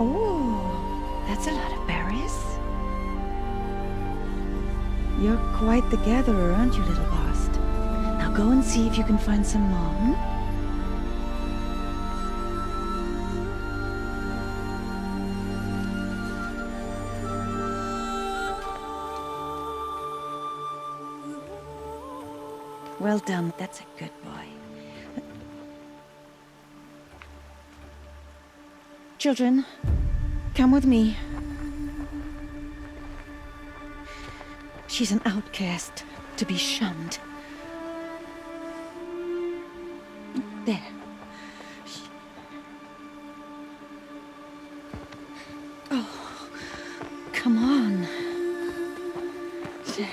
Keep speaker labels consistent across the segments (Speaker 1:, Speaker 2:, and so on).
Speaker 1: Oh, that's a lot of berries. You're quite the gatherer, aren't you, little Bast? Now go and see if you can find some more. Well done, that's a good boy. Children, come with me. She's an outcast, to be shunned. There. Oh, come on. There.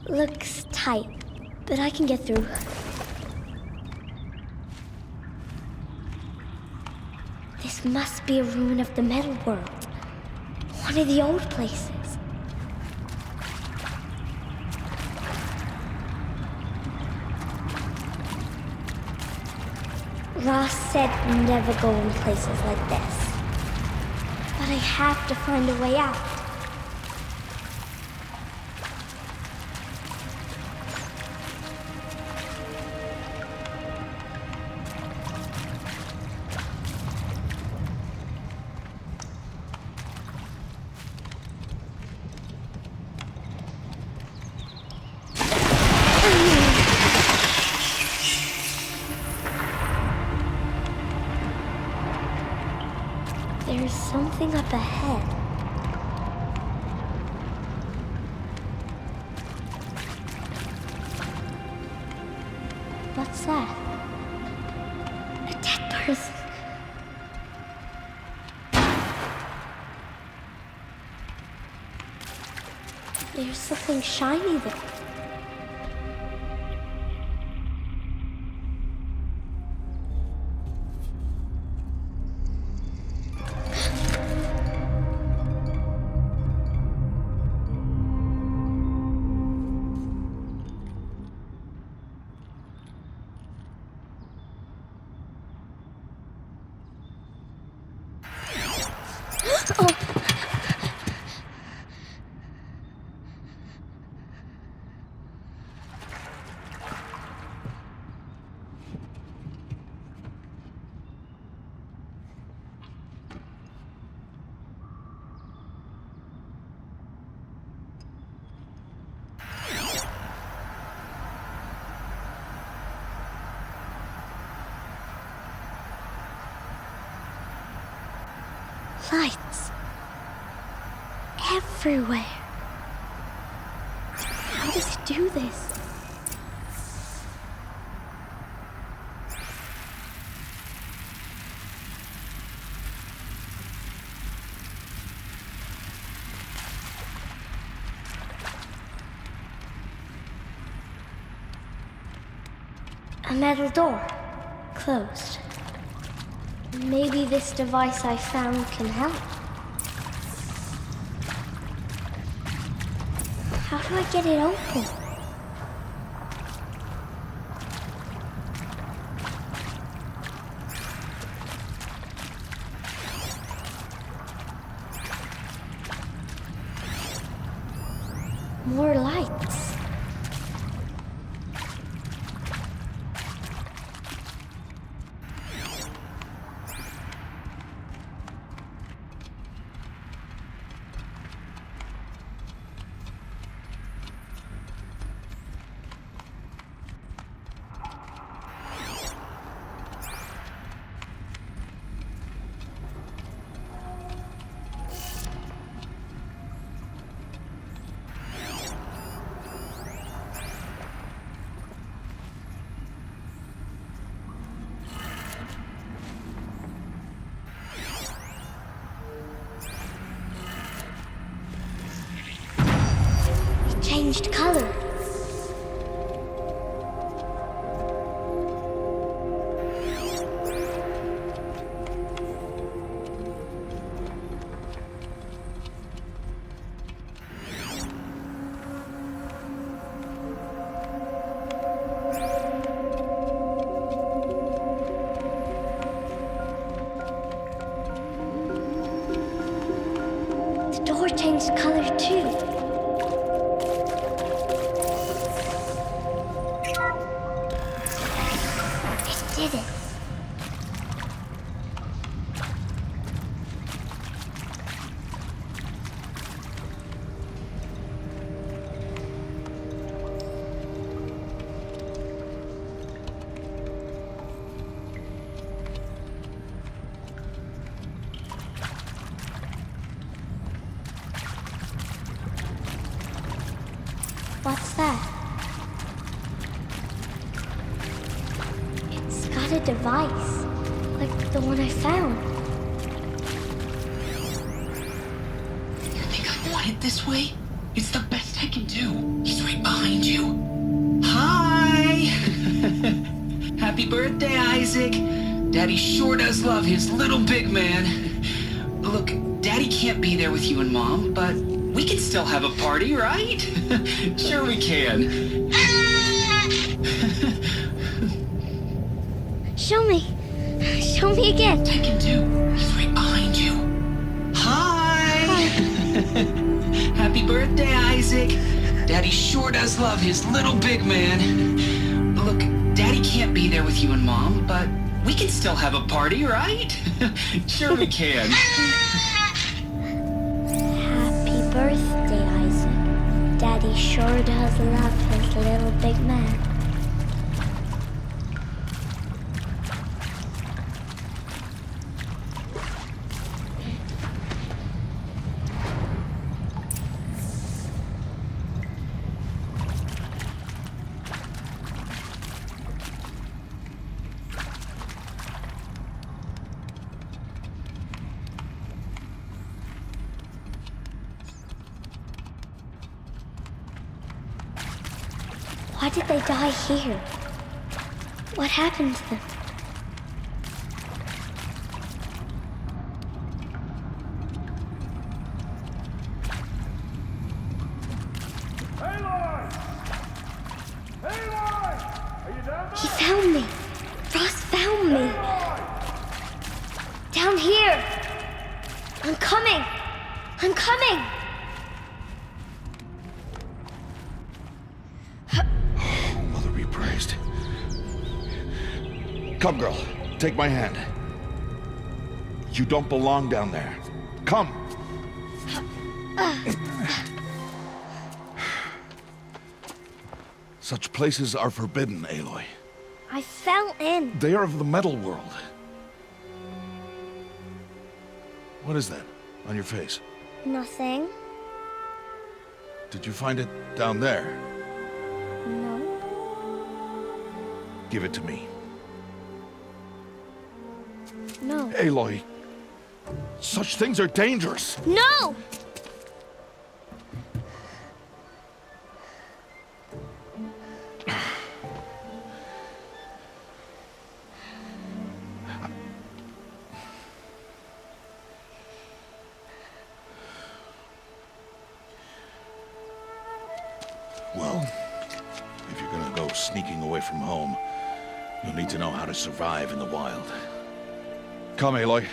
Speaker 2: Looks tight, but I can get through. This must be a ruin of the metal world. One of the old places. Ross said never go in places like this. But I have to find a way out. There's something up ahead. What's that? A dead person. There's something shiny there. Lights. Everywhere. How does it do this? A metal door. Closed. Maybe this device I found can help. How do I get it open? more lights. Changed color. The door changed color too. Did it? What's that? It's got a device, like the one I found.
Speaker 3: You think I want it this way? It's the best I can do. He's right behind you. Hi! Happy birthday, Isaac. Daddy sure does love his little big man. Look, Daddy can't be there with you and Mom, but we can still have a party, right? Sure we can.
Speaker 2: Show me. Show me again.
Speaker 3: I can do. He's right behind you. Hi! Happy birthday, Isaac. Daddy sure does love his little big man. Look, Daddy can't be there with you and Mom, but we can still have a party, right? Sure we can.
Speaker 2: Happy birthday, Isaac. Daddy sure does love his little big man. Why did they die here? What happened to them?
Speaker 4: Aloy! Aloy! Are you down there?
Speaker 2: He found me. Ross found me. Down here. I'm coming. I'm coming.
Speaker 4: Mother be praised. Come, girl. Take my hand. You don't belong down there. Come. Such places are forbidden, Aloy.
Speaker 2: I fell in.
Speaker 4: They are of the metal world. What is that on your face?
Speaker 2: Nothing.
Speaker 4: Did you find it down there?
Speaker 2: No.
Speaker 4: Give it to me.
Speaker 2: No.
Speaker 4: Aloy, such things are dangerous.
Speaker 2: No!
Speaker 4: Well, if you're gonna go sneaking away from home, you'll need to know how to survive in the wild. Come, Aloy.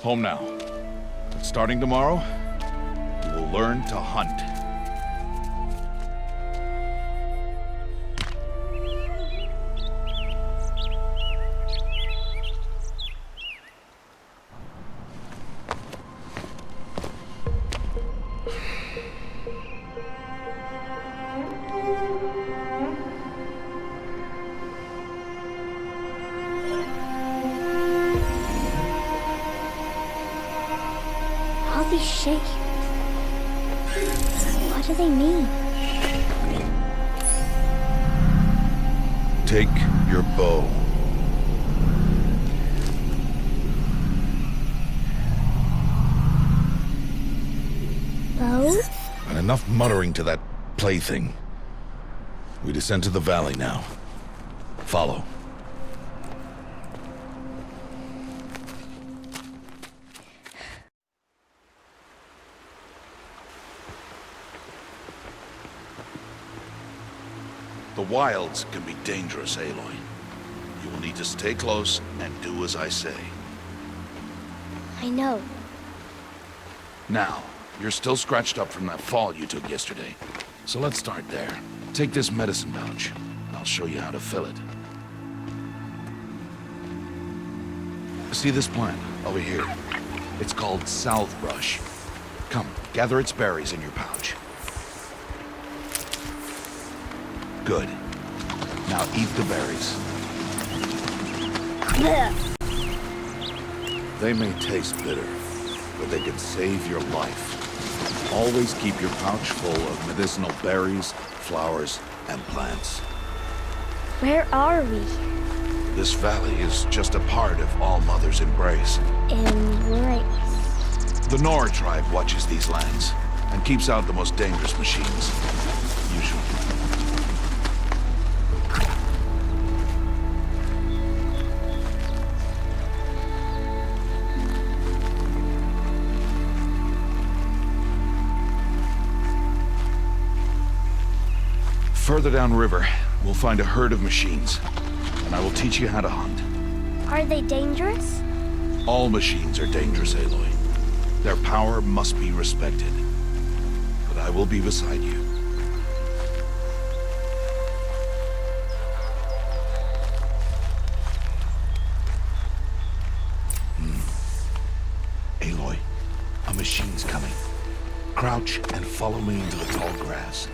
Speaker 4: Home now. But starting tomorrow, you will learn to hunt.
Speaker 2: shape. What do they mean?
Speaker 4: Take your bow.
Speaker 2: Bow?
Speaker 4: And enough muttering to that plaything. We descend to the valley now. Follow. The wilds can be dangerous, Aloy. You will need to stay close and do as I say.
Speaker 2: I know.
Speaker 4: Now, you're still scratched up from that fall you took yesterday. So let's start there. Take this medicine pouch, and I'll show you how to fill it. See this plant over here? It's called salve brush. Come, gather its berries in your pouch. Good. Now eat the berries.
Speaker 2: Blech.
Speaker 4: They may taste bitter, but they can save your life. Always keep your pouch full of medicinal berries, flowers, and plants.
Speaker 2: Where are we?
Speaker 4: This valley is just a part of All Mother's embrace.
Speaker 2: Embrace.
Speaker 4: The Nora tribe watches these lands and keeps out the most dangerous machines, usually. Further downriver, we'll find a herd of machines, and I will teach you how to hunt.
Speaker 2: Are they dangerous?
Speaker 4: All machines are dangerous, Aloy. Their power must be respected. But I will be beside you. Aloy, a machine's coming. Crouch and follow me into the tall grass.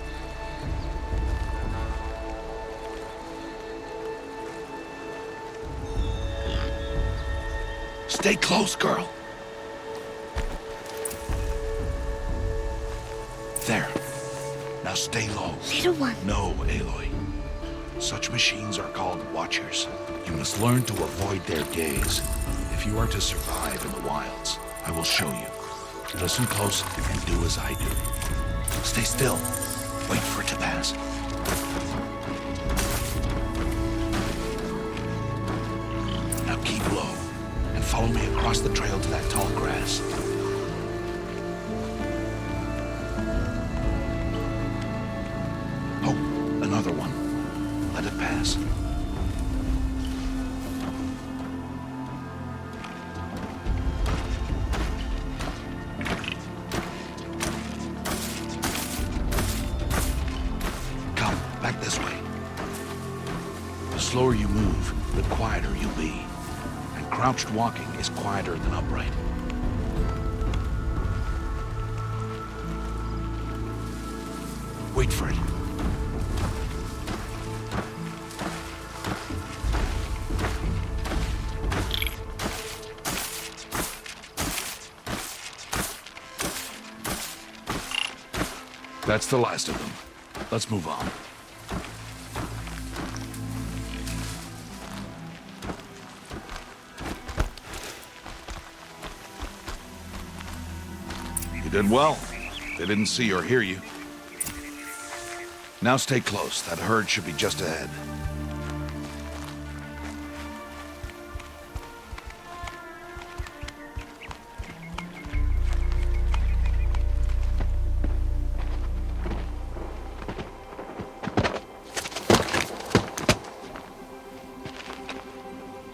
Speaker 4: Stay close, girl. There. Now stay low.
Speaker 2: Little one.
Speaker 4: No, Aloy. Such machines are called watchers. You must learn to avoid their gaze. If you are to survive in the wilds, I will show you. Listen close and do as I do. Stay still. Wait for it to pass. Now keep low. Follow me across the trail to that tall grass. Oh, another one. Let it pass. Come, back this way. The slower you move, the quieter you'll be. Crouched walking is quieter than upright. Wait for it. That's the last of them. Let's move on. You did well. They didn't see or hear you. Now stay close. That herd should be just ahead.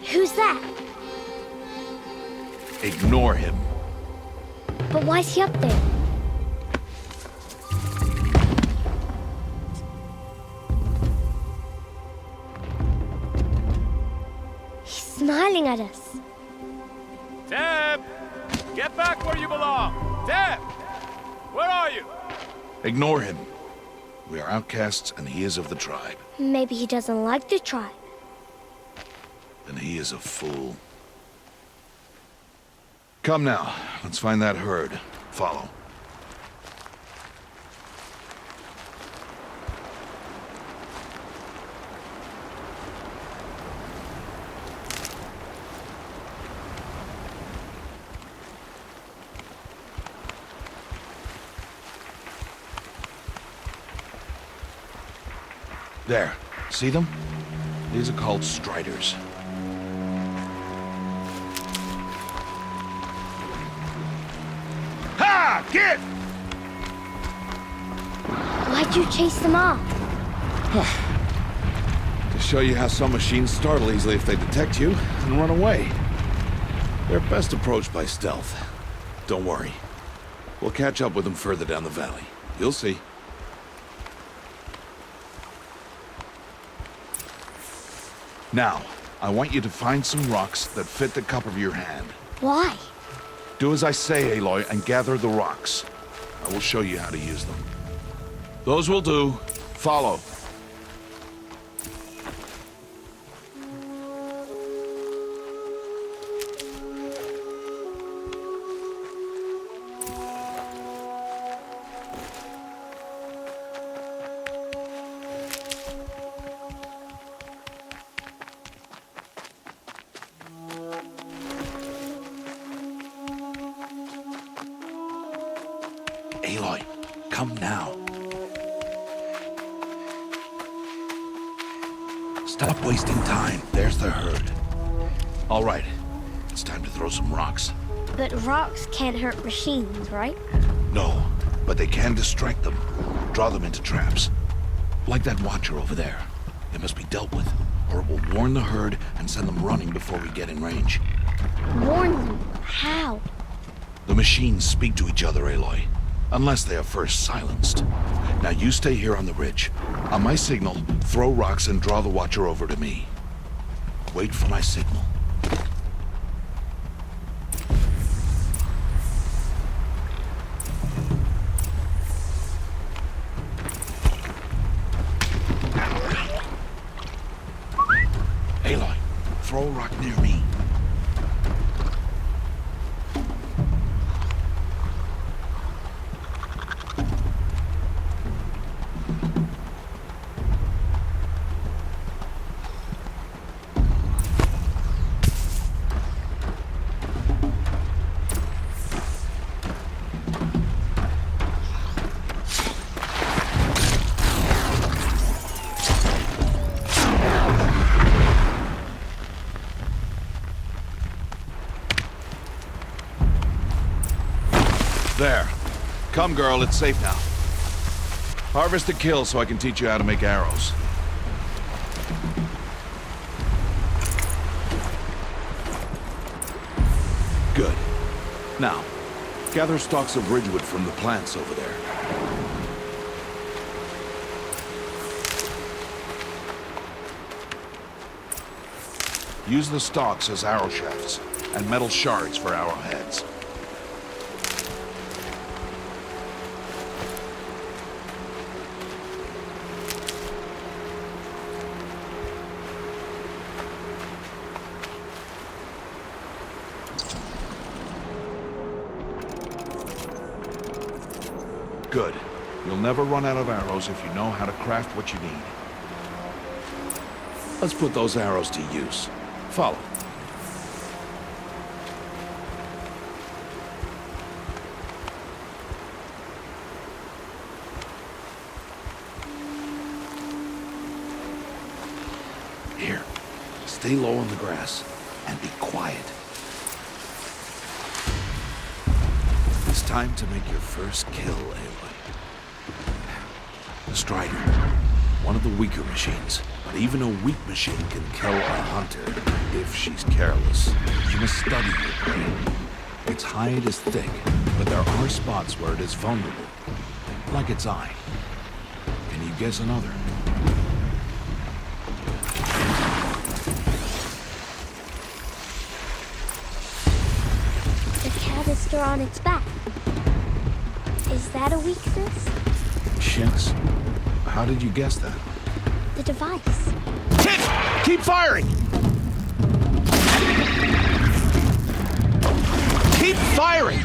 Speaker 2: Who's that?
Speaker 4: Ignore him.
Speaker 2: But why's he up there? He's smiling at us.
Speaker 5: Deb! Get back where you belong! Deb! Where are you?
Speaker 4: Ignore him. We are outcasts and he is of the tribe.
Speaker 2: Maybe he doesn't like the tribe.
Speaker 4: Then he is a fool. Come now, let's find that herd. Follow. There. See them? These are called striders. Ha! Get!
Speaker 2: Why'd you chase them off?
Speaker 4: To show you how some machines startle easily if they detect you and run away. They're best approached by stealth. Don't worry. We'll catch up with them further down the valley. You'll see. Now, I want you to find some rocks that fit the cup of your hand.
Speaker 2: Why?
Speaker 4: Do as I say, Aloy, and gather the rocks. I will show you how to use them. Those will do. Follow. Aloy, come now. Stop wasting time. There's the herd. All right, it's time to throw some rocks.
Speaker 2: But rocks can't hurt machines, right?
Speaker 4: No, but they can distract them. Draw them into traps. Like that watcher over there. It must be dealt with, or it will warn the herd and send them running before we get in range.
Speaker 2: Warn them? How?
Speaker 4: The machines speak to each other, Aloy. Unless they are first silenced. Now you stay here on the ridge. On my signal, throw rocks and draw the watcher over to me. Wait for my signal. Aloy, throw a rock near me. There. Come, girl, it's safe now. Harvest and kill so I can teach you how to make arrows. Good. Now, gather stalks of ridgewood from the plants over there. Use the stalks as arrow shafts, and metal shards for arrowheads. Good. You'll never run out of arrows if you know how to craft what you need. Let's put those arrows to use. Follow. Here. Stay low on the grass and be quiet. It's time to make your first kill, Aloy. The Strider. One of the weaker machines. But even a weak machine can kill a hunter if she's careless. You must study your prey. Its hide is thick, but there are spots where it is vulnerable. Like its eye. Can you guess another?
Speaker 2: The canister on its back. Is that a weakness?
Speaker 4: Yes. How did you guess that?
Speaker 2: The device.
Speaker 4: Hit! Keep firing! Keep firing!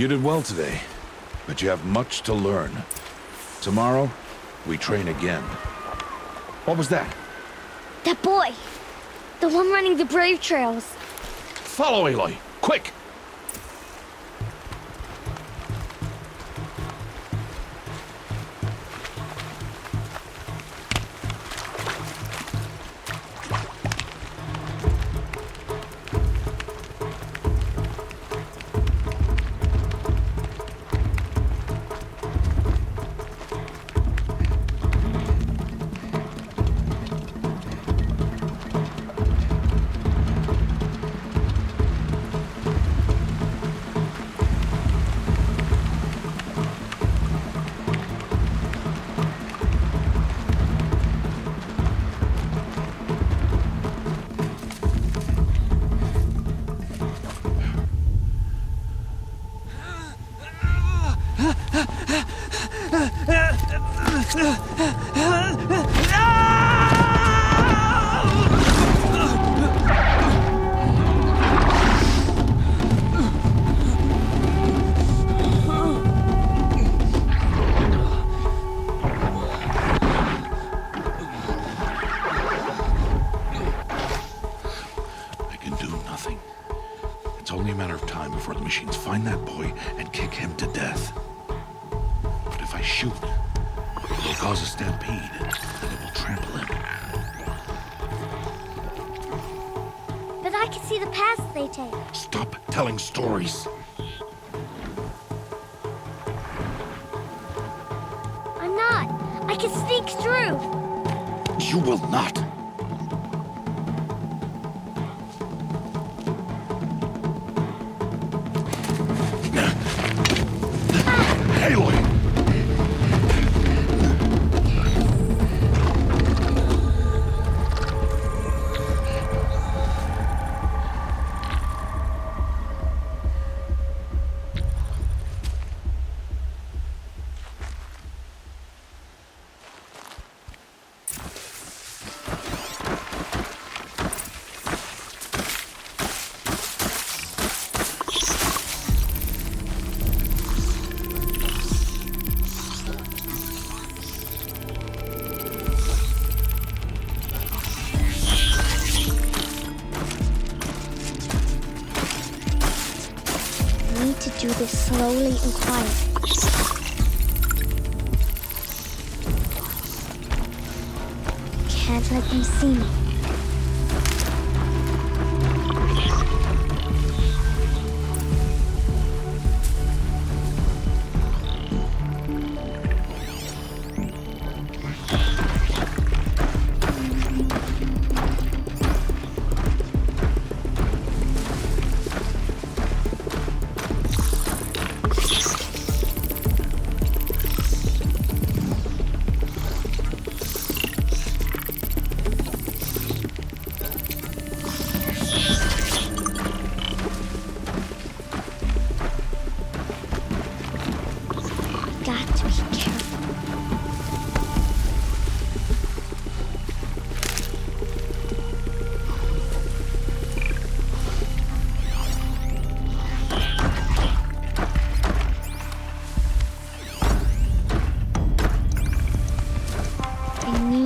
Speaker 4: You did well today, but you have much to learn. Tomorrow, we train again. What was that?
Speaker 2: That boy! The one running the brave trails.
Speaker 4: Follow Aloy, quick! Before the machines find that boy and kick him to death. But if I shoot, it will cause a stampede, and it will trample him.
Speaker 2: But I can see the paths they take.
Speaker 4: Stop telling stories.
Speaker 2: I'm not. I can sneak through.
Speaker 4: You will not. Aloy!
Speaker 2: To do this slowly and quietly. Can't let them see me.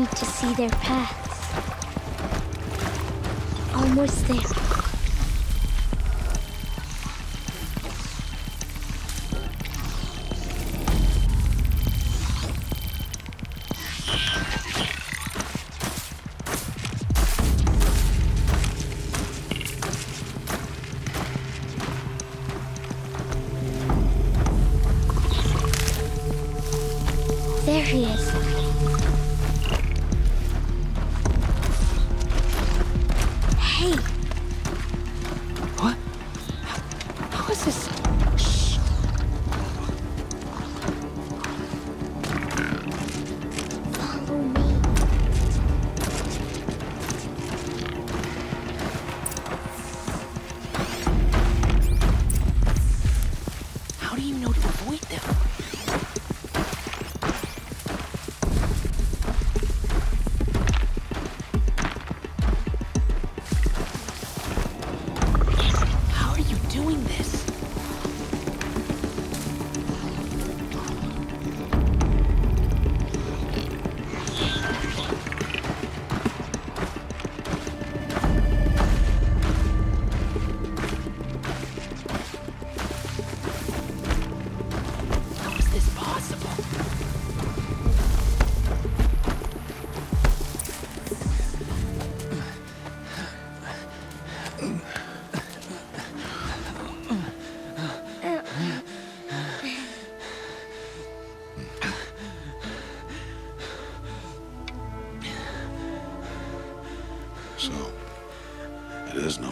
Speaker 2: To see their paths. Almost there. There he is.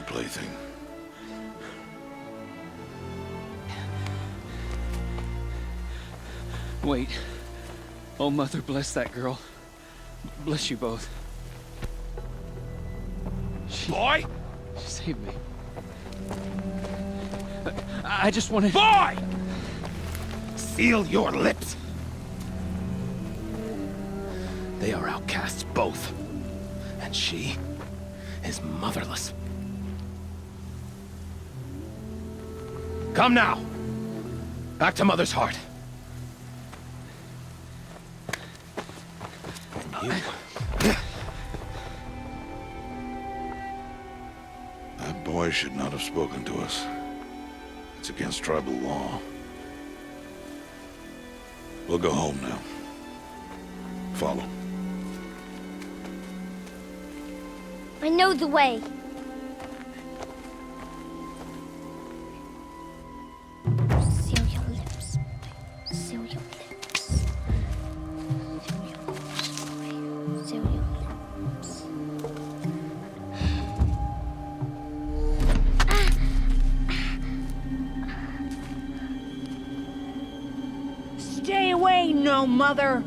Speaker 4: plaything.
Speaker 3: Wait. Oh, Mother, bless that girl. Bless you both.
Speaker 5: Boy!
Speaker 3: She saved me. I just wanted...
Speaker 5: Boy! Seal your lips! They are outcasts, both. And she is motherless. Come now! Back to Mother's heart. And you...
Speaker 4: That boy should not have spoken to us. It's against tribal law. We'll go home now. Follow.
Speaker 2: I know the way. Seal your lips. Seal your lips. Seal your lips. Seal your lips.
Speaker 1: Stay away, no mother!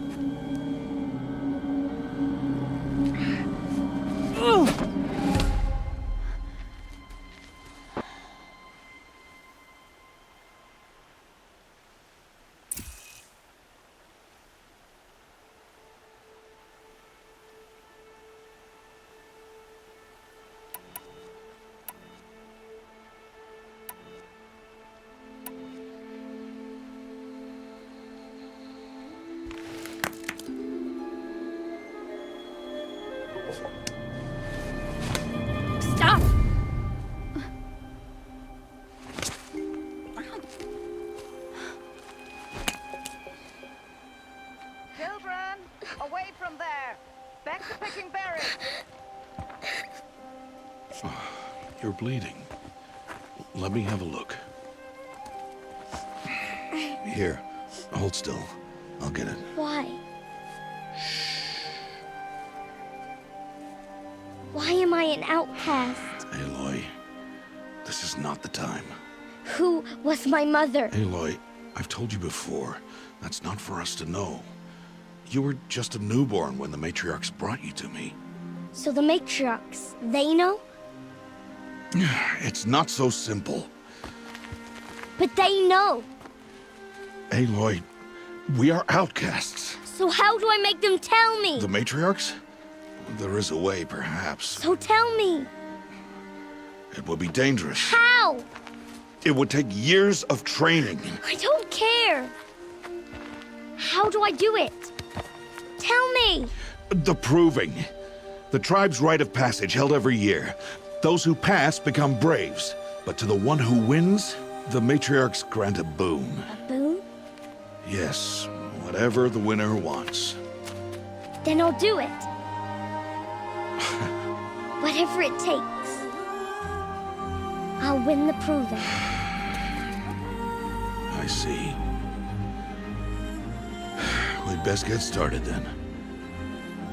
Speaker 2: Stop!
Speaker 6: Children, away from there. Back to picking berries.
Speaker 4: You're bleeding. Let me have a look. Here, hold still. I'll get it.
Speaker 2: Why? Why am I an outcast?
Speaker 4: Aloy, this is not the time.
Speaker 2: Who was my mother?
Speaker 4: Aloy, I've told you before, that's not for us to know. You were just a newborn when the matriarchs brought you to me.
Speaker 2: So the matriarchs, they know?
Speaker 4: It's not so simple.
Speaker 2: But they know.
Speaker 4: Aloy, we are outcasts.
Speaker 2: So how do I make them tell me?
Speaker 4: The matriarchs? There is a way, perhaps.
Speaker 2: So tell me.
Speaker 4: It would be dangerous.
Speaker 2: How?
Speaker 4: It would take years of training.
Speaker 2: I don't care. How do I do it? Tell me.
Speaker 4: The proving. The tribe's rite of passage held every year. Those who pass become braves. But to the one who wins, the matriarchs grant a boon.
Speaker 2: A boon?
Speaker 4: Yes, whatever the winner wants.
Speaker 2: Then I'll do it. Whatever it takes. I'll win the proving.
Speaker 4: I see. We'd best get started then.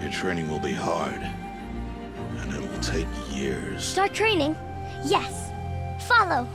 Speaker 4: Your training will be hard, and it will take years.
Speaker 2: Start training? Yes. Follow.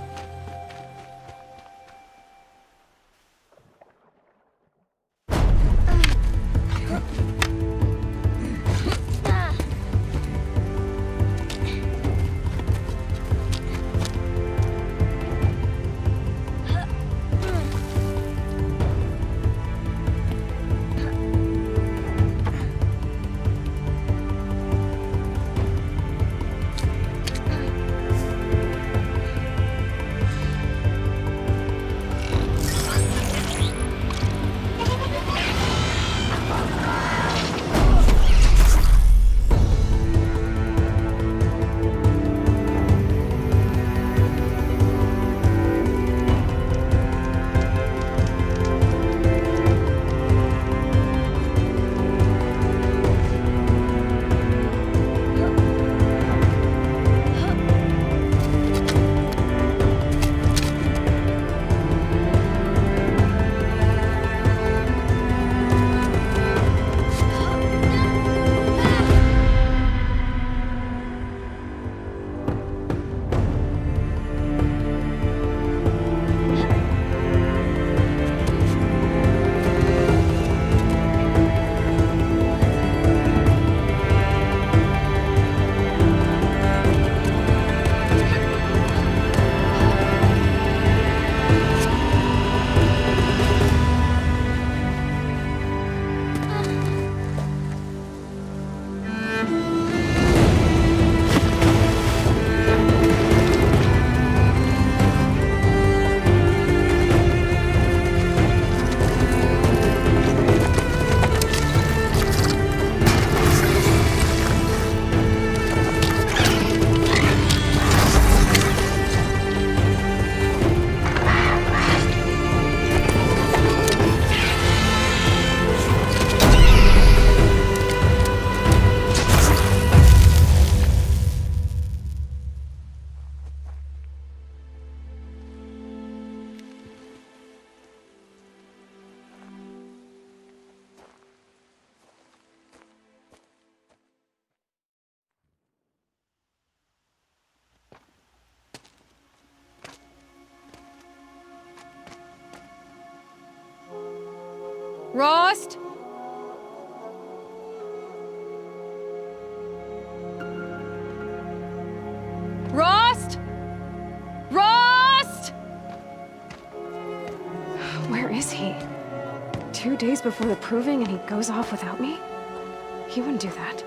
Speaker 7: Rost? Rost? Rost? Where is he? 2 days before the proving and he goes off without me? He wouldn't do that.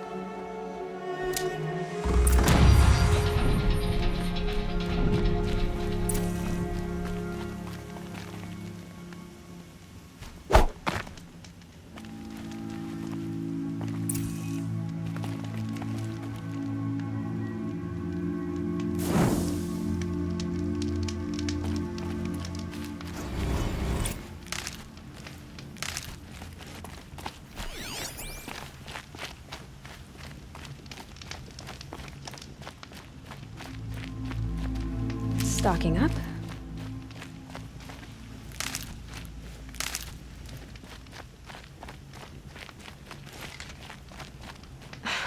Speaker 7: Stocking up.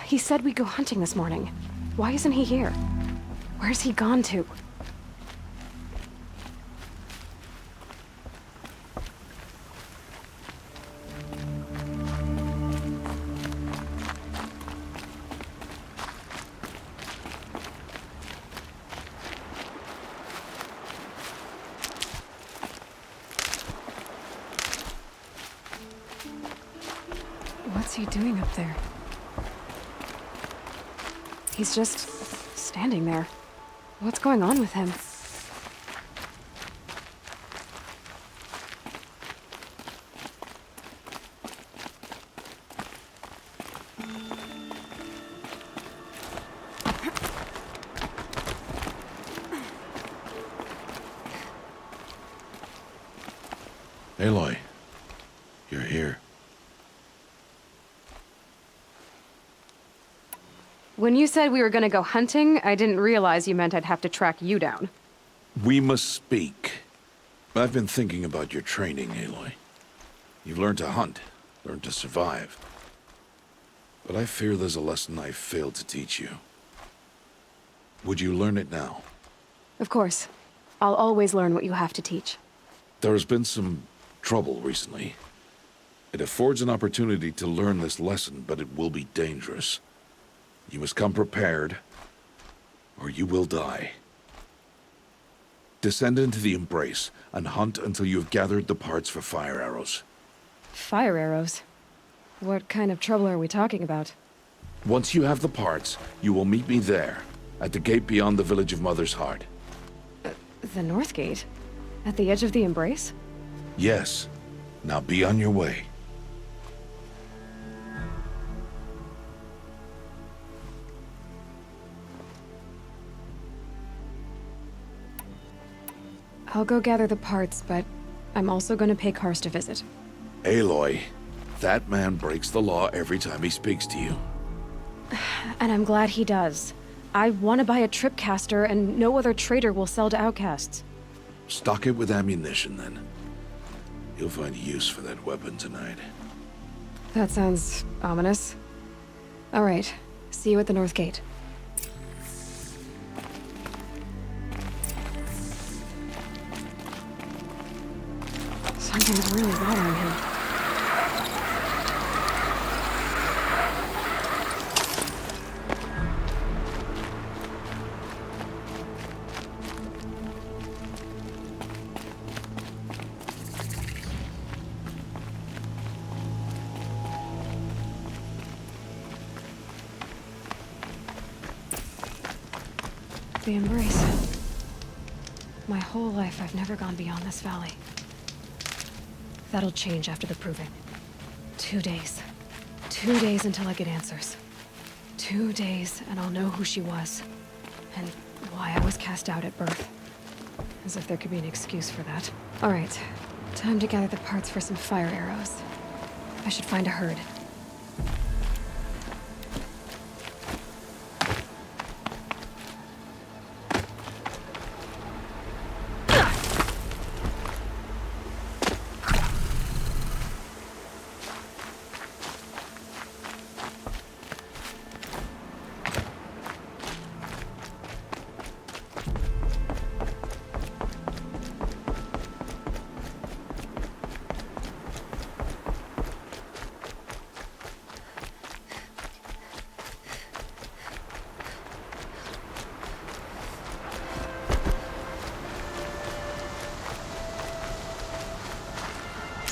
Speaker 7: He said we'd go hunting this morning. Why isn't he here? Where's he gone to? What's he doing up there? He's just standing there. What's going on with him?
Speaker 4: Aloy, you're here.
Speaker 7: When you said we were gonna go hunting, I didn't realize you meant I'd have to track you down.
Speaker 4: We must speak. I've been thinking about your training, Aloy. You've learned to hunt, learned to survive. But I fear there's a lesson I failed to teach you. Would you learn it now?
Speaker 7: Of course. I'll always learn what you have to teach.
Speaker 4: There has been some trouble recently. It affords an opportunity to learn this lesson, but it will be dangerous. You must come prepared, or you will die. Descend into the Embrace and hunt until you have gathered the parts for fire arrows.
Speaker 7: Fire arrows? What kind of trouble are we talking about?
Speaker 4: Once you have the parts, you will meet me there, at the gate beyond the village of Mother's Heart.
Speaker 7: The North Gate? At the edge of the Embrace?
Speaker 4: Yes. Now be on your way.
Speaker 7: I'll go gather the parts, but I'm also gonna pay Karst a visit.
Speaker 4: Aloy, that man breaks the law every time he speaks to you.
Speaker 7: And I'm glad he does. I want to buy a tripcaster, and no other trader will sell to outcasts.
Speaker 4: Stock it with ammunition, then. You'll find use for that weapon tonight.
Speaker 7: That sounds ominous. All right, see you at the North Gate. Something's really bothering him. The Embrace. My whole life, I've never gone beyond this valley. That'll change after the proving. 2 days. 2 days until I get answers. 2 days, and I'll know who she was. And why I was cast out at birth. As if there could be an excuse for that. All right. Time to gather the parts for some fire arrows. I should find a herd.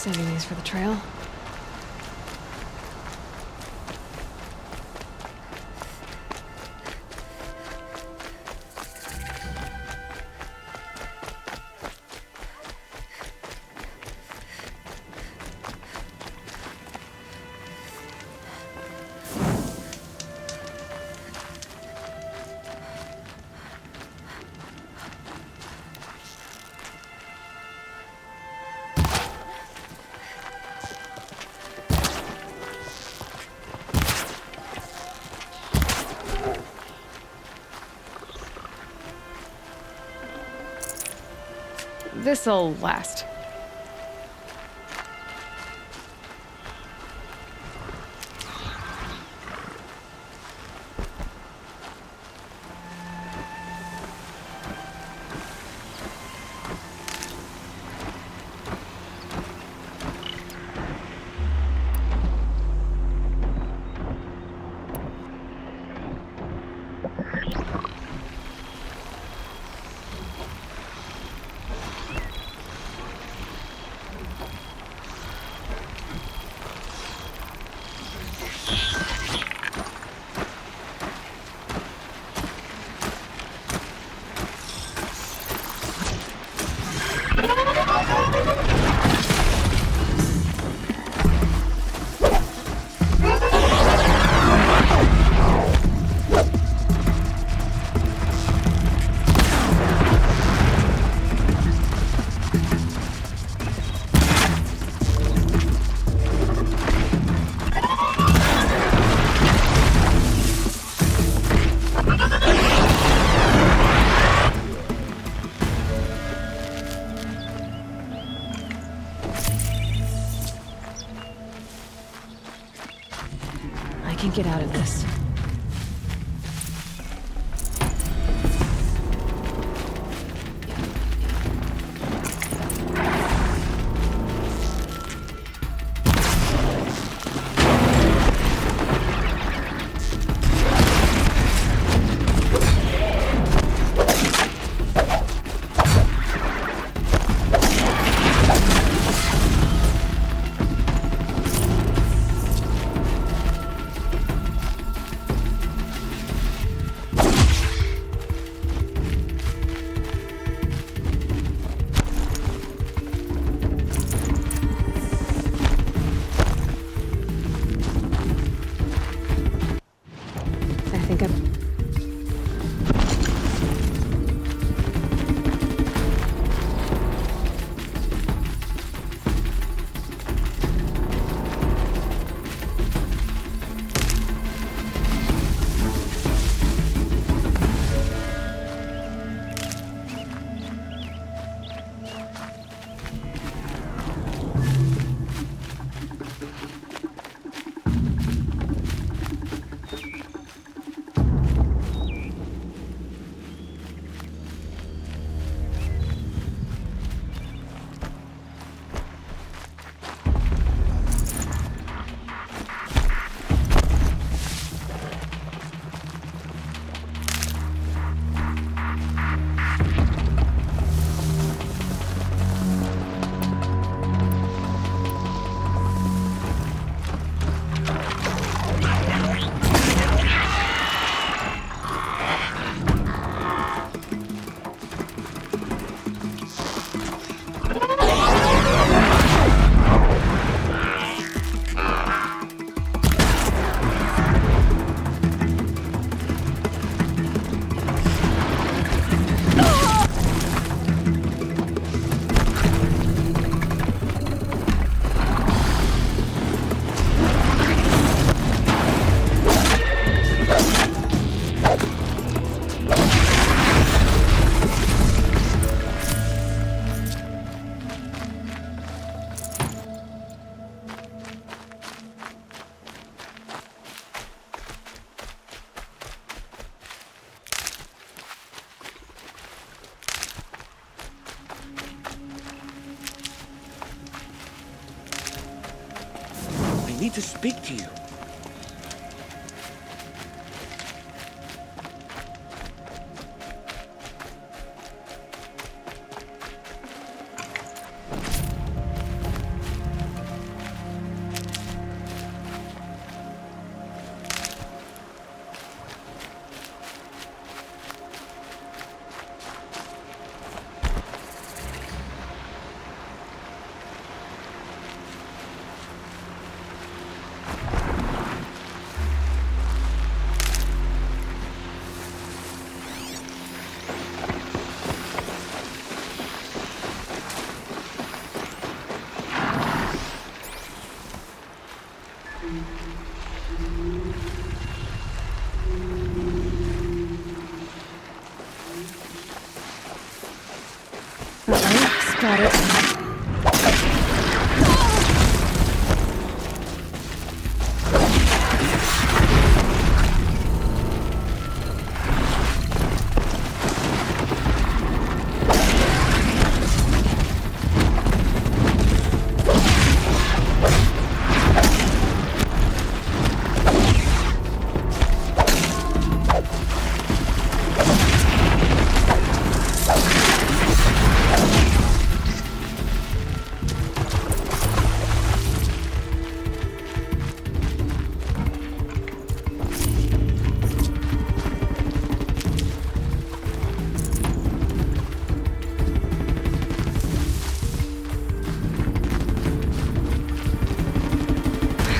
Speaker 7: Saving these for the trail. This'll last. I can get out of this. I think I'm...
Speaker 8: I need to speak to you.
Speaker 7: Got it.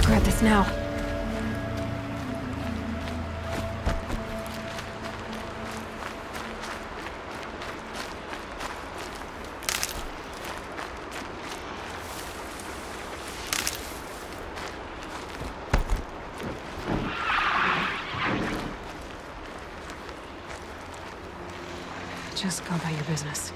Speaker 7: Grab this now. Just go about your business.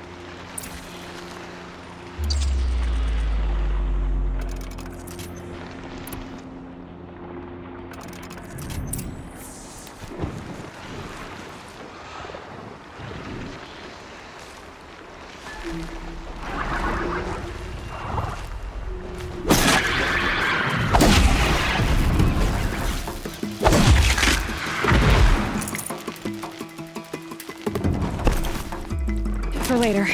Speaker 7: For later.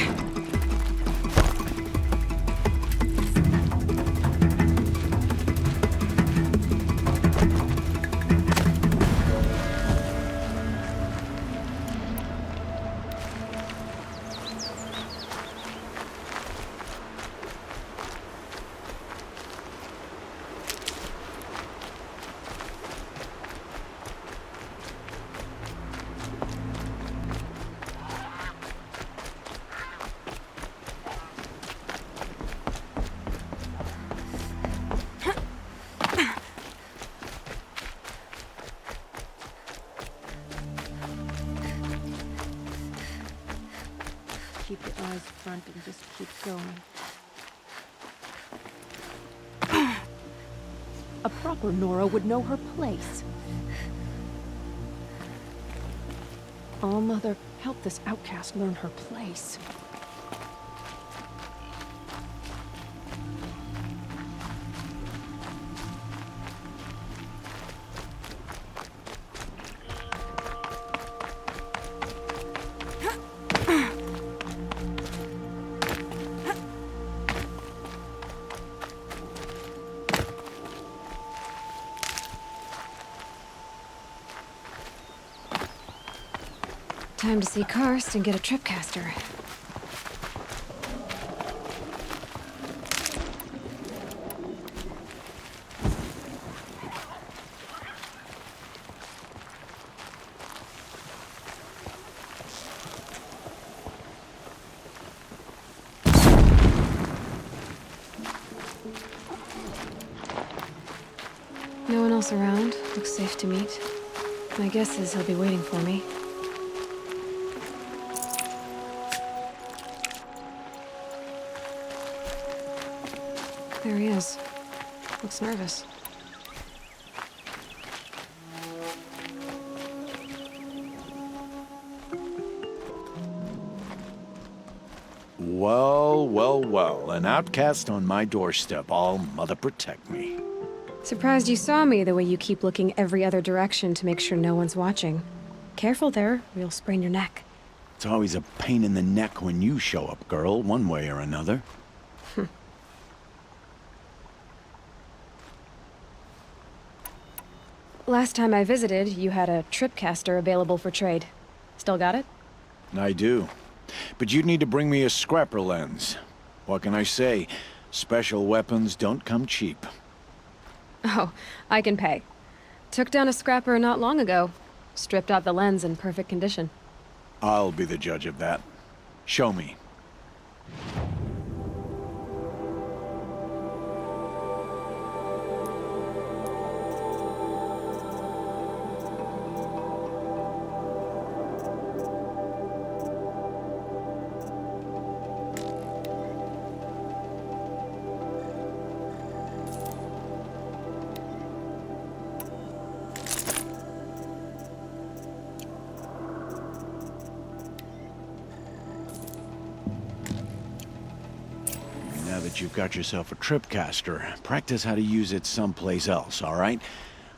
Speaker 9: Keep your eyes front and just keep going. A proper Nora would know her place. Oh, Mother, help this outcast learn her place.
Speaker 7: Time to see Karst and get a tripcaster. No one else around. Looks safe to meet. My guess is he'll be waiting for me. There he is. Looks nervous.
Speaker 10: Well, well, well. An outcast on my doorstep. All mother protect me.
Speaker 7: Surprised you saw me the way you keep looking every other direction to make sure no one's watching. Careful there, or you'll sprain your neck.
Speaker 10: It's always a pain in the neck when you show up, girl, one way or another.
Speaker 7: Last time I visited, you had a tripcaster available for trade. Still got it?
Speaker 10: I do. But you'd need to bring me a scrapper lens. What can I say? Special weapons don't come cheap.
Speaker 7: Oh, I can pay. Took down a scrapper not long ago. Stripped out the lens in perfect condition.
Speaker 10: I'll be the judge of that. Show me. that you've got yourself a tripcaster, practice how to use it someplace else, all right?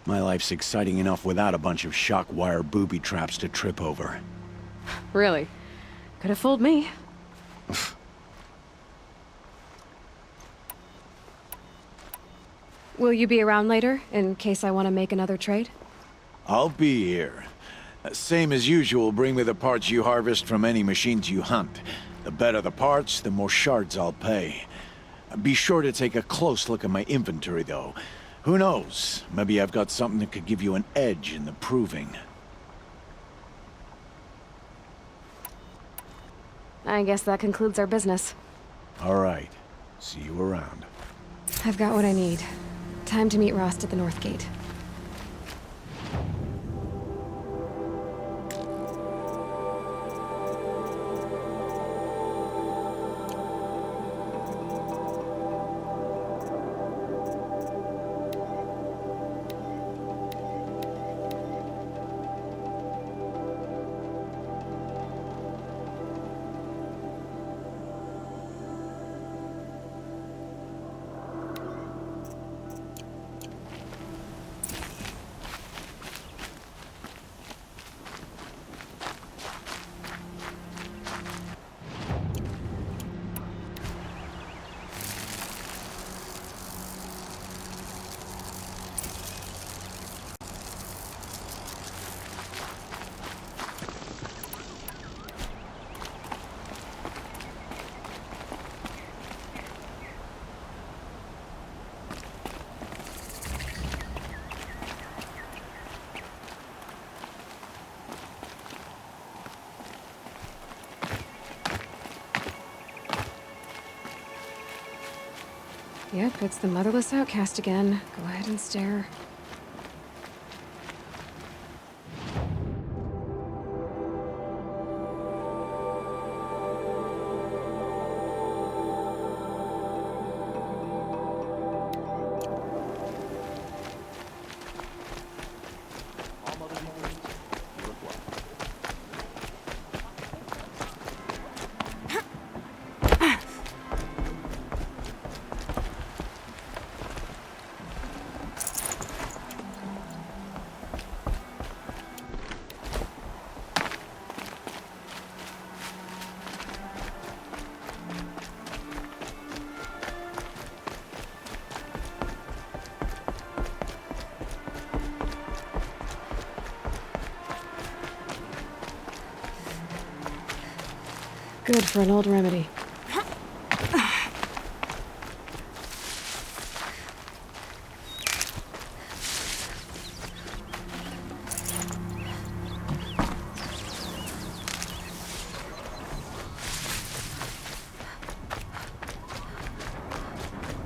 Speaker 10: My life's exciting enough without a bunch of shock wire booby traps to trip over.
Speaker 7: Really? Could have fooled me. Will you be around later, in case I want to make another trade?
Speaker 10: I'll be here. Same as usual, bring me the parts you harvest from any machines you hunt. The better the parts, the more shards I'll pay. Be sure to take a close look at my inventory, though. Who knows? Maybe I've got something that could give you an edge in the proving.
Speaker 7: I guess that concludes our business.
Speaker 10: All right. See you around.
Speaker 7: I've got what I need. Time to meet Rost at the North Gate. Yep, it's the motherless outcast again. Go ahead and stare. Good for an old remedy.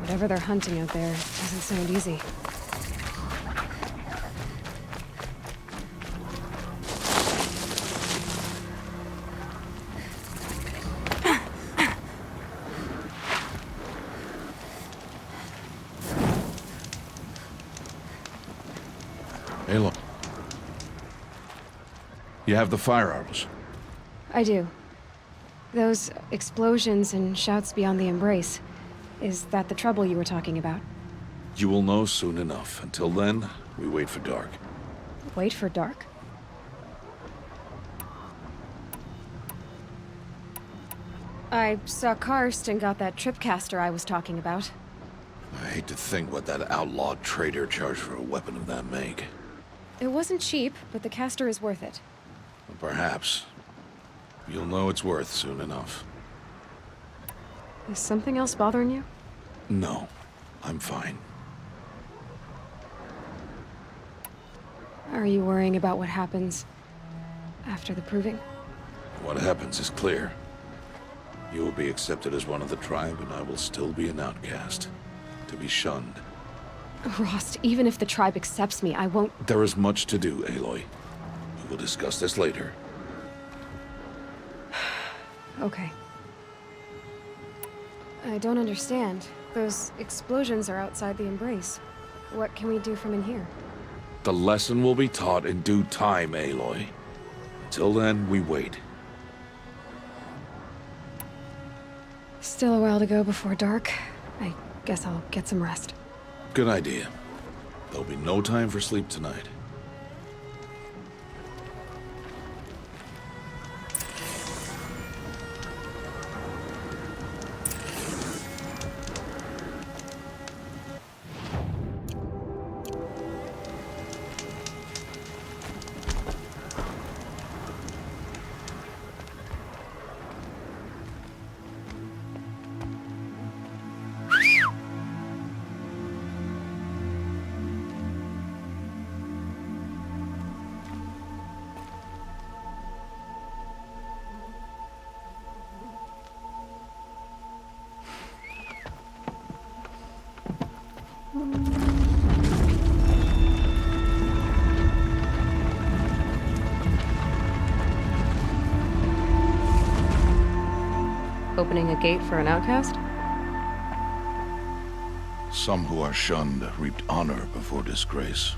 Speaker 7: Whatever they're hunting out there doesn't sound easy.
Speaker 4: Hey, look. You have the fire arrows.
Speaker 7: I do. Those explosions and shouts beyond the embrace. Is that the trouble you were talking about?
Speaker 4: You will know soon enough. Until then, we wait for dark.
Speaker 7: Wait for dark? I saw Karst and got that tripcaster I was talking about.
Speaker 4: I hate to think what that outlawed trader charged for a weapon of that make.
Speaker 7: It wasn't cheap, but the caster is worth it.
Speaker 4: Perhaps. You'll know it's worth soon enough.
Speaker 7: Is something else bothering you?
Speaker 4: No, I'm fine.
Speaker 7: Are you worrying about what happens after the proving?
Speaker 4: What happens is clear. You will be accepted as one of the tribe, and I will still be an outcast. To be shunned.
Speaker 7: Rost, even if the tribe accepts me, I won't...
Speaker 4: There is much to do, Aloy. We will discuss this later.
Speaker 7: Okay. I don't understand. Those explosions are outside the embrace. What can we do from in here?
Speaker 4: The lesson will be taught in due time, Aloy. Until then, we wait.
Speaker 7: Still a while to go before dark. Guess I'll get some rest.
Speaker 4: Good idea. There'll be no time for sleep tonight.
Speaker 7: Opening a gate for an outcast?
Speaker 4: Some who are shunned reaped honor before disgrace.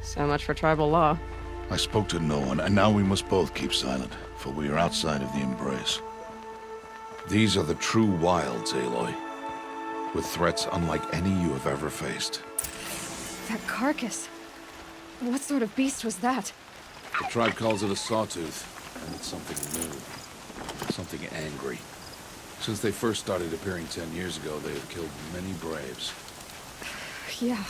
Speaker 7: So much for tribal law.
Speaker 4: I spoke to no one, and now we must both keep silent, for we are outside of the embrace. These are the true wilds, Aloy, with threats unlike any you have ever faced.
Speaker 7: That carcass. What sort of beast was that?
Speaker 4: The tribe calls it a sawtooth, and it's something new. Something angry. Since they first started appearing 10 years ago, they have killed many braves.
Speaker 7: Yeah.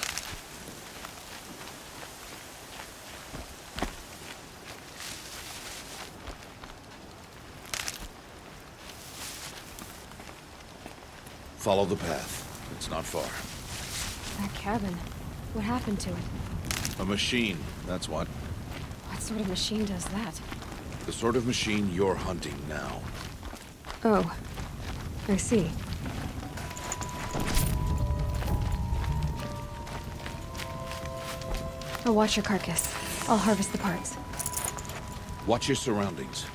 Speaker 4: Follow the path. It's not far.
Speaker 7: That cabin. What happened to it?
Speaker 4: A machine, that's what.
Speaker 7: What sort of machine does that?
Speaker 4: The sort of machine you're hunting now.
Speaker 7: Oh. I see. I'll watch your carcass. I'll harvest the parts.
Speaker 4: Watch your surroundings.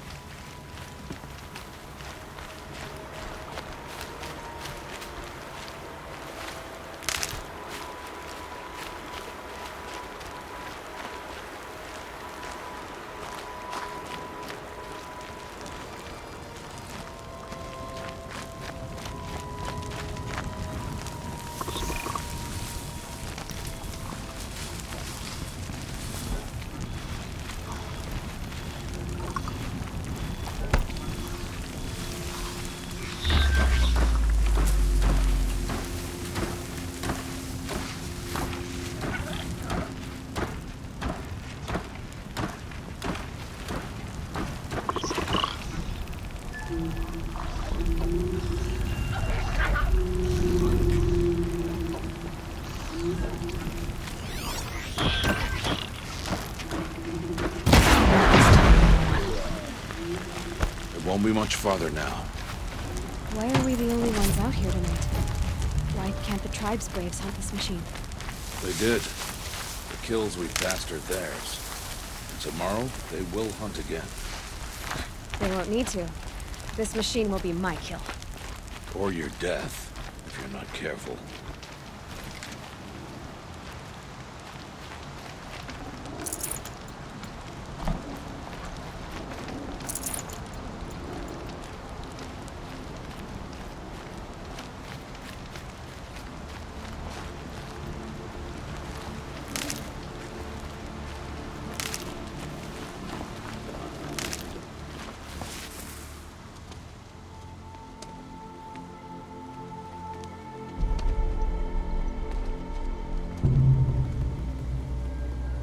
Speaker 4: Won't be much farther now.
Speaker 7: Why are we the only ones out here tonight? Why can't the tribe's braves hunt this machine?
Speaker 4: They did. The kills we passed are theirs. And tomorrow, they will hunt again.
Speaker 7: They won't need to. This machine will be my kill.
Speaker 4: Or your death, if you're not careful.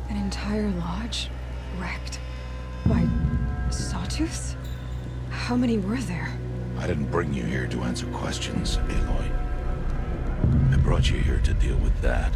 Speaker 7: Entire lodge wrecked by sawtooths? How many were there?
Speaker 4: I didn't bring you here to answer questions, Aloy. I brought you here to deal with that.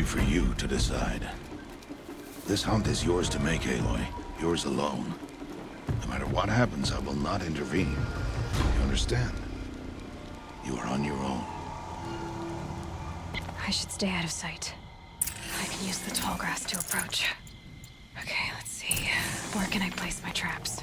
Speaker 4: For you to decide. This hunt is yours to make, Aloy. Yours alone. No matter what happens, I will not intervene. You understand? You are on your own.
Speaker 7: I should stay out of sight. I can use the tall grass to approach. Okay, let's see. Where can I place my traps?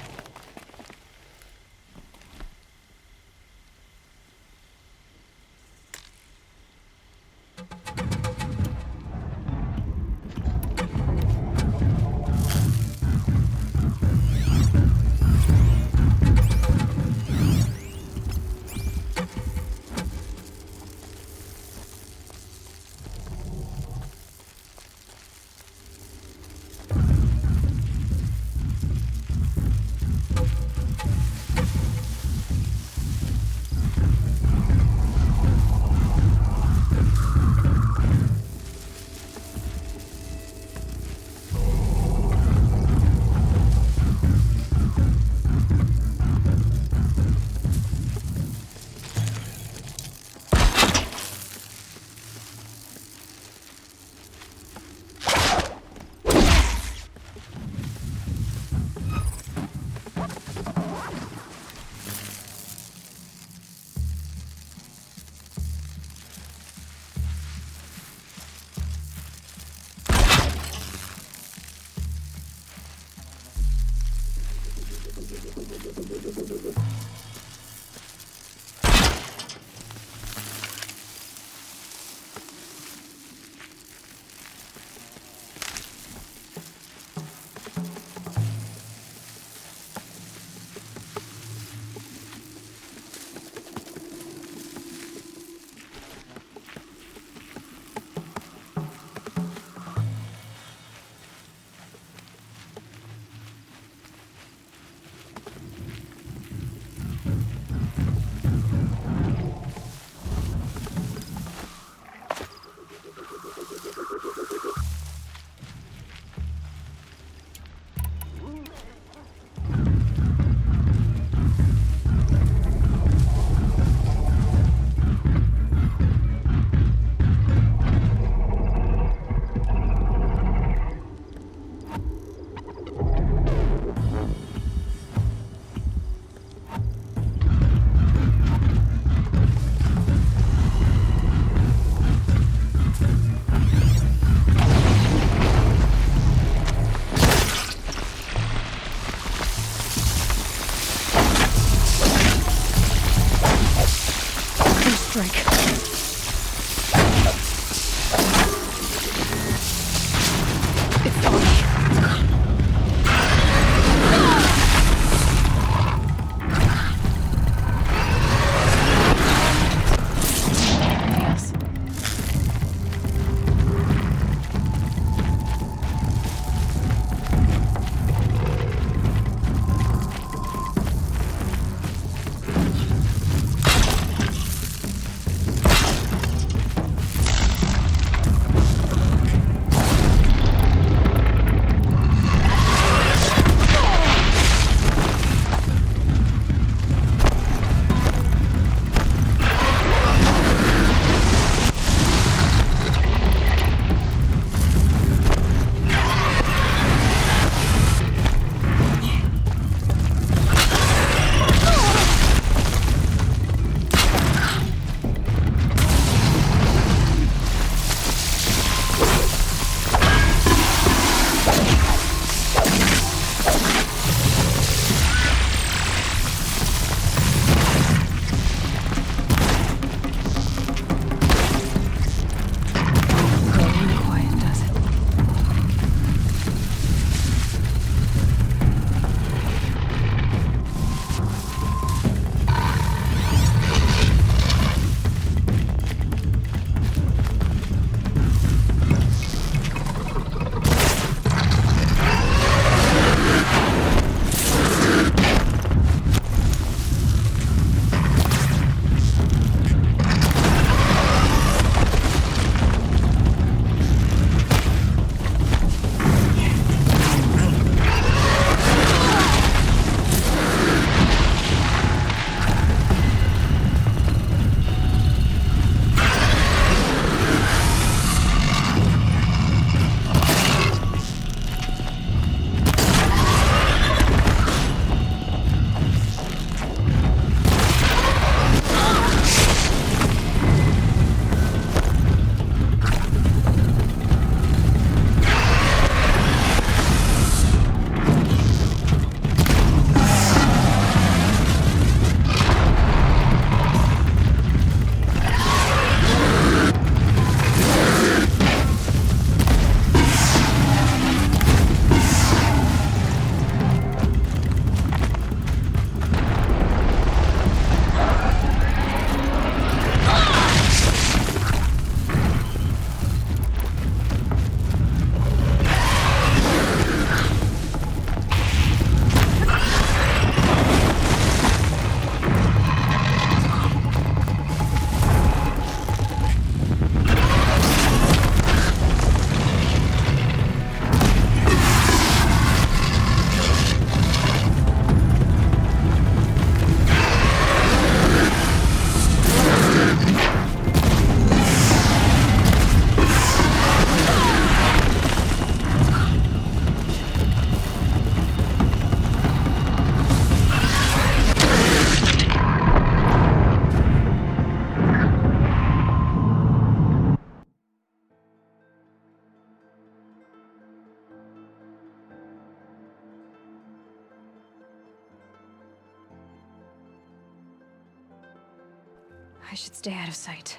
Speaker 7: should stay out of sight.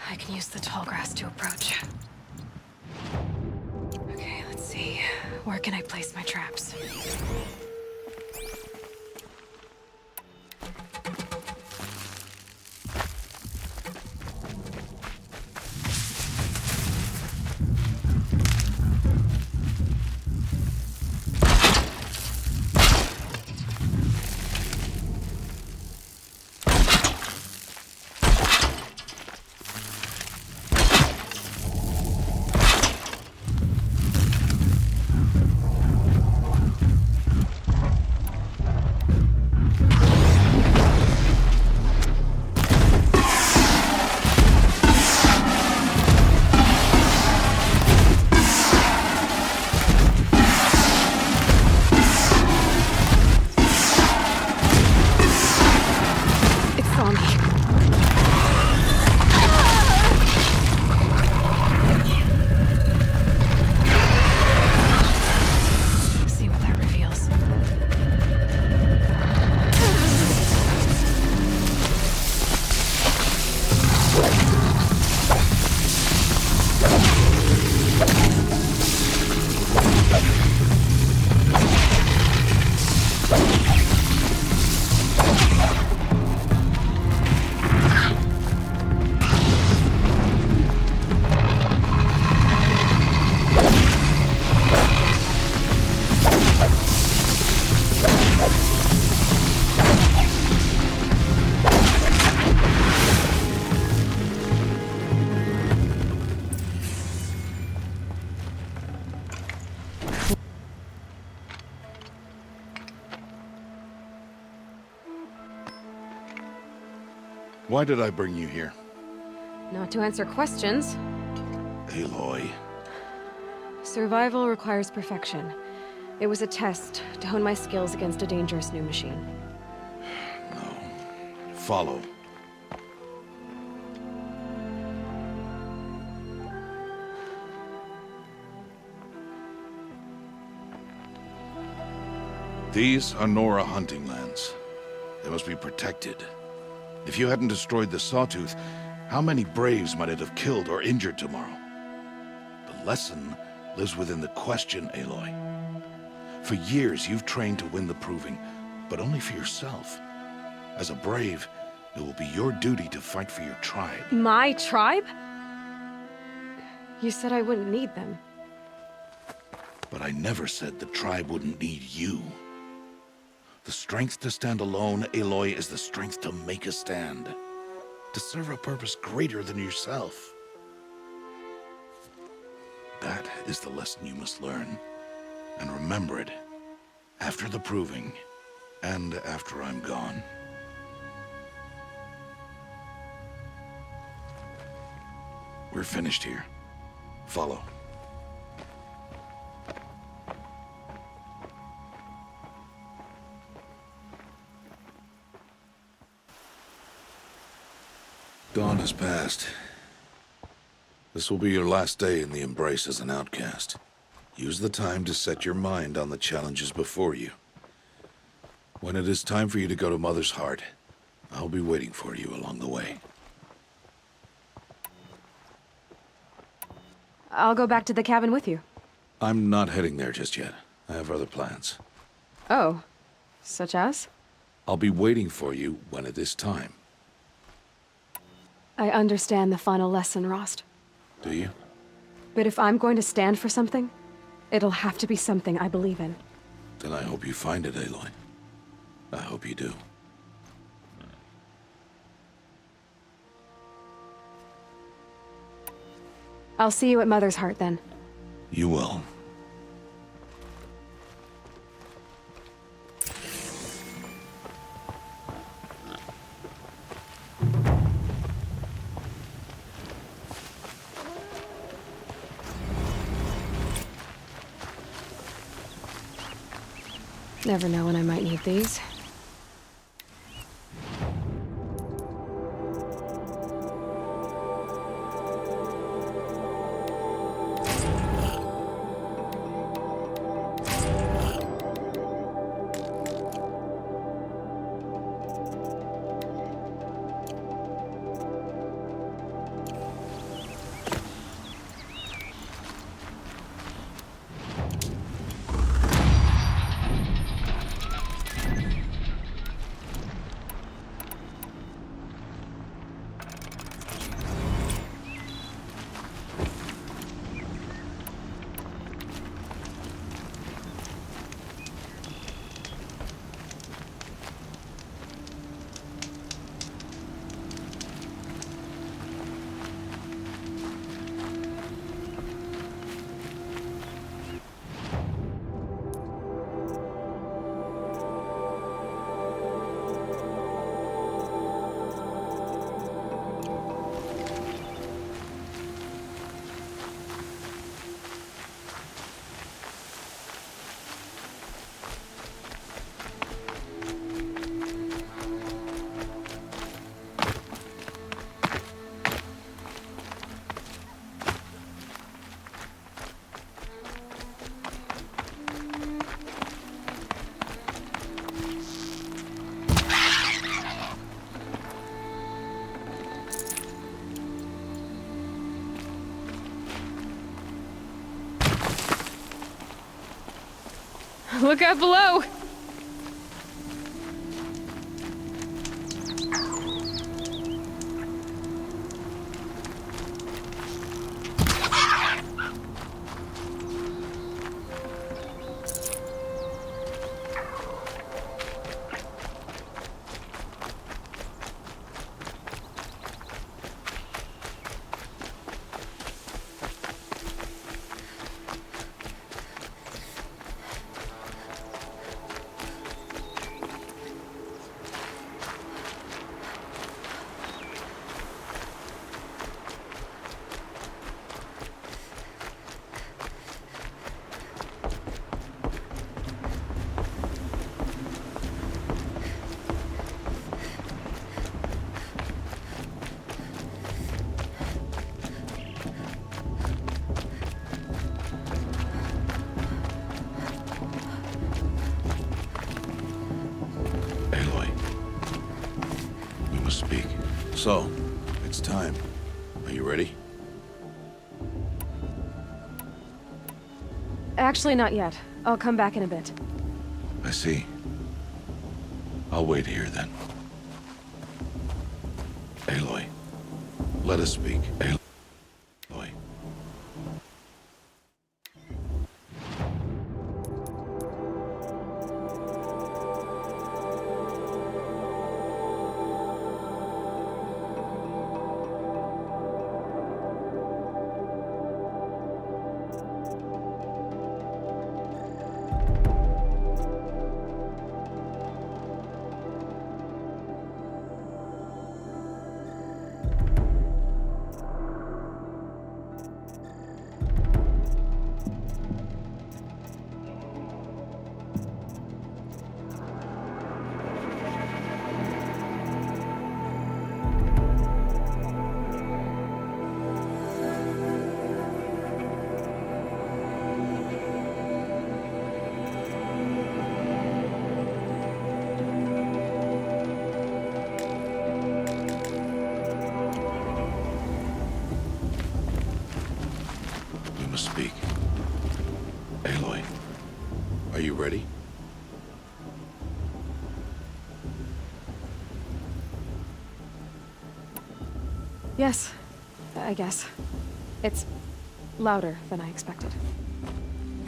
Speaker 7: I can use the tall grass to approach. Okay, let's see. Where can I place my traps?
Speaker 4: Why did I bring you here?
Speaker 7: Not to answer questions.
Speaker 4: Aloy.
Speaker 7: Survival requires perfection. It was a test to hone my skills against a dangerous new machine.
Speaker 4: No. Follow. These are Nora hunting lands. They must be protected. If you hadn't destroyed the Sawtooth, how many Braves might it have killed or injured tomorrow? The lesson lives within the question, Aloy. For years, you've trained to win the Proving, but only for yourself. As a Brave, it will be your duty to fight for your tribe.
Speaker 7: My tribe? You said I wouldn't need them.
Speaker 4: But I never said the tribe wouldn't need you. The strength to stand alone, Aloy, is the strength to make a stand. To serve a purpose greater than yourself. That is the lesson you must learn. And remember it. After the Proving. And after I'm gone. We're finished here. Follow. Dawn has passed. This will be your last day in the Embrace as an outcast. Use the time to set your mind on the challenges before you. When it is time for you to go to Mother's Heart, I'll be waiting for you along the way.
Speaker 7: I'll go back to the cabin with you.
Speaker 4: I'm not heading there just yet. I have other plans.
Speaker 7: Oh, such as?
Speaker 4: I'll be waiting for you when it is time.
Speaker 7: I understand the final lesson, Rost.
Speaker 4: Do you?
Speaker 7: But if I'm going to stand for something, it'll have to be something I believe in.
Speaker 4: Then I hope you find it, Aloy. I hope you do.
Speaker 7: I'll see you at Mother's Heart, then.
Speaker 4: You will.
Speaker 7: Never know when I might need these. Look out below!
Speaker 4: So, it's time. Are you ready?
Speaker 7: Actually, not yet. I'll come back in a bit.
Speaker 4: I see. I'll wait here then. Aloy, let us speak. Aloy. Speak. Aloy, are you ready?
Speaker 7: Yes, I guess. It's louder than I expected.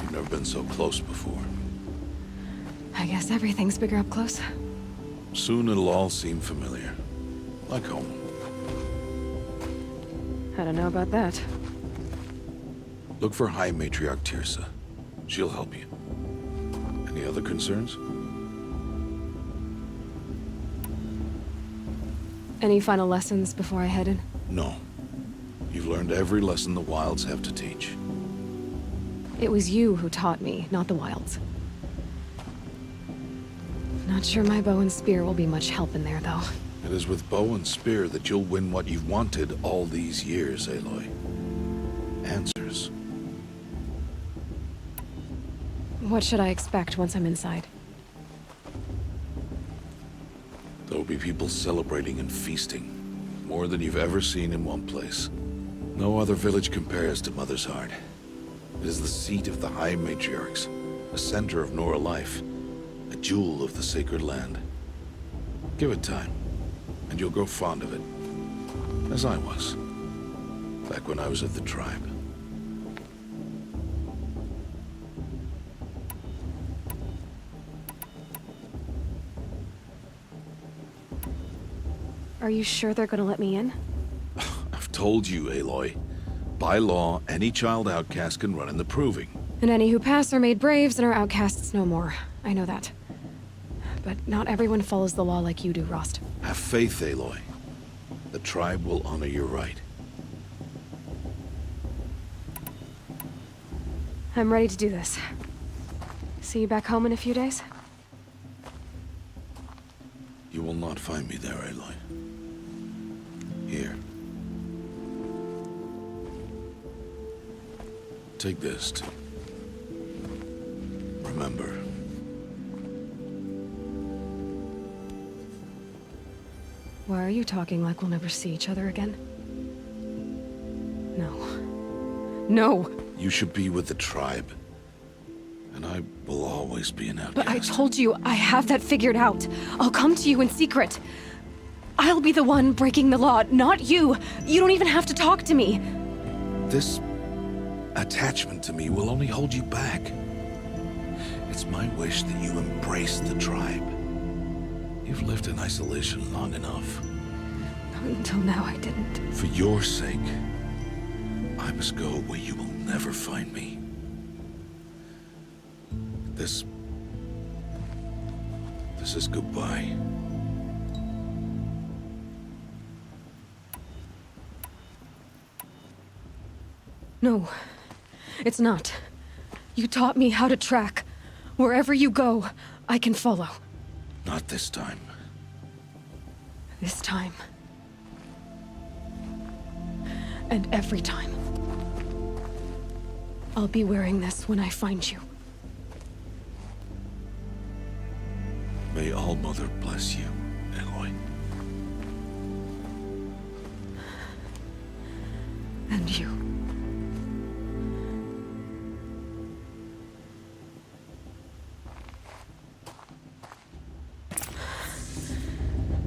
Speaker 4: You've never been so close before.
Speaker 7: I guess everything's bigger up close.
Speaker 4: Soon it'll all seem familiar. Like home.
Speaker 7: I don't know about that.
Speaker 4: Look for High Matriarch Tirsa. She'll help you. Any other concerns?
Speaker 7: Any final lessons before I head in?
Speaker 4: No. You've learned every lesson the Wilds have to teach.
Speaker 7: It was you who taught me, not the Wilds. Not sure my bow and spear will be much help in there, though.
Speaker 4: It is with bow and spear that you'll win what you've wanted all these years, Aloy. Answers.
Speaker 7: What should I expect once I'm inside?
Speaker 4: There'll be people celebrating and feasting. More than you've ever seen in one place. No other village compares to Mother's Heart. It is the seat of the High Matriarchs, a center of Nora life, a jewel of the sacred land. Give it time, and you'll grow fond of it. As I was, back when I was at the tribe.
Speaker 7: Are you sure they're gonna let me in?
Speaker 4: I've told you, Aloy. By law, any child outcast can run in the proving.
Speaker 7: And any who pass are made braves and are outcasts no more. I know that. But not everyone follows the law like you do, Rost.
Speaker 4: Have faith, Aloy. The tribe will honor your right.
Speaker 7: I'm ready to do this. See you back home in a few days?
Speaker 4: You will not find me there, Aloy. Here. Take this to remember.
Speaker 7: Why are you talking like we'll never see each other again? No. No!
Speaker 4: You should be with the tribe. And I will always be an outcast.
Speaker 7: But I told you, I have that figured out. I'll come to you in secret. I'll be the one breaking the law, not you. You don't even have to talk to me.
Speaker 4: This attachment to me will only hold you back. It's my wish that you embrace the tribe. You've lived in isolation long enough.
Speaker 7: Until now, I didn't.
Speaker 4: For your sake, I must go where you will never find me. This is goodbye.
Speaker 7: No, it's not. You taught me how to track. Wherever you go, I can follow.
Speaker 4: Not this time.
Speaker 7: This time. And every time. I'll be wearing this when I find you.
Speaker 4: May All-Mother bless you, Aloy.
Speaker 7: And you.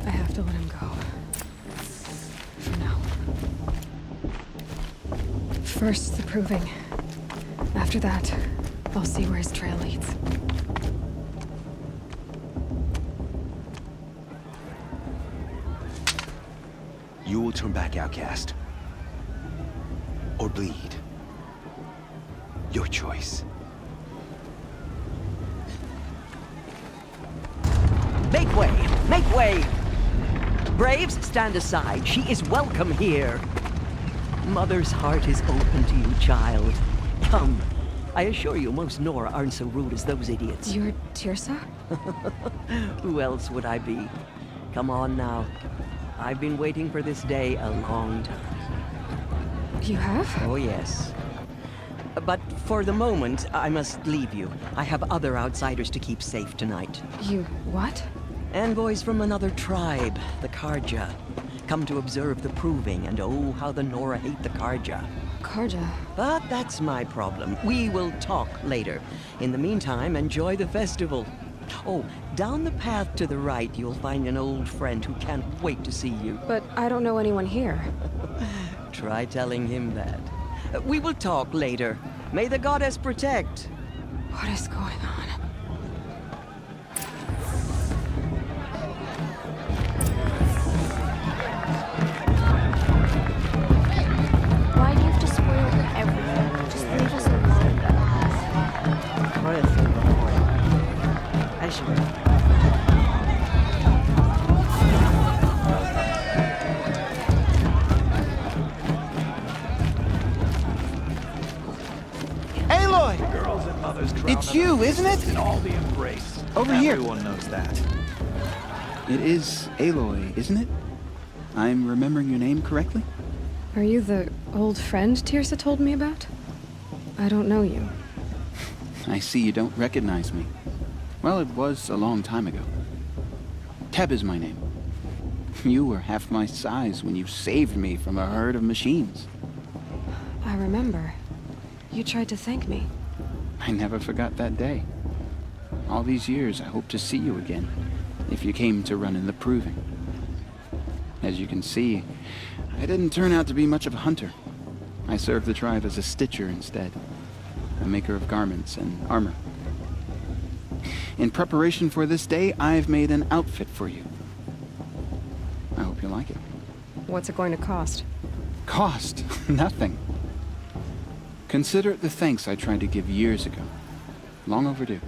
Speaker 7: I have to let him go. For now. First, the proving. After that, I'll see where his trail leads.
Speaker 8: You will turn back, outcast. Or bleed. Your choice.
Speaker 11: Make way! Make way! Braves, stand aside. She is welcome here. Mother's heart is open to you, child. Come. I assure you, most Nora aren't so rude as those idiots.
Speaker 7: You're Tirsa?
Speaker 11: Who else would I be? Come on now. I've been waiting for this day a long time.
Speaker 7: You have?
Speaker 11: Oh, yes. But for the moment, I must leave you. I have other outsiders to keep safe tonight.
Speaker 7: You what?
Speaker 11: Envoys from another tribe, the Karja. Come to observe the proving, and oh, how the Nora hate the Karja.
Speaker 7: Karja?
Speaker 11: But that's my problem. We will talk later. In the meantime, enjoy the festival. Oh, down the path to the right, you'll find an old friend who can't wait to see you.
Speaker 7: But I don't know anyone here.
Speaker 11: Try telling him that. We will talk later. May the goddess protect.
Speaker 7: What is going on?
Speaker 2: Why do you have to spoil everything? Just leave us alone.
Speaker 11: As you will.
Speaker 12: Aloy!
Speaker 5: Girls and mothers
Speaker 12: It's you, isn't it?
Speaker 5: in all the embrace.
Speaker 12: Over here.
Speaker 5: Everyone knows that.
Speaker 12: It is Aloy, isn't it? I'm remembering your name correctly?
Speaker 7: Are you the old friend Tirsa told me about? I don't know you.
Speaker 12: I see you don't recognize me. Well, it was a long time ago. Teb is my name. You were half my size when you saved me from a herd of machines.
Speaker 7: I remember. You tried to thank me.
Speaker 12: I never forgot that day. All these years, I hope to see you again, if you came to run in the proving. As you can see, I didn't turn out to be much of a hunter. I served the tribe as a stitcher instead, a maker of garments and armor. In preparation for this day, I've made an outfit for you. I hope you like it.
Speaker 7: What's it going to cost?
Speaker 12: Cost? Nothing. Consider it the thanks I tried to give years ago. Long overdue.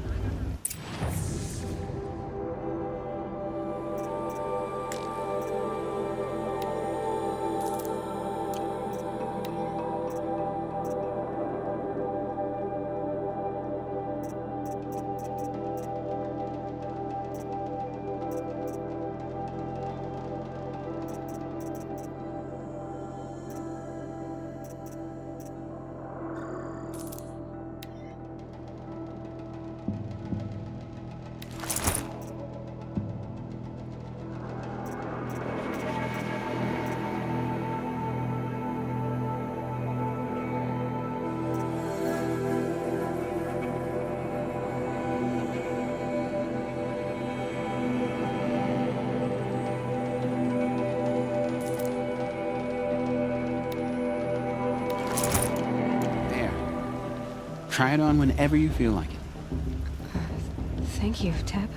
Speaker 12: Try it on whenever you feel like it.
Speaker 7: Thank you, Teb.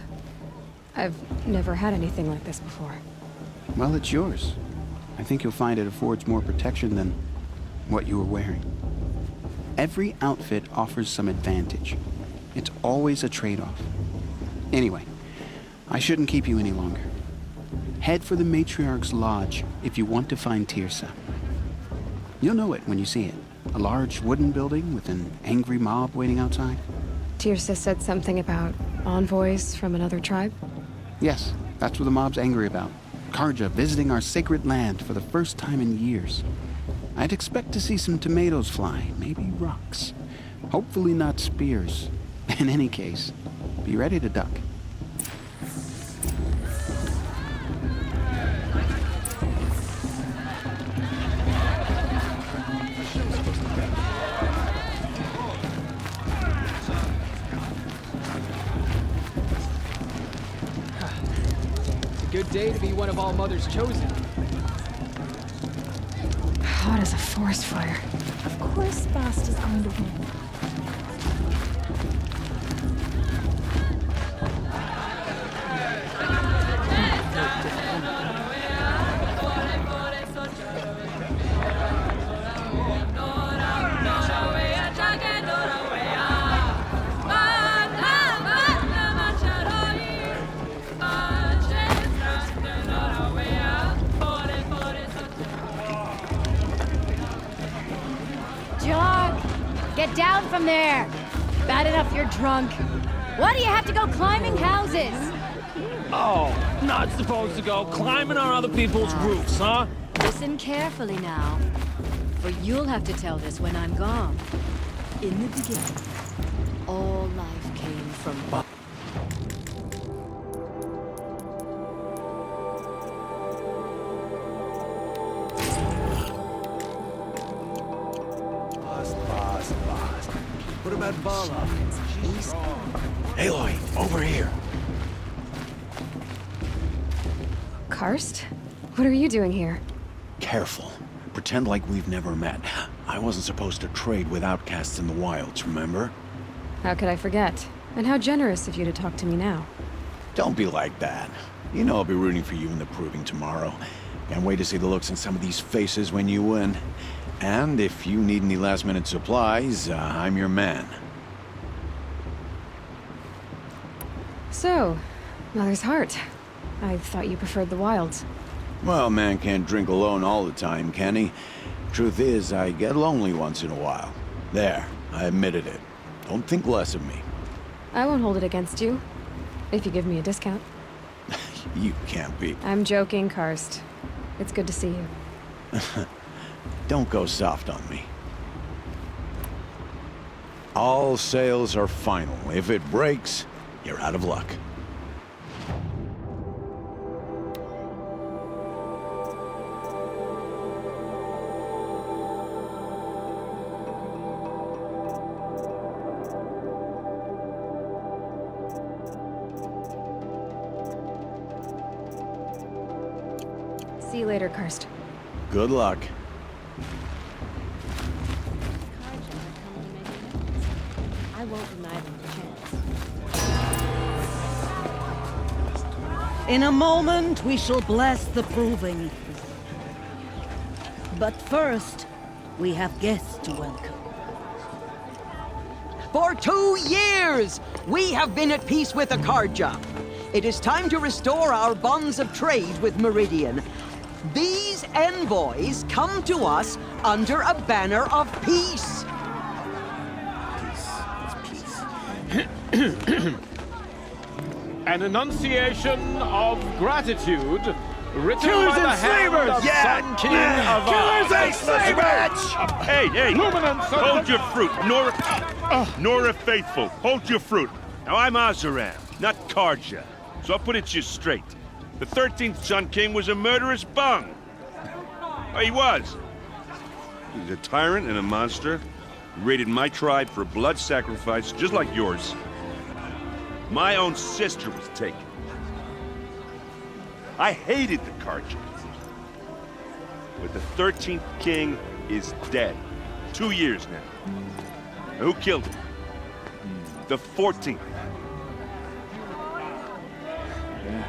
Speaker 7: I've never had anything like this before.
Speaker 12: Well, it's yours. I think you'll find it affords more protection than what you were wearing. Every outfit offers some advantage. It's always a trade-off. Anyway, I shouldn't keep you any longer. Head for the Matriarch's Lodge if you want to find Tirsa. You'll know it when you see it. A large wooden building with an angry mob waiting outside.
Speaker 7: Tirsa said something about envoys from another tribe?
Speaker 12: Yes, that's what the mob's angry about. Karja visiting our sacred land for the first time in years. I'd expect to see some tomatoes fly, maybe rocks. Hopefully not spears. In any case, be ready to duck.
Speaker 13: Good day to be one of All Mother's chosen.
Speaker 7: Hot as a forest fire.
Speaker 2: Of course Bast is going to win.
Speaker 14: Get down from there! Bad enough you're drunk. Why do you have to go climbing houses?
Speaker 15: Oh, not supposed to go climbing on other people's roofs, huh?
Speaker 14: Listen carefully now, for you'll have to tell this when I'm gone. In the beginning, all life came from...
Speaker 8: What about Bala?
Speaker 10: Aloy, over here.
Speaker 7: Karst? What are you doing here?
Speaker 10: Careful. Pretend like we've never met. I wasn't supposed to trade with outcasts in the wilds, remember?
Speaker 7: How could I forget? And how generous of you to talk to me now.
Speaker 10: Don't be like that. You know I'll be rooting for you in the proving tomorrow. Can't wait to see the looks in some of these faces when you win. And if you need any last-minute supplies, I'm your man.
Speaker 7: So, Mother's Heart. I thought you preferred the wilds.
Speaker 10: Well, man can't drink alone all the time, can he? Truth is, I get lonely once in a while. There, I admitted it. Don't think less of me.
Speaker 7: I won't hold it against you, if you give me a discount.
Speaker 10: You can't be.
Speaker 7: I'm joking, Karst. It's good to see you.
Speaker 10: Don't go soft on me. All sales are final. If it breaks, you're out of luck.
Speaker 7: See you later, Karst.
Speaker 10: Good luck.
Speaker 14: I won't deny them the chance.
Speaker 6: In a moment, we shall bless the proving. But first, we have guests to welcome.
Speaker 11: For 2 years, we have been at peace with the Karja. It is time to restore our bonds of trade with Meridian. These envoys come to us under a banner of peace.
Speaker 5: An enunciation of gratitude written
Speaker 10: Killers
Speaker 5: by the
Speaker 10: and
Speaker 5: hand
Speaker 10: slavers!
Speaker 5: of
Speaker 10: Yeah!
Speaker 5: Sun King
Speaker 10: Yeah!
Speaker 5: of
Speaker 10: Killers and slavers!
Speaker 16: Hey, hey!
Speaker 5: Luminance of
Speaker 16: Hold
Speaker 5: the-
Speaker 16: your fruit, Nora Faithful. Hold your fruit. Now I'm Azaram, not Karja, so I'll put it to you straight. The 13th Sun King was a murderous bung. Oh, he was. He's a tyrant and a monster. He raided my tribe for a blood sacrifice, just like yours. My own sister was taken. I hated the Karja. But the 13th king is dead. 2 years now. Who killed him? The 14th.
Speaker 10: Yeah.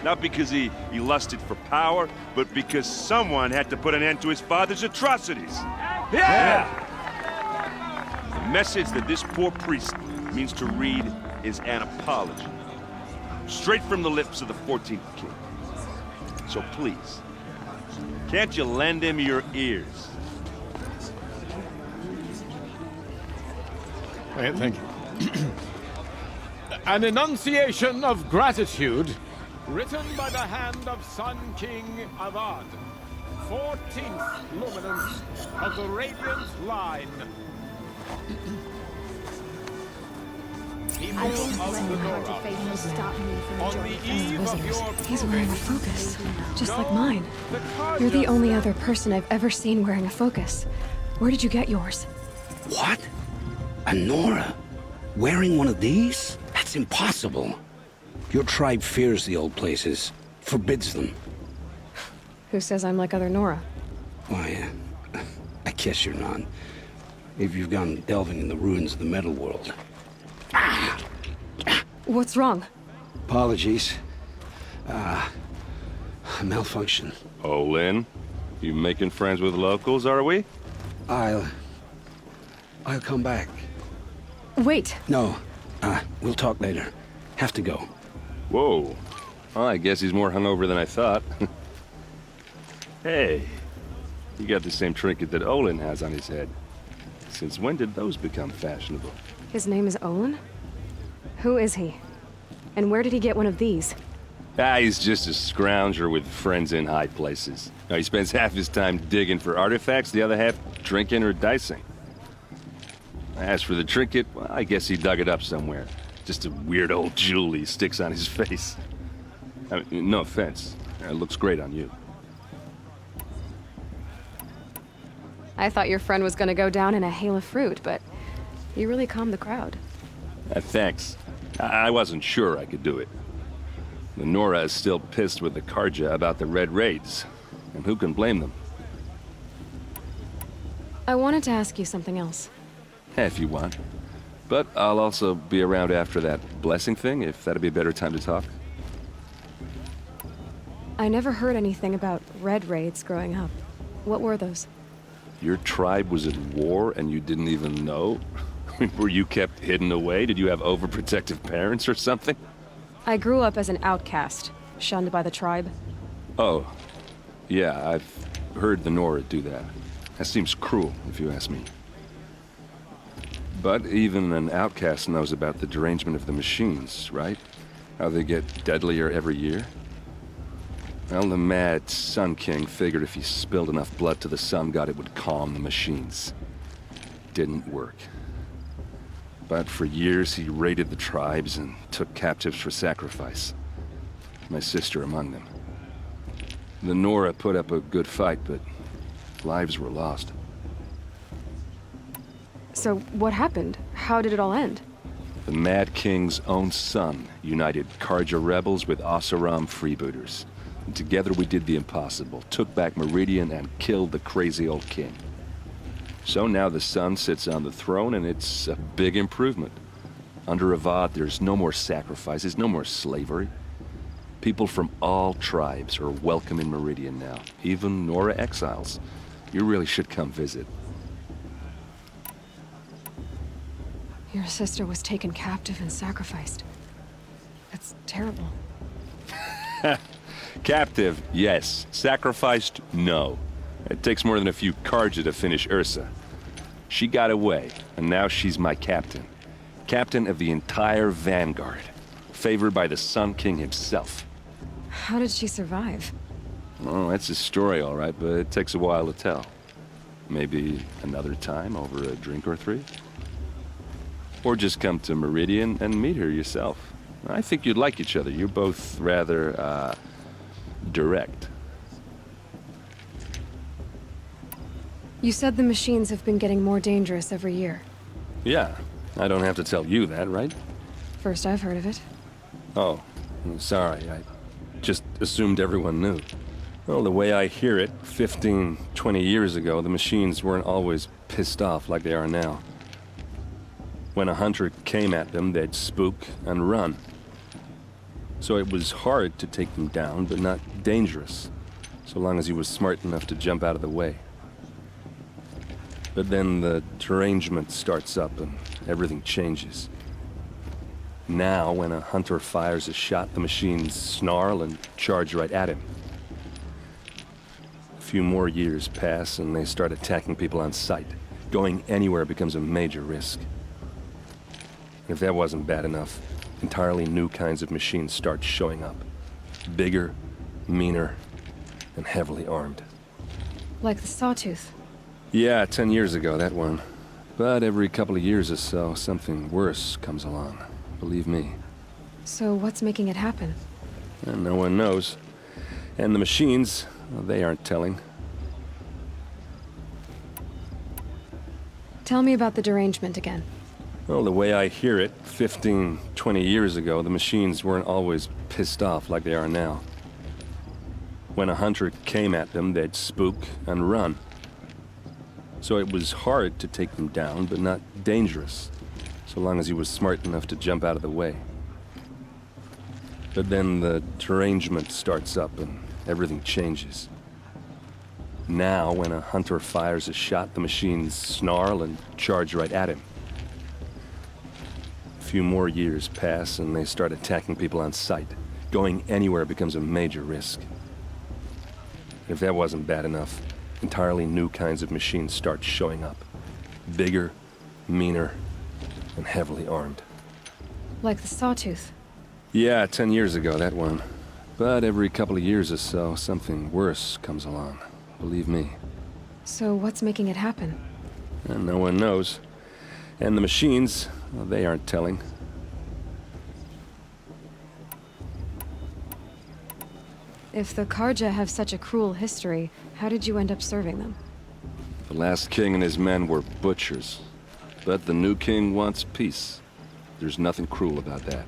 Speaker 16: Not because he lusted for power, but because someone had to put an end to his father's atrocities.
Speaker 10: Yeah!
Speaker 16: The message that this poor priest means to read is an apology. Straight from the lips of the 14th king. So please, can't you lend him your ears?
Speaker 5: Thank you. An enunciation of gratitude written by the hand of Sun King Avad, 14th luminance of the Radiant Line. People of the Nora, on the eve of your
Speaker 7: He's wearing a focus, just like mine. You're the only other person I've ever seen wearing a focus. Where did you get yours?
Speaker 17: What? A Nora? Wearing one of these? That's impossible. Your tribe fears the old places, forbids them.
Speaker 7: Who says I'm like other Nora?
Speaker 17: Why, I guess you're not. If you've gone delving in the ruins of the metal world.
Speaker 7: What's wrong?
Speaker 17: Apologies. A malfunction.
Speaker 16: Oh, Lynn, you making friends with locals, are we?
Speaker 17: I'll come back.
Speaker 7: Wait.
Speaker 17: No, we'll talk later. Have to go.
Speaker 16: Whoa. Well, I guess he's more hungover than I thought. Hey, you got the same trinket that Olin has on his head. Since when did those become fashionable?
Speaker 7: His name is Olin? Who is he? And where did he get one of these?
Speaker 16: He's just a scrounger with friends in high places. Now, he spends half his time digging for artifacts, the other half drinking or dicing. As for the trinket, well, I guess he dug it up somewhere. Just a weird old jewel he sticks on his face. I mean, no offense. It looks great on you.
Speaker 7: I thought your friend was gonna go down in a hail of fruit, but you really calmed the crowd.
Speaker 16: Thanks. I wasn't sure I could do it. The Nora is still pissed with the Karja about the Red Raids, and who can blame them?
Speaker 7: I wanted to ask you something else.
Speaker 16: If you want. But I'll also be around after that blessing thing, if that'd be a better time to talk.
Speaker 7: I never heard anything about Red Raids growing up. What were those?
Speaker 16: Your tribe was at war and you didn't even know? Were you kept hidden away? Did you have overprotective parents or something?
Speaker 7: I grew up as an outcast, shunned by the tribe.
Speaker 16: Oh, yeah, I've heard the Nora do that. That seems cruel, if you ask me. But even an outcast knows about the derangement of the machines, right? How they get deadlier every year? Well, the mad Sun King figured if he spilled enough blood to the Sun God, it would calm the machines. Didn't work. But for years, he raided the tribes and took captives for sacrifice. My sister among them. The Nora put up a good fight, but lives were lost.
Speaker 7: So what happened? How did it all end?
Speaker 16: The Mad King's own son united Karja rebels with Oseram freebooters. And together we did the impossible, took back Meridian and killed the crazy old king. So now the son sits on the throne and it's a big improvement. Under Avad, there's no more sacrifices, no more slavery. People from all tribes are welcome in Meridian now, even Nora exiles. You really should come visit.
Speaker 7: Your sister was taken captive and sacrificed. That's terrible.
Speaker 16: Captive, yes. Sacrificed, no. It takes more than a few Karja to finish Ursa. She got away, and now she's my captain. Captain of the entire Vanguard. Favored by the Sun King himself.
Speaker 7: How did she survive?
Speaker 16: Oh, that's a story, all right, but it takes a while to tell. Maybe another time over a drink or three? Or just come to Meridian and meet her yourself. I think you'd like each other. You're both rather, direct.
Speaker 7: You said the machines have been getting more dangerous every year.
Speaker 16: Yeah, I don't have to tell you that, right?
Speaker 7: First I've heard of it.
Speaker 16: Oh, sorry. I just assumed everyone knew. Well, the way I hear it, 15, 20 years ago, the machines weren't always pissed off like they are now.
Speaker 18: When a hunter came at them, they'd spook and run. So it was hard to take them down, but not dangerous, so long as he was smart enough to jump out of the way. But then the derangement starts up and everything changes. Now, when a hunter fires a shot, the machines snarl and charge right at him. A few more years pass and they start attacking people on sight. Going anywhere becomes a major risk. If that wasn't bad enough, entirely new kinds of machines start showing up. Bigger, meaner, and heavily armed.
Speaker 7: Like the Sawtooth.
Speaker 18: Yeah, 10 years ago, that one. But every couple of years or so, something worse comes along. Believe me.
Speaker 7: So what's making it happen?
Speaker 18: And no one knows. And the machines, well, they aren't telling.
Speaker 7: Tell me about the derangement again.
Speaker 18: Well, the way I hear it, 15, 20 years ago, the machines weren't always pissed off like they are now. When a hunter came at them, they'd spook and run. So it was hard to take them down, but not dangerous, so long as he was smart enough to jump out of the way. But then the derangement starts up and everything changes. Now, when a hunter fires a shot, the machines snarl and charge right at him. A few more years pass and they start attacking people on sight. Going anywhere becomes a major risk. If that wasn't bad enough, entirely new kinds of machines start showing up. Bigger, meaner, and heavily armed.
Speaker 7: Like the Sawtooth.
Speaker 18: Yeah, 10 years ago, that one. But every couple of years or so, something worse comes along. Believe me.
Speaker 7: So what's making it happen?
Speaker 18: And no one knows. And the machines, well, they aren't telling.
Speaker 7: If the Karja have such a cruel history, how did you end up serving them?
Speaker 18: The last king and his men were butchers. But the new king wants peace. There's nothing cruel about that.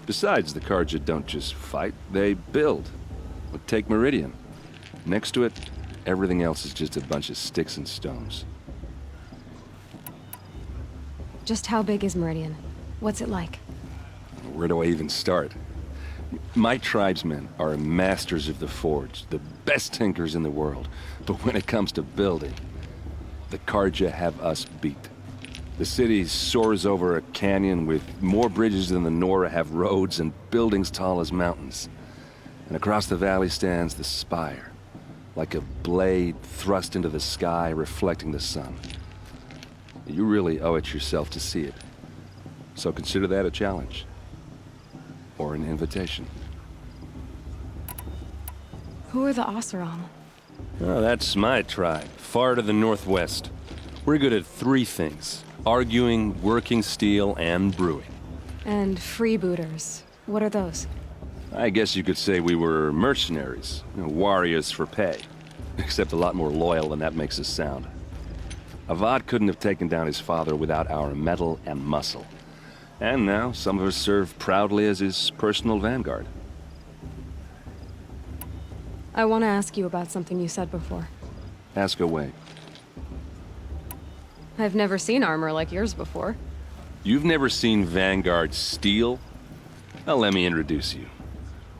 Speaker 18: Besides, the Karja don't just fight, they build. But take Meridian. Next to it, everything else is just a bunch of sticks and stones.
Speaker 7: Just how big is Meridian? What's it like?
Speaker 18: Where do I even start? My tribesmen are masters of the forge, the best tinkers in the world. But when it comes to building, the Karja have us beat. The city soars over a canyon with more bridges than the Nora have roads and buildings tall as mountains. And across the valley stands the spire, like a blade thrust into the sky reflecting the sun. You really owe it yourself to see it. So consider that a challenge. Or an invitation.
Speaker 7: Who are the Oseram?
Speaker 18: Oh, that's my tribe, far to the northwest. We're good at three things: arguing, working steel, and brewing.
Speaker 7: And freebooters. What are those?
Speaker 18: I guess you could say we were mercenaries, warriors for pay. Except a lot more loyal than that makes us sound. Avad couldn't have taken down his father without our metal and muscle. And now, some of us serve proudly as his personal vanguard.
Speaker 7: I want to ask you about something you said before.
Speaker 18: Ask away.
Speaker 7: I've never seen armor like yours before.
Speaker 18: You've never seen Vanguard steel? Well, let me introduce you.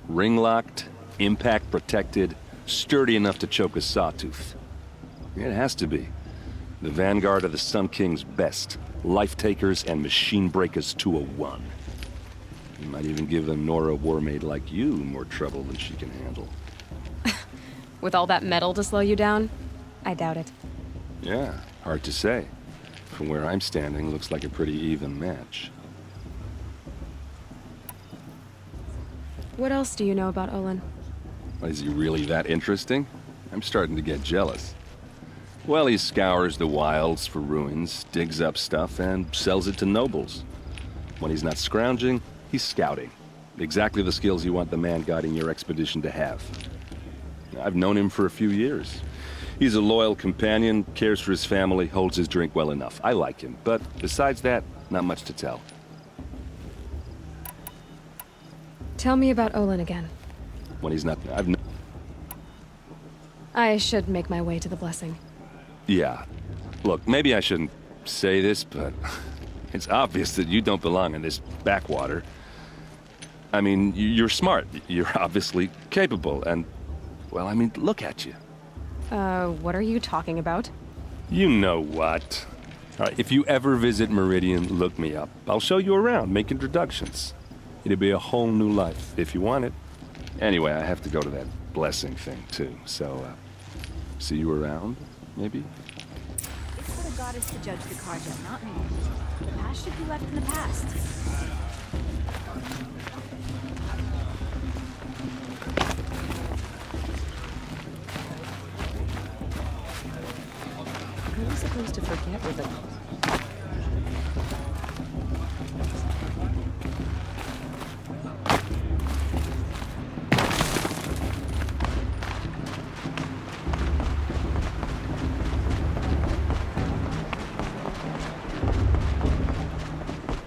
Speaker 18: Ring-locked, impact-protected, sturdy enough to choke a sawtooth. It has to be. The Vanguard are the Sun King's best. Life-takers and machine breakers to a one. You might even give a Nora warmaid like you more trouble than she can handle.
Speaker 7: With all that metal to slow you down? I doubt it.
Speaker 18: Yeah, hard to say. From where I'm standing, looks like a pretty even match.
Speaker 7: What else do you know about Olin?
Speaker 18: Is he really that interesting? I'm starting to get jealous. Well, he scours the wilds for ruins, digs up stuff, and sells it to nobles. When he's not scrounging, he's scouting. Exactly the skills you want the man guiding your expedition to have. I've known him for a few years. He's a loyal companion, cares for his family, holds his drink well enough. I like him, but besides that, not much to tell.
Speaker 7: Tell me about Olin again.
Speaker 18: When he's not...
Speaker 7: I should make my way to the blessing.
Speaker 18: Yeah. Look, maybe I shouldn't say this, but It's obvious that you don't belong in this backwater. I mean, you're smart. You're obviously capable, and, well, I mean, look at you.
Speaker 7: What are you talking about?
Speaker 18: You know what. All right, if you ever visit Meridian, look me up. I'll show you around, make introductions. It'll be a whole new life, if you want it. Anyway, I have to go to that blessing thing, too, so, see you around, maybe?
Speaker 14: It's for the goddess to judge the Karja, not me. The past should be left in the past.
Speaker 9: Are we supposed to forget with it?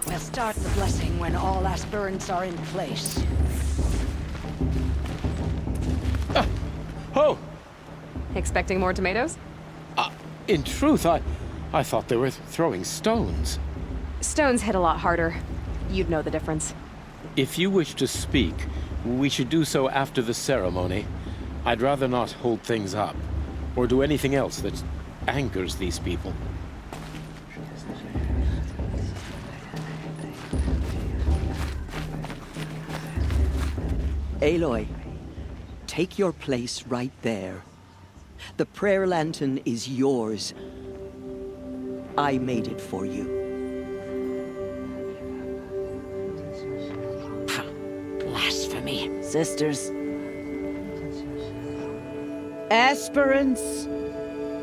Speaker 6: We'll start the blessing when all aspirants are in place.
Speaker 5: Oh!
Speaker 7: Expecting more tomatoes?
Speaker 5: In truth, I thought they were throwing stones.
Speaker 7: Stones hit a lot harder. You'd know the difference.
Speaker 5: If you wish to speak, we should do so after the ceremony. I'd rather not hold things up, or do anything else that angers these people.
Speaker 11: Aloy, take your place right there. The prayer lantern is yours. I made it for you.
Speaker 6: Blasphemy, sisters. Aspirants,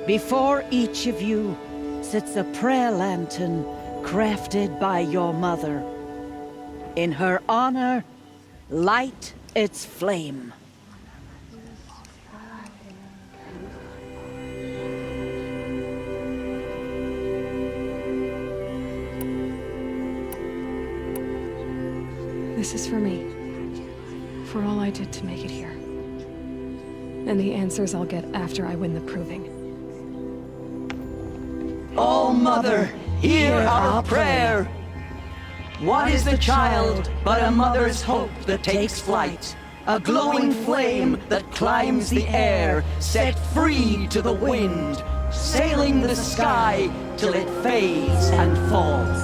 Speaker 6: before each of you sits a prayer lantern crafted by your mother. In her honor, light its flame.
Speaker 7: This is for me. For all I did to make it here. And the answers I'll get after I win the proving.
Speaker 11: Oh, Mother, hear our prayer. What is the child but a mother's hope that takes flight? A glowing flame that climbs the air, set free to the wind, sailing the sky till it fades and falls.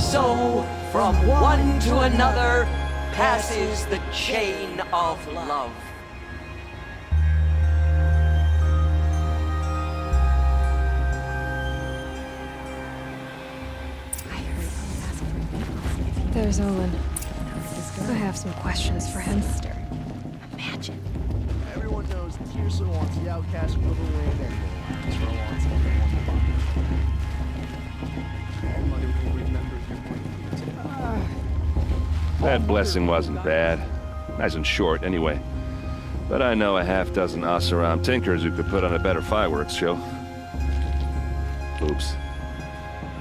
Speaker 11: So, from one to another, passes the chain of love.
Speaker 7: There's Olin. I have some questions for him.
Speaker 6: Imagine.
Speaker 19: Everyone knows Tirsa wants the outcast equivalent and Ezra wants everyone to buy. All mother will remember you.
Speaker 18: That blessing wasn't bad. Nice and short, anyway. But I know a half-dozen Oseram tinkers who could put on a better fireworks show. Oops.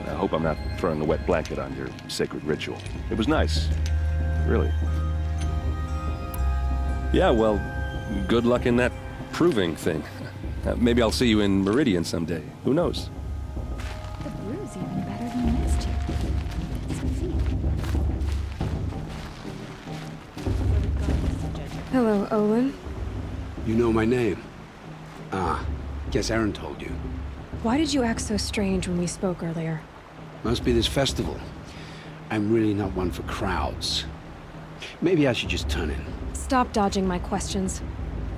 Speaker 18: I hope I'm not throwing a wet blanket on your sacred ritual. It was nice. Really. Yeah, well, good luck in that proving thing. Maybe I'll see you in Meridian someday. Who knows?
Speaker 14: The brew's even better than last year.
Speaker 7: Hello, Olin.
Speaker 17: You know my name? Ah, guess Aaron told you.
Speaker 7: Why did you act so strange when we spoke earlier?
Speaker 17: Must be this festival. I'm really not one for crowds. Maybe I should just turn in.
Speaker 7: Stop dodging my questions.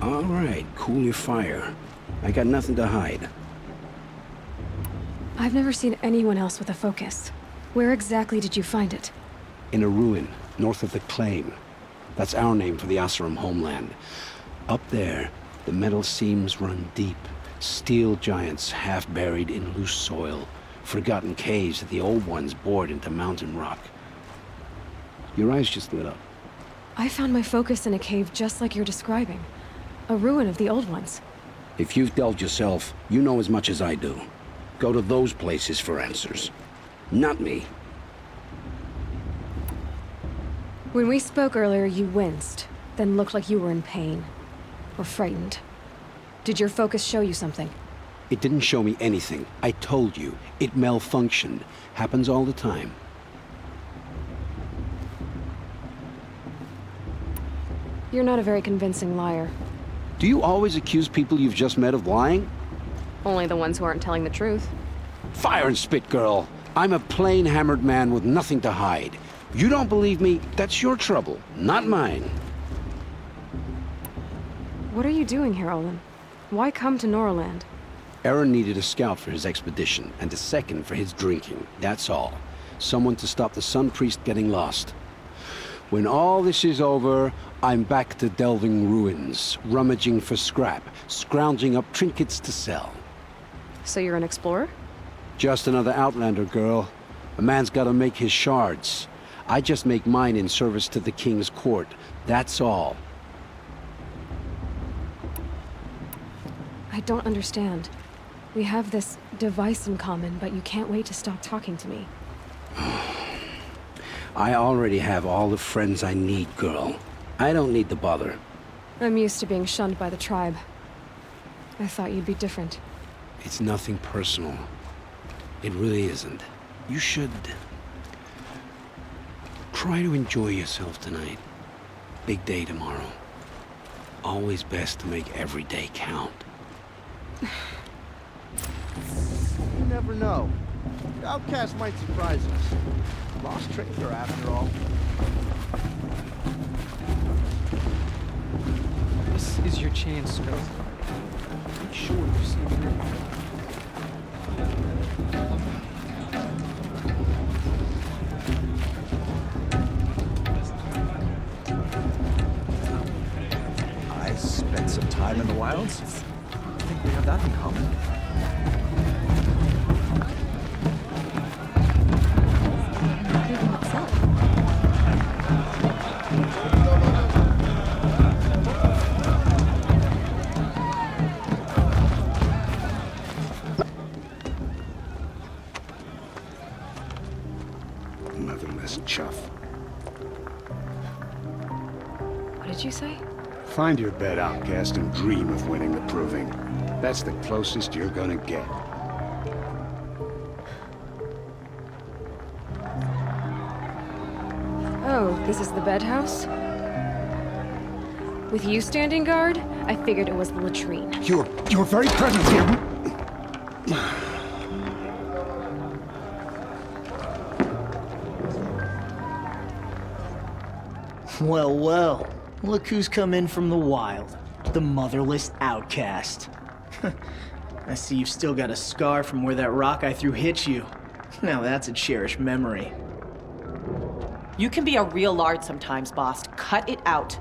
Speaker 17: All right, cool your fire. I got nothing to hide.
Speaker 7: I've never seen anyone else with a focus. Where exactly did you find it?
Speaker 17: In a ruin, north of the Claim. That's our name for the Oseram homeland. Up there, the metal seams run deep. Steel giants half buried in loose soil. Forgotten caves that the old ones bored into mountain rock. Your eyes just lit up.
Speaker 7: I found my focus in a cave just like you're describing. A ruin of the old ones.
Speaker 17: If you've delved yourself, you know as much as I do. Go to those places for answers. Not me.
Speaker 7: When we spoke earlier, you winced, then looked like you were in pain. Or frightened. Did your focus show you something?
Speaker 17: It didn't show me anything. I told you. It malfunctioned. Happens all the time.
Speaker 7: You're not a very convincing liar.
Speaker 17: Do you always accuse people you've just met of lying?
Speaker 7: Only the ones who aren't telling the truth.
Speaker 17: Fire and spit, girl. I'm a plain hammered man with nothing to hide. You don't believe me, that's your trouble, not mine.
Speaker 7: What are you doing here, Olin? Why come to Norland?
Speaker 17: Aaron needed a scout for his expedition, and a second for his drinking, that's all. Someone to stop the Sun Priest getting lost. When all this is over, I'm back to delving ruins, rummaging for scrap, scrounging up trinkets to sell.
Speaker 7: So you're an explorer?
Speaker 17: Just another Outlander, girl. A man's gotta make his shards. I just make mine in service to the King's court, that's all.
Speaker 7: I don't understand. We have this device in common, but you can't wait to stop talking to me.
Speaker 17: I already have all the friends I need, girl. I don't need the bother.
Speaker 7: I'm used to being shunned by the tribe. I thought you'd be different.
Speaker 17: It's nothing personal. It really isn't. You should try to enjoy yourself tonight. Big day tomorrow. Always best to make every day count.
Speaker 19: You never know. The outcast might surprise us. Lost trader after all.
Speaker 13: This is your chance, Snow. Make sure you see through.
Speaker 20: I spent some time in the wilds. I think we have that in common.
Speaker 17: Motherless chuff.
Speaker 7: What did you say?
Speaker 17: Find your bed, outcast, and dream of winning the proving. That's the closest you're gonna get.
Speaker 7: Oh, this is the bedhouse? With you standing guard, I figured it was the latrine.
Speaker 17: Your very presence here.
Speaker 21: Well, well. Look who's come in from the wild. The motherless outcast. I see you've still got a scar from where that rock I threw hit you. Now that's a cherished memory.
Speaker 22: You can be a real lard sometimes, boss. Cut it out.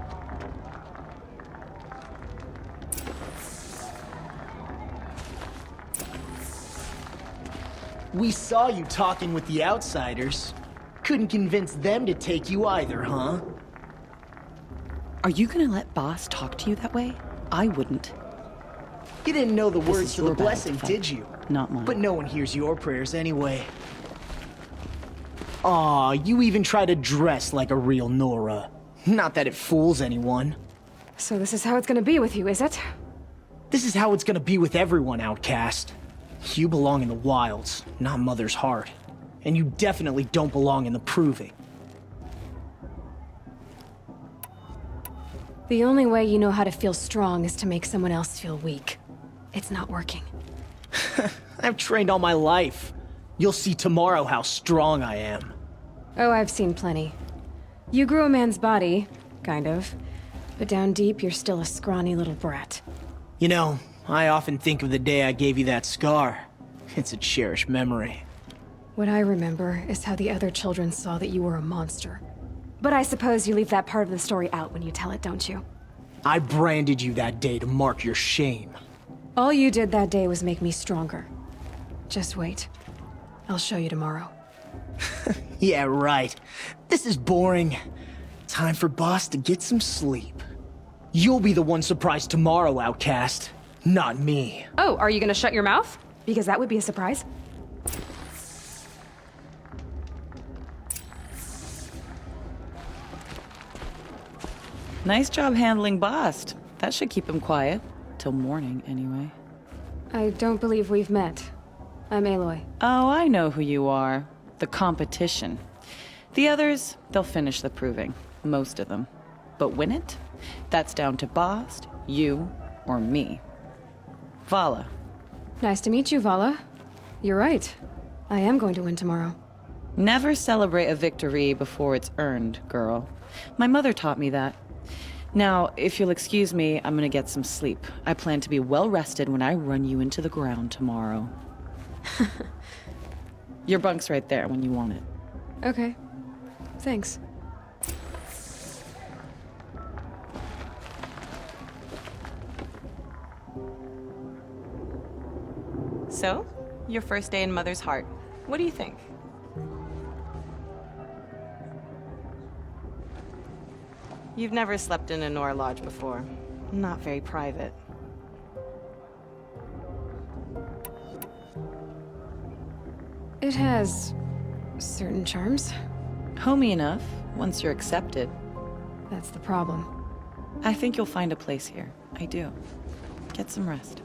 Speaker 21: We saw you talking with the outsiders. Couldn't convince them to take you either, huh?
Speaker 22: Are you gonna let boss talk to you that way? I wouldn't.
Speaker 21: You didn't know the
Speaker 22: This
Speaker 21: words
Speaker 22: is
Speaker 21: to the
Speaker 22: your battle
Speaker 21: blessing,
Speaker 22: to fight,
Speaker 21: did you?
Speaker 22: not mine.
Speaker 21: But no one hears your prayers anyway. Aw, you even try to dress like a real Nora. Not that it fools anyone.
Speaker 7: So this is how it's gonna be with you, is it?
Speaker 21: This is how it's gonna be with everyone, outcast. You belong in the wilds, not Mother's heart. And you definitely don't belong in the proving.
Speaker 7: The only way you know how to feel strong is to make someone else feel weak. It's not working.
Speaker 21: I've trained all my life. You'll see tomorrow how strong I am.
Speaker 7: Oh, I've seen plenty. You grew a man's body, kind of. But down deep, you're still a scrawny little brat.
Speaker 21: You know, I often think of the day I gave you that scar. It's a cherished memory.
Speaker 7: What I remember is how the other children saw that you were a monster. But I suppose you leave that part of the story out when you tell it, don't you?
Speaker 21: I branded you that day to mark your shame.
Speaker 7: All you did that day was make me stronger. Just wait. I'll show you tomorrow.
Speaker 21: Yeah, right. This is boring. Time for boss to get some sleep. You'll be the one surprised tomorrow, outcast. Not me.
Speaker 7: Oh, are you gonna shut your mouth? Because that would be a surprise.
Speaker 22: Nice job handling Bast. That should keep him quiet. Till morning, anyway.
Speaker 7: I don't believe we've met. I'm Aloy.
Speaker 22: Oh, I know who you are. The competition. The others, they'll finish the proving. Most of them. But win it? That's down to Bast, you, or me. Vala.
Speaker 7: Nice to meet you, Vala. You're right. I am going to win tomorrow.
Speaker 22: Never celebrate a victory before it's earned, girl. My mother taught me that. Now, if you'll excuse me, I'm gonna get some sleep. I plan to be well rested when I run you into the ground tomorrow. Your bunk's right there when you want it.
Speaker 7: Okay. Thanks.
Speaker 22: So, your first day in Mother's Heart. What do you think? You've never slept in a Nora Lodge before. Not very private.
Speaker 7: It has certain charms.
Speaker 22: Homey enough, once you're accepted.
Speaker 7: That's the problem.
Speaker 22: I think you'll find a place here. I do. Get some rest.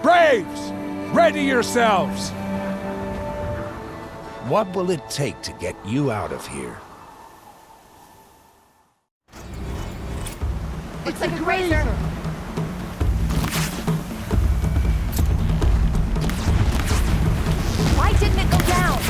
Speaker 1: Braves! Ready yourselves!
Speaker 3: What will it take to get you out of here?
Speaker 6: It's like a grazer! Why didn't it go down?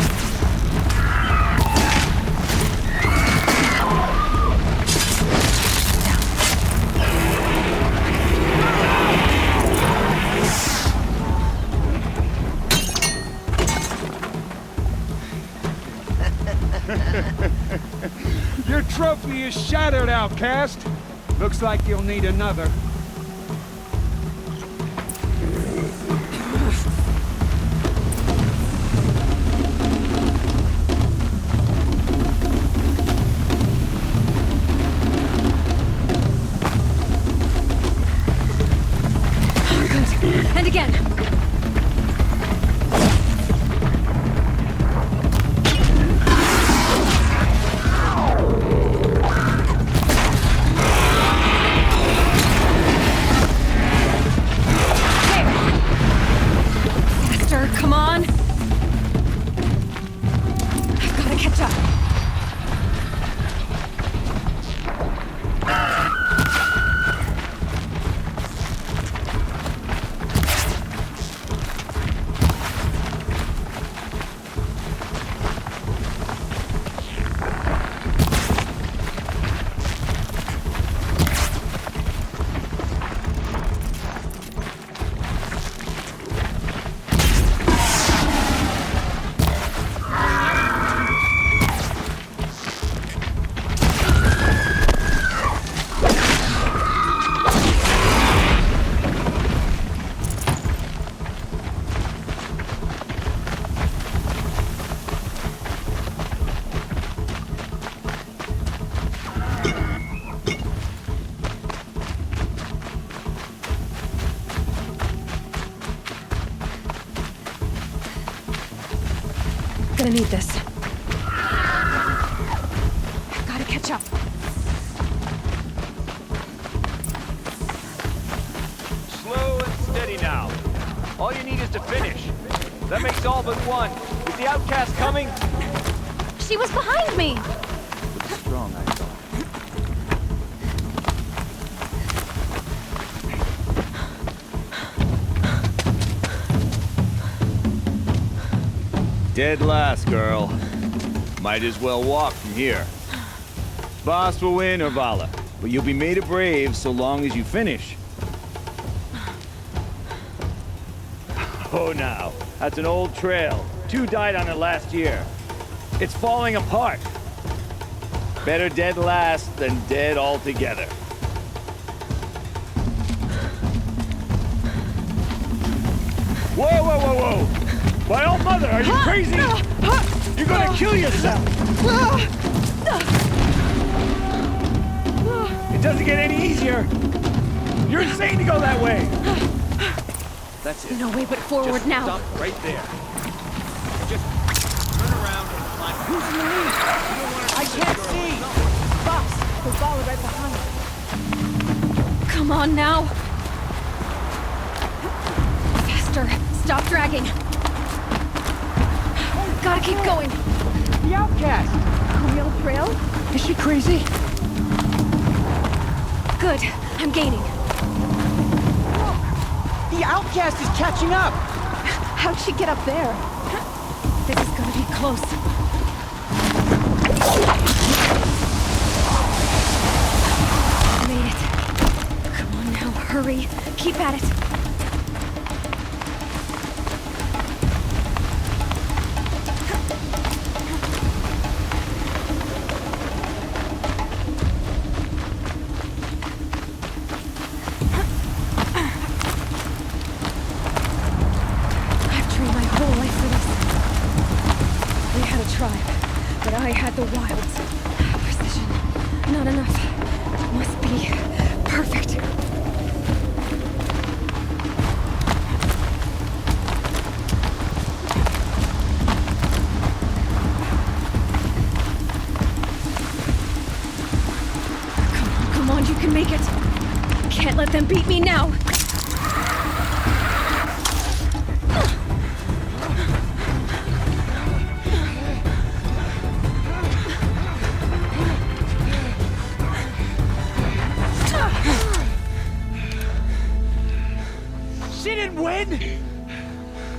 Speaker 1: Your trophy is shattered, outcast. Looks like you'll need another.
Speaker 7: Good. And again. Come on! I've got to catch up. Gonna need this. Gotta catch up.
Speaker 4: you need is to finish. That makes all but one. Is the outcast coming?
Speaker 7: She was behind me!
Speaker 4: Looks strong, I thought. Dead last, girl. Might as well walk from here. Boss will win or Vala, but you'll be made a brave so long as you finish. Oh, now. That's an old trail. 2 died on it last year. It's falling apart. Better dead last than dead altogether. Whoa, whoa, whoa, whoa! My old mother, are you crazy? You're gonna kill yourself! It doesn't get any easier! You're insane to go that way! That's it.
Speaker 7: No way but forward
Speaker 4: Just
Speaker 7: now.
Speaker 4: Stop right there. Just turn around and climb. Who's in the lead?
Speaker 22: I can't see! Boss, we're falling right behind.
Speaker 7: Come on now! Faster! Stop dragging! Gotta keep going!
Speaker 22: The outcast!
Speaker 7: Real trail?
Speaker 22: Is she crazy?
Speaker 7: Good. I'm gaining.
Speaker 22: The outcast is catching up!
Speaker 7: How'd she get up there? This is gonna be close. Made it. Come on now, hurry. Keep at it. I had the wilds. Precision. Not enough. Must be perfect. Come on, you can make it. Can't let them beat me now.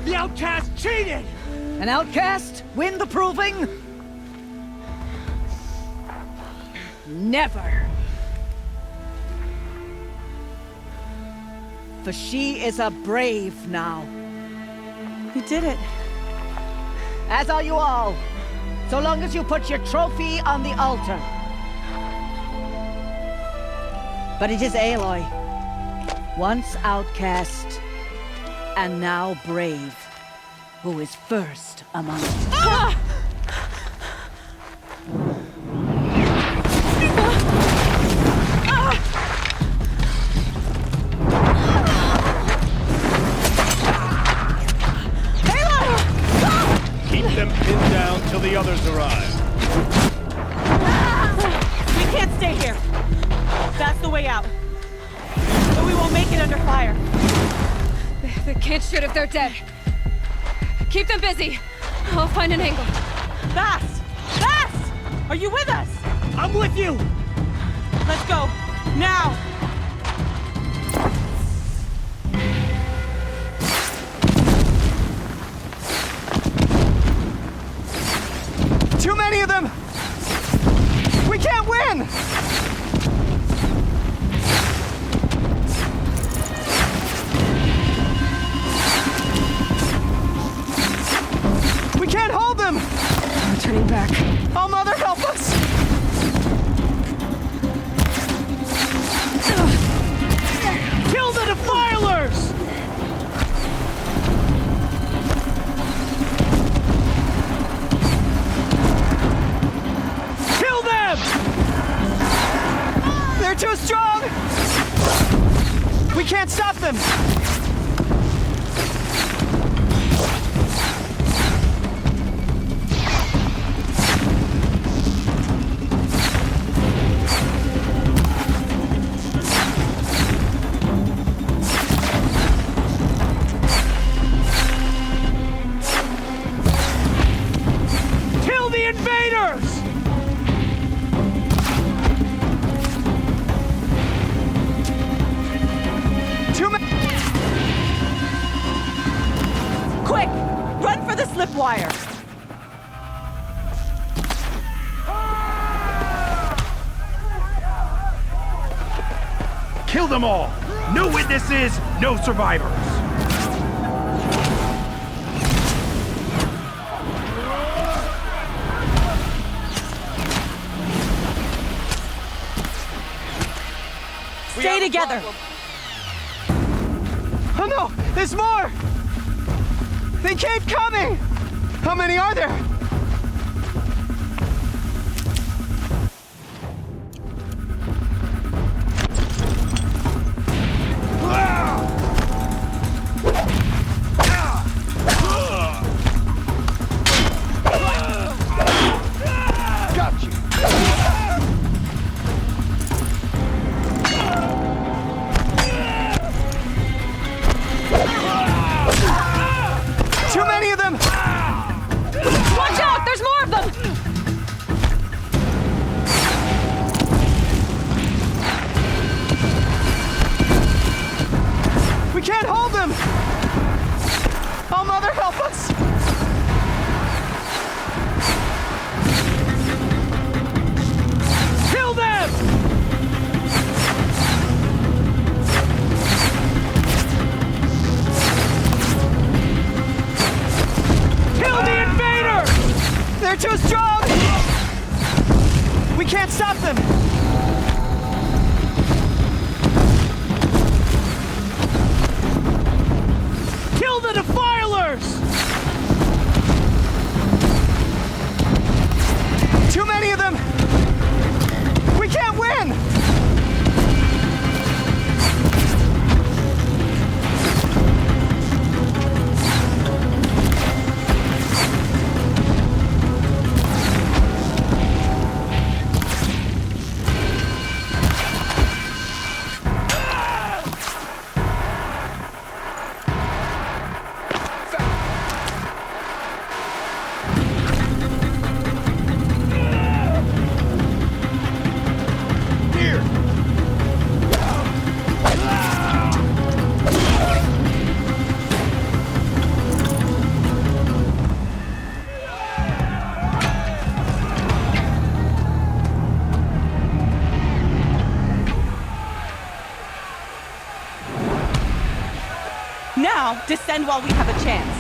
Speaker 22: The outcast cheated! An outcast win the proving? Never. For she is a brave now. You did it.
Speaker 11: As are you all. So long as you put your trophy on the altar. But it is Aloy. Once outcast, and now brave, who is first among us.
Speaker 22: Ah!
Speaker 4: Keep them pinned down till the others arrive.
Speaker 22: We can't stay here. That's the way out. But we won't make it under fire.
Speaker 7: They can't shoot if they're dead. Keep them busy. I'll find an angle.
Speaker 22: Fast! Fast! Are you with us?
Speaker 4: I'm with you!
Speaker 22: Let's go. Now!
Speaker 4: Too many of them! We can't win! We can't hold them!
Speaker 7: I'm turning back.
Speaker 4: Oh, Mother, help us! Kill the defilers! Kill them!
Speaker 11: slip wire.
Speaker 2: Kill them all! No witnesses, no survivors!
Speaker 11: Stay together!
Speaker 12: Oh no! There's more! They keep coming! How many are there? Too many of them!
Speaker 11: Watch out! There's more of them!
Speaker 12: We can't hold them! Oh, Mother, help us!
Speaker 2: Kill them!
Speaker 12: Kill the invader! They're too strong! We can't stop them!
Speaker 2: Kill the defilers!
Speaker 12: Too many of them! We can't win!
Speaker 11: Now, descend while we have a chance.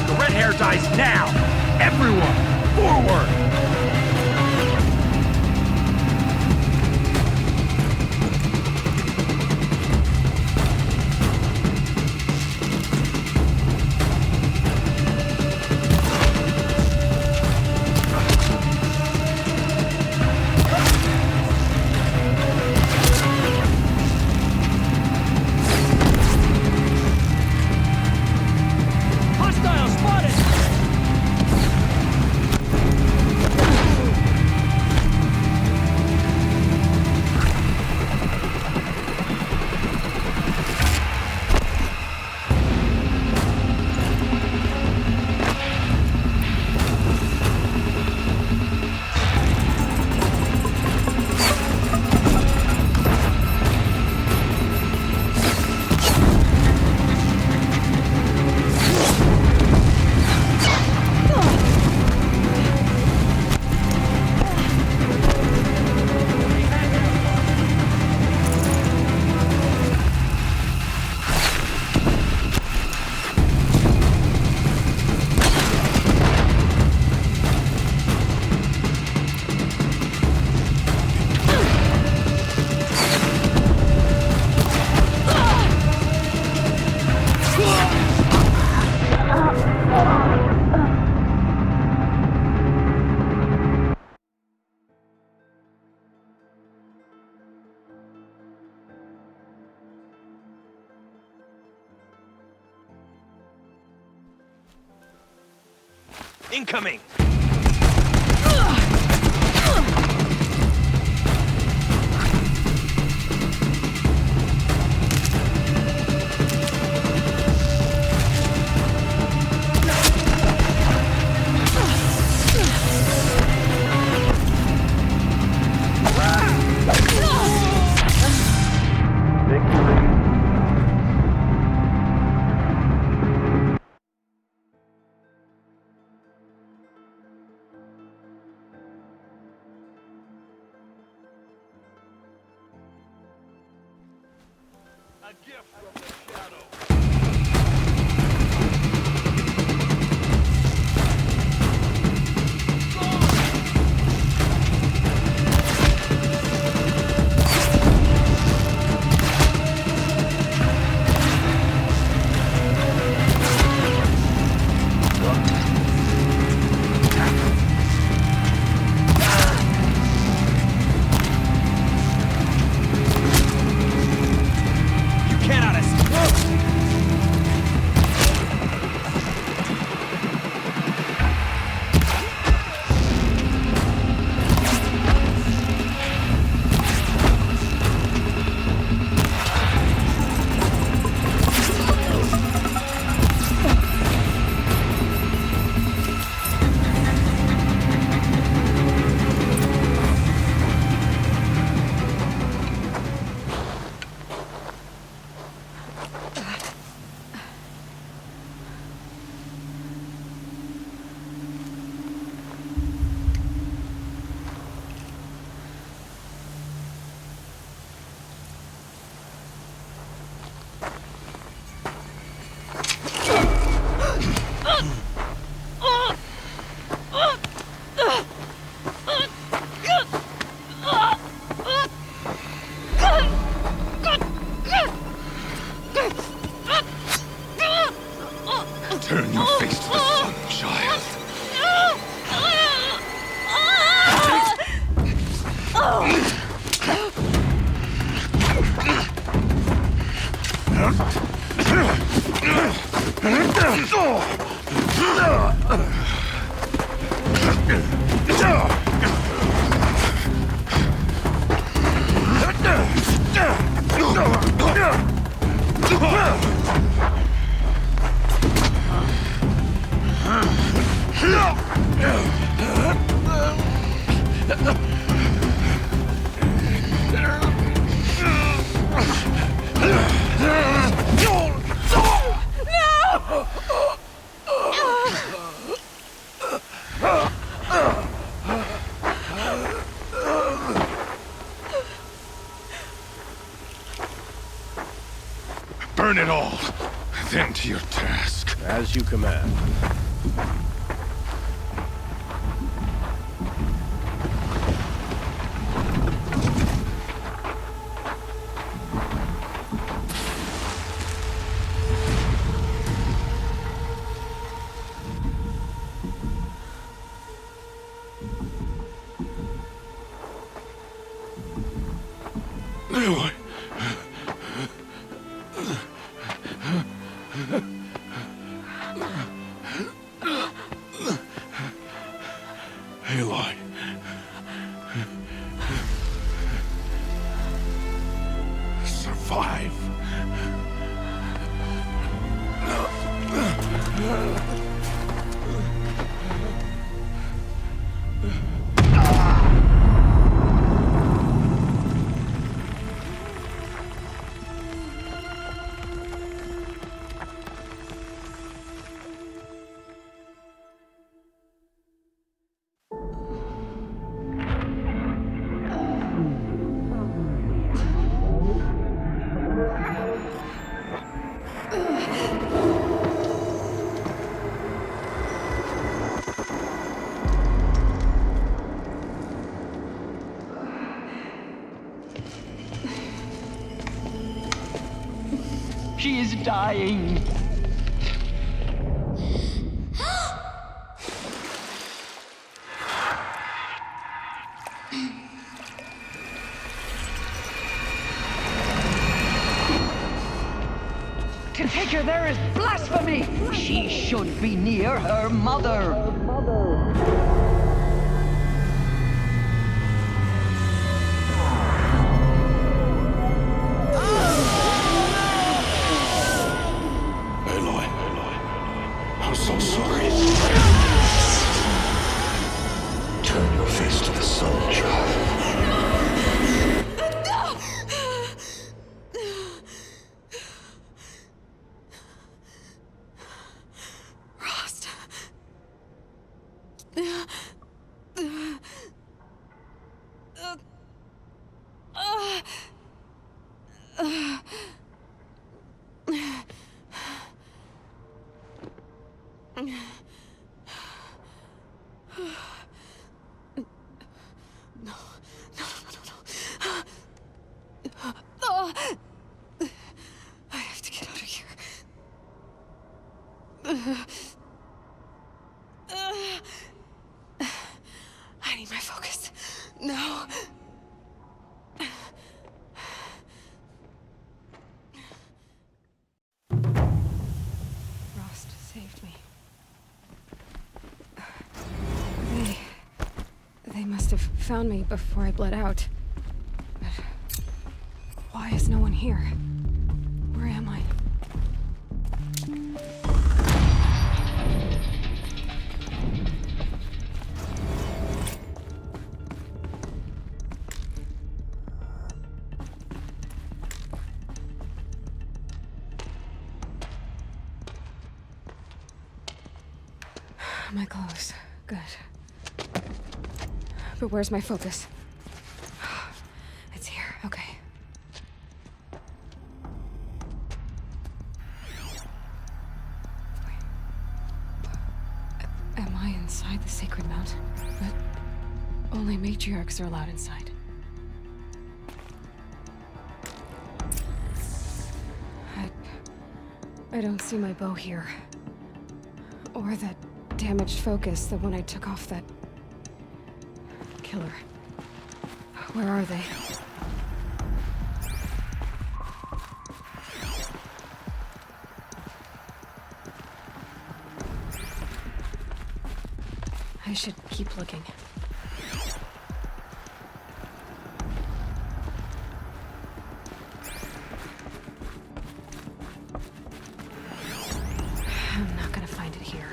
Speaker 2: The red hair dies now! Everyone, forward!
Speaker 15: Hostile spotted!
Speaker 2: Incoming!
Speaker 16: A gift from the shadow.
Speaker 2: Turn your face to the sun, child. Burn it all, then to your task.
Speaker 20: As you command.
Speaker 2: Aloy. Aloy. Survive.
Speaker 11: She is dying. To take her there is blasphemy. She should be near her mother.
Speaker 2: I'm so sorry. Turn your face to the sun, child.
Speaker 7: Rost. need my focus. No. Rost saved me. They must have found me before I bled out. But why is no one here? Where am I? My clothes. Good. But where's my focus? It's here. Okay. Wait. Am I inside the sacred mount? But only matriarchs are allowed inside. I don't see my bow here. Or that damaged focus, the one I took off that killer. Where are they? I should keep looking. I'm not gonna find it here.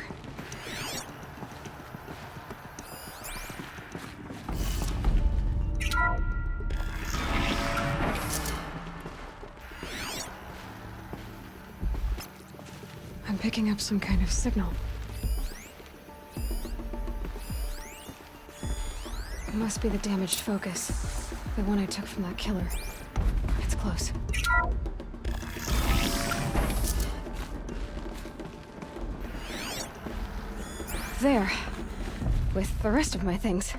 Speaker 7: I'm picking up some kind of signal. It must be the damaged focus. The one I took from that killer. It's close. There. With the rest of my things.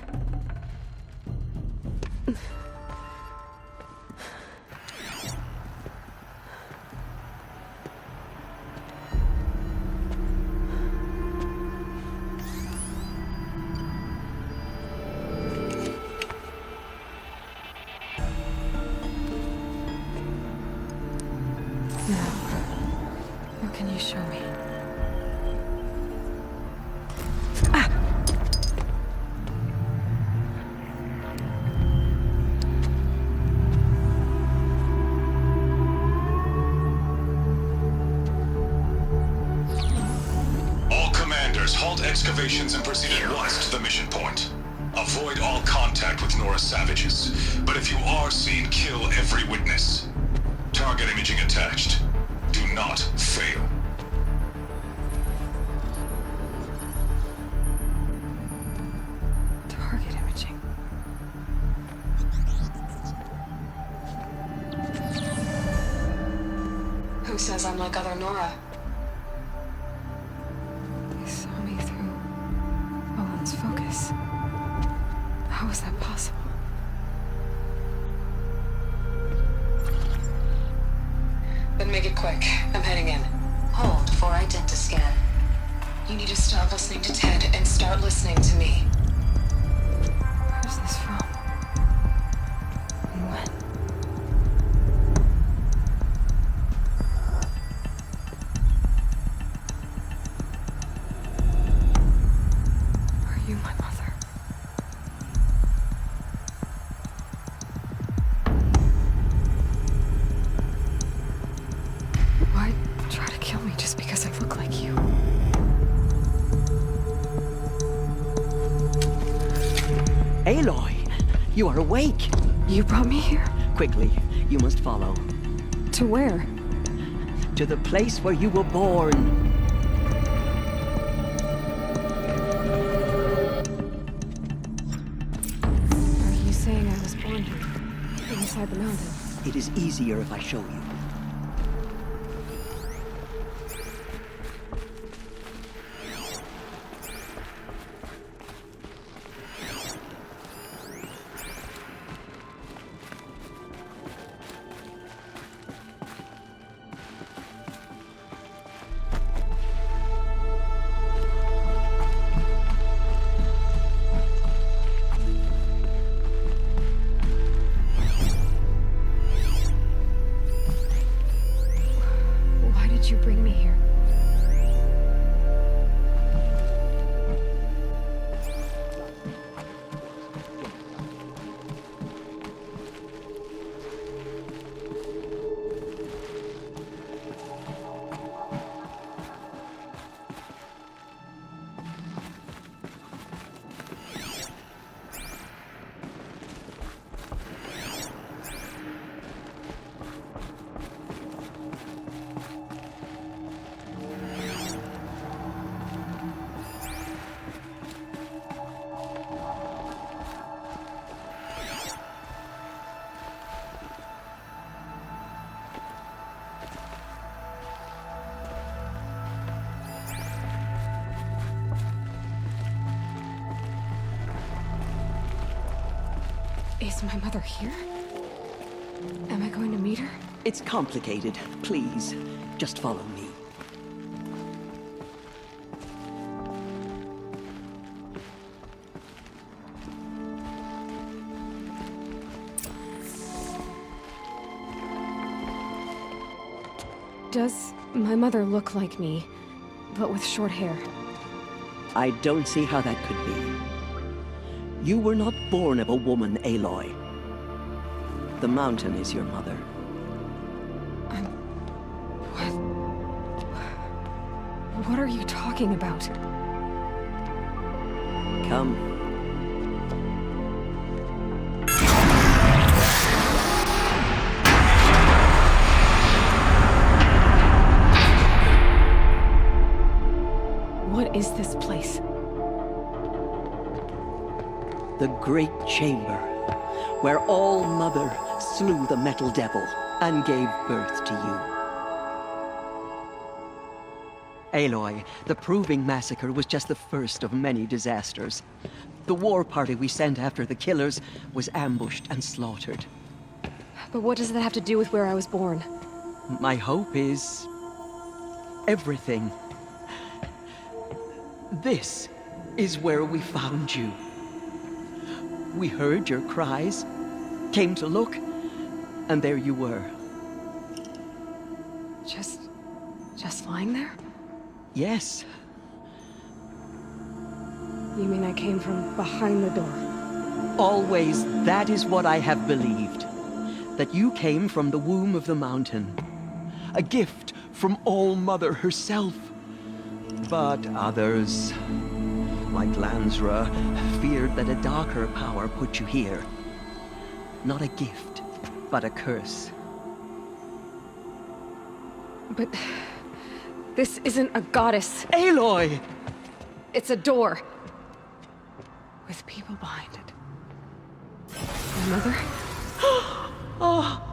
Speaker 7: What can you show me?
Speaker 8: All commanders, halt excavations and proceed at once to the mission point. Avoid all contact with Nora savages. But if you are seen, kill every witness. Target imaging attached. Do not fail.
Speaker 7: Target imaging. Who says I'm like other Nora? They saw me through Owen's focus. How is that possible? Then make it quick. I'm heading in. Hold for identiscan. You need to stop listening to Ted and start listening to me. Where's this from? And when? Are you my mother? Why try to kill me just because I look like you?
Speaker 11: Aloy, you are awake.
Speaker 7: You brought me here?
Speaker 11: Quickly, you must follow.
Speaker 7: To where?
Speaker 11: To the place where you were born.
Speaker 7: Are you saying I was born here? Inside the mountain?
Speaker 11: It is easier if I show you.
Speaker 7: Is my mother here? Am I going to meet her?
Speaker 11: It's complicated. Please, just follow me.
Speaker 7: Does my mother look like me, but with short hair?
Speaker 11: I don't see how that could be. You were not born of a woman, Aloy. The mountain is your mother.
Speaker 7: What are you talking about?
Speaker 11: Come.
Speaker 7: What is this place?
Speaker 11: The Great Chamber, where All Mother slew the Metal Devil and gave birth to you. Aloy, the Proving Massacre was just the first of many disasters. The war party we sent after the killers was ambushed and slaughtered.
Speaker 7: But what does that have to do with where I was born?
Speaker 11: My hope is everything. This is where we found you. We heard your cries, came to look, and there you were.
Speaker 7: Just lying there?
Speaker 11: Yes.
Speaker 7: You mean I came from behind the door?
Speaker 11: Always, that is what I have believed. That you came from the womb of the mountain. A gift from All Mother herself. But others, like Lansra, feared that a darker power put you here. Not a gift, but a curse.
Speaker 7: But this isn't a goddess.
Speaker 11: Aloy!
Speaker 7: It's a door. With people behind it. My mother?
Speaker 11: Oh.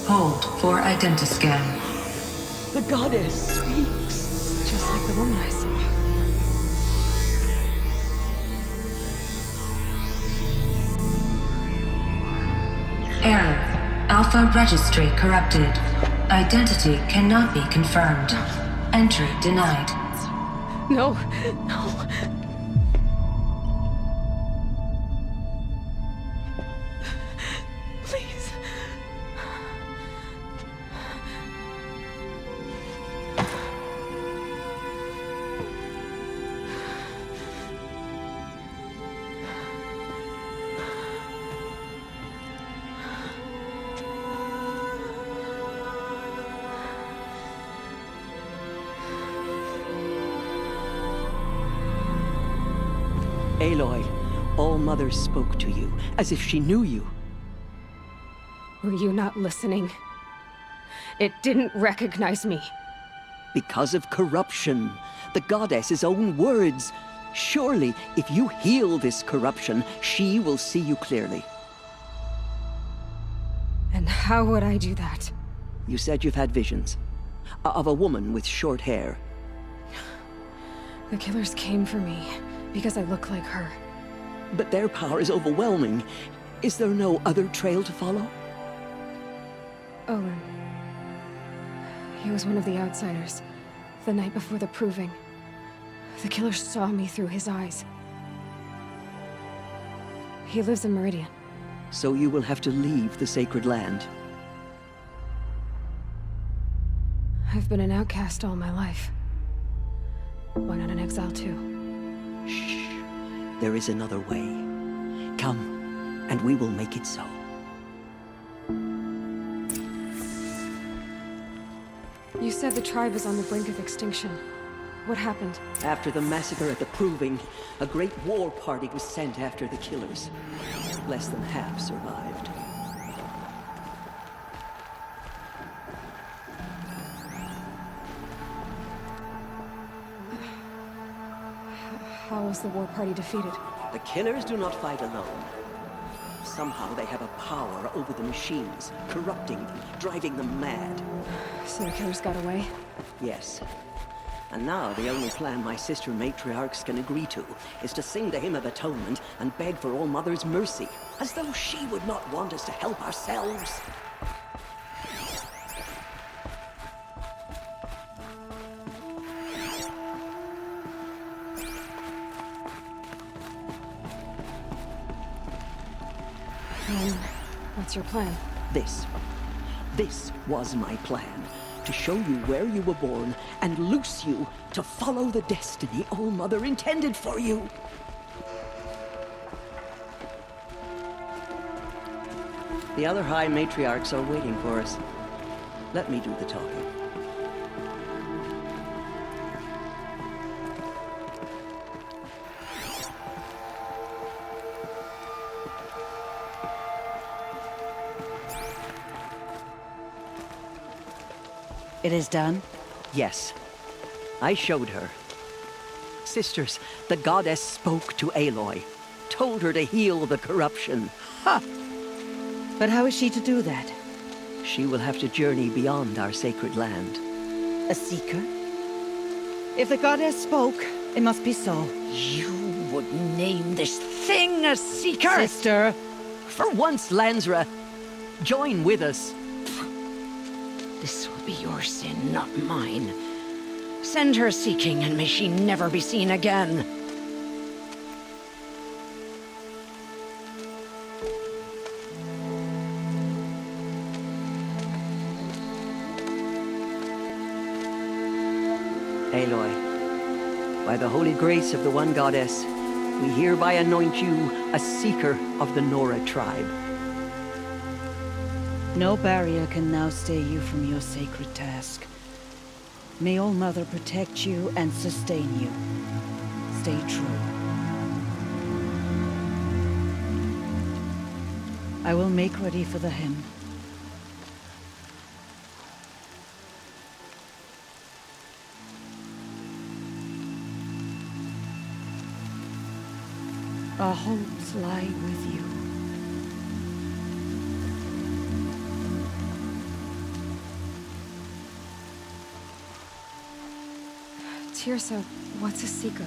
Speaker 9: Hold for identiscan.
Speaker 11: The goddess speaks.
Speaker 7: Just like the woman I saw.
Speaker 9: Error. Alpha registry corrupted. Identity cannot be confirmed. Entry denied.
Speaker 7: No, no. Please.
Speaker 11: Aloy, All Mother spoke to you, as if she knew you.
Speaker 7: Were you not listening? It didn't recognize me.
Speaker 11: Because of corruption. The goddess's own words. Surely, if you heal this corruption, she will see you clearly.
Speaker 7: And how would I do that?
Speaker 11: You said you've had visions. Of a woman with short hair.
Speaker 7: The killers came for me because I look like her.
Speaker 11: But their power is overwhelming. Is there no other trail to follow?
Speaker 7: Owen. He was one of the outsiders. The night before the proving. The killer saw me through his eyes. He lives in Meridian.
Speaker 11: So you will have to leave the sacred land.
Speaker 7: I've been an outcast all my life. Why not an exile too?
Speaker 11: Shh. There is another way. Come, and we will make it so.
Speaker 7: You said the tribe is on the brink of extinction. What happened?
Speaker 11: After the massacre at the Proving, a great war party was sent after the killers. Less than half survived.
Speaker 7: How was the war party defeated?
Speaker 11: The killers do not fight alone. Somehow they have a power over the machines, corrupting them, driving them mad.
Speaker 7: So the killers got away?
Speaker 11: Yes. And now the only plan my sister matriarchs can agree to is to sing the Hymn of Atonement and beg for All Mother's mercy, as though she would not want us to help ourselves.
Speaker 7: What's your plan?
Speaker 11: This was my plan. To show you where you were born and loose you to follow the destiny All Mother intended for you. The other High Matriarchs are waiting for us. Let me do the talking.
Speaker 5: It is done?
Speaker 11: Yes. I showed her. Sisters, the goddess spoke to Aloy, told her to heal the corruption. Ha!
Speaker 5: But how is she to do that?
Speaker 11: She will have to journey beyond our sacred land.
Speaker 5: A seeker? If the goddess spoke, it must be so.
Speaker 11: You would name this thing a seeker?
Speaker 5: Sister!
Speaker 11: For once, Lansra, join with us.
Speaker 10: This will be your sin, not mine. Send her seeking, and may she never be seen again.
Speaker 11: Aloy, by the holy grace of the One Goddess, we hereby anoint you a seeker of the Nora tribe.
Speaker 5: No barrier can now stay you from your sacred task. May All Mother protect you and sustain you. Stay true. I will make ready for the hymn. Our hopes lie with you.
Speaker 7: Tirsa, what's a seeker?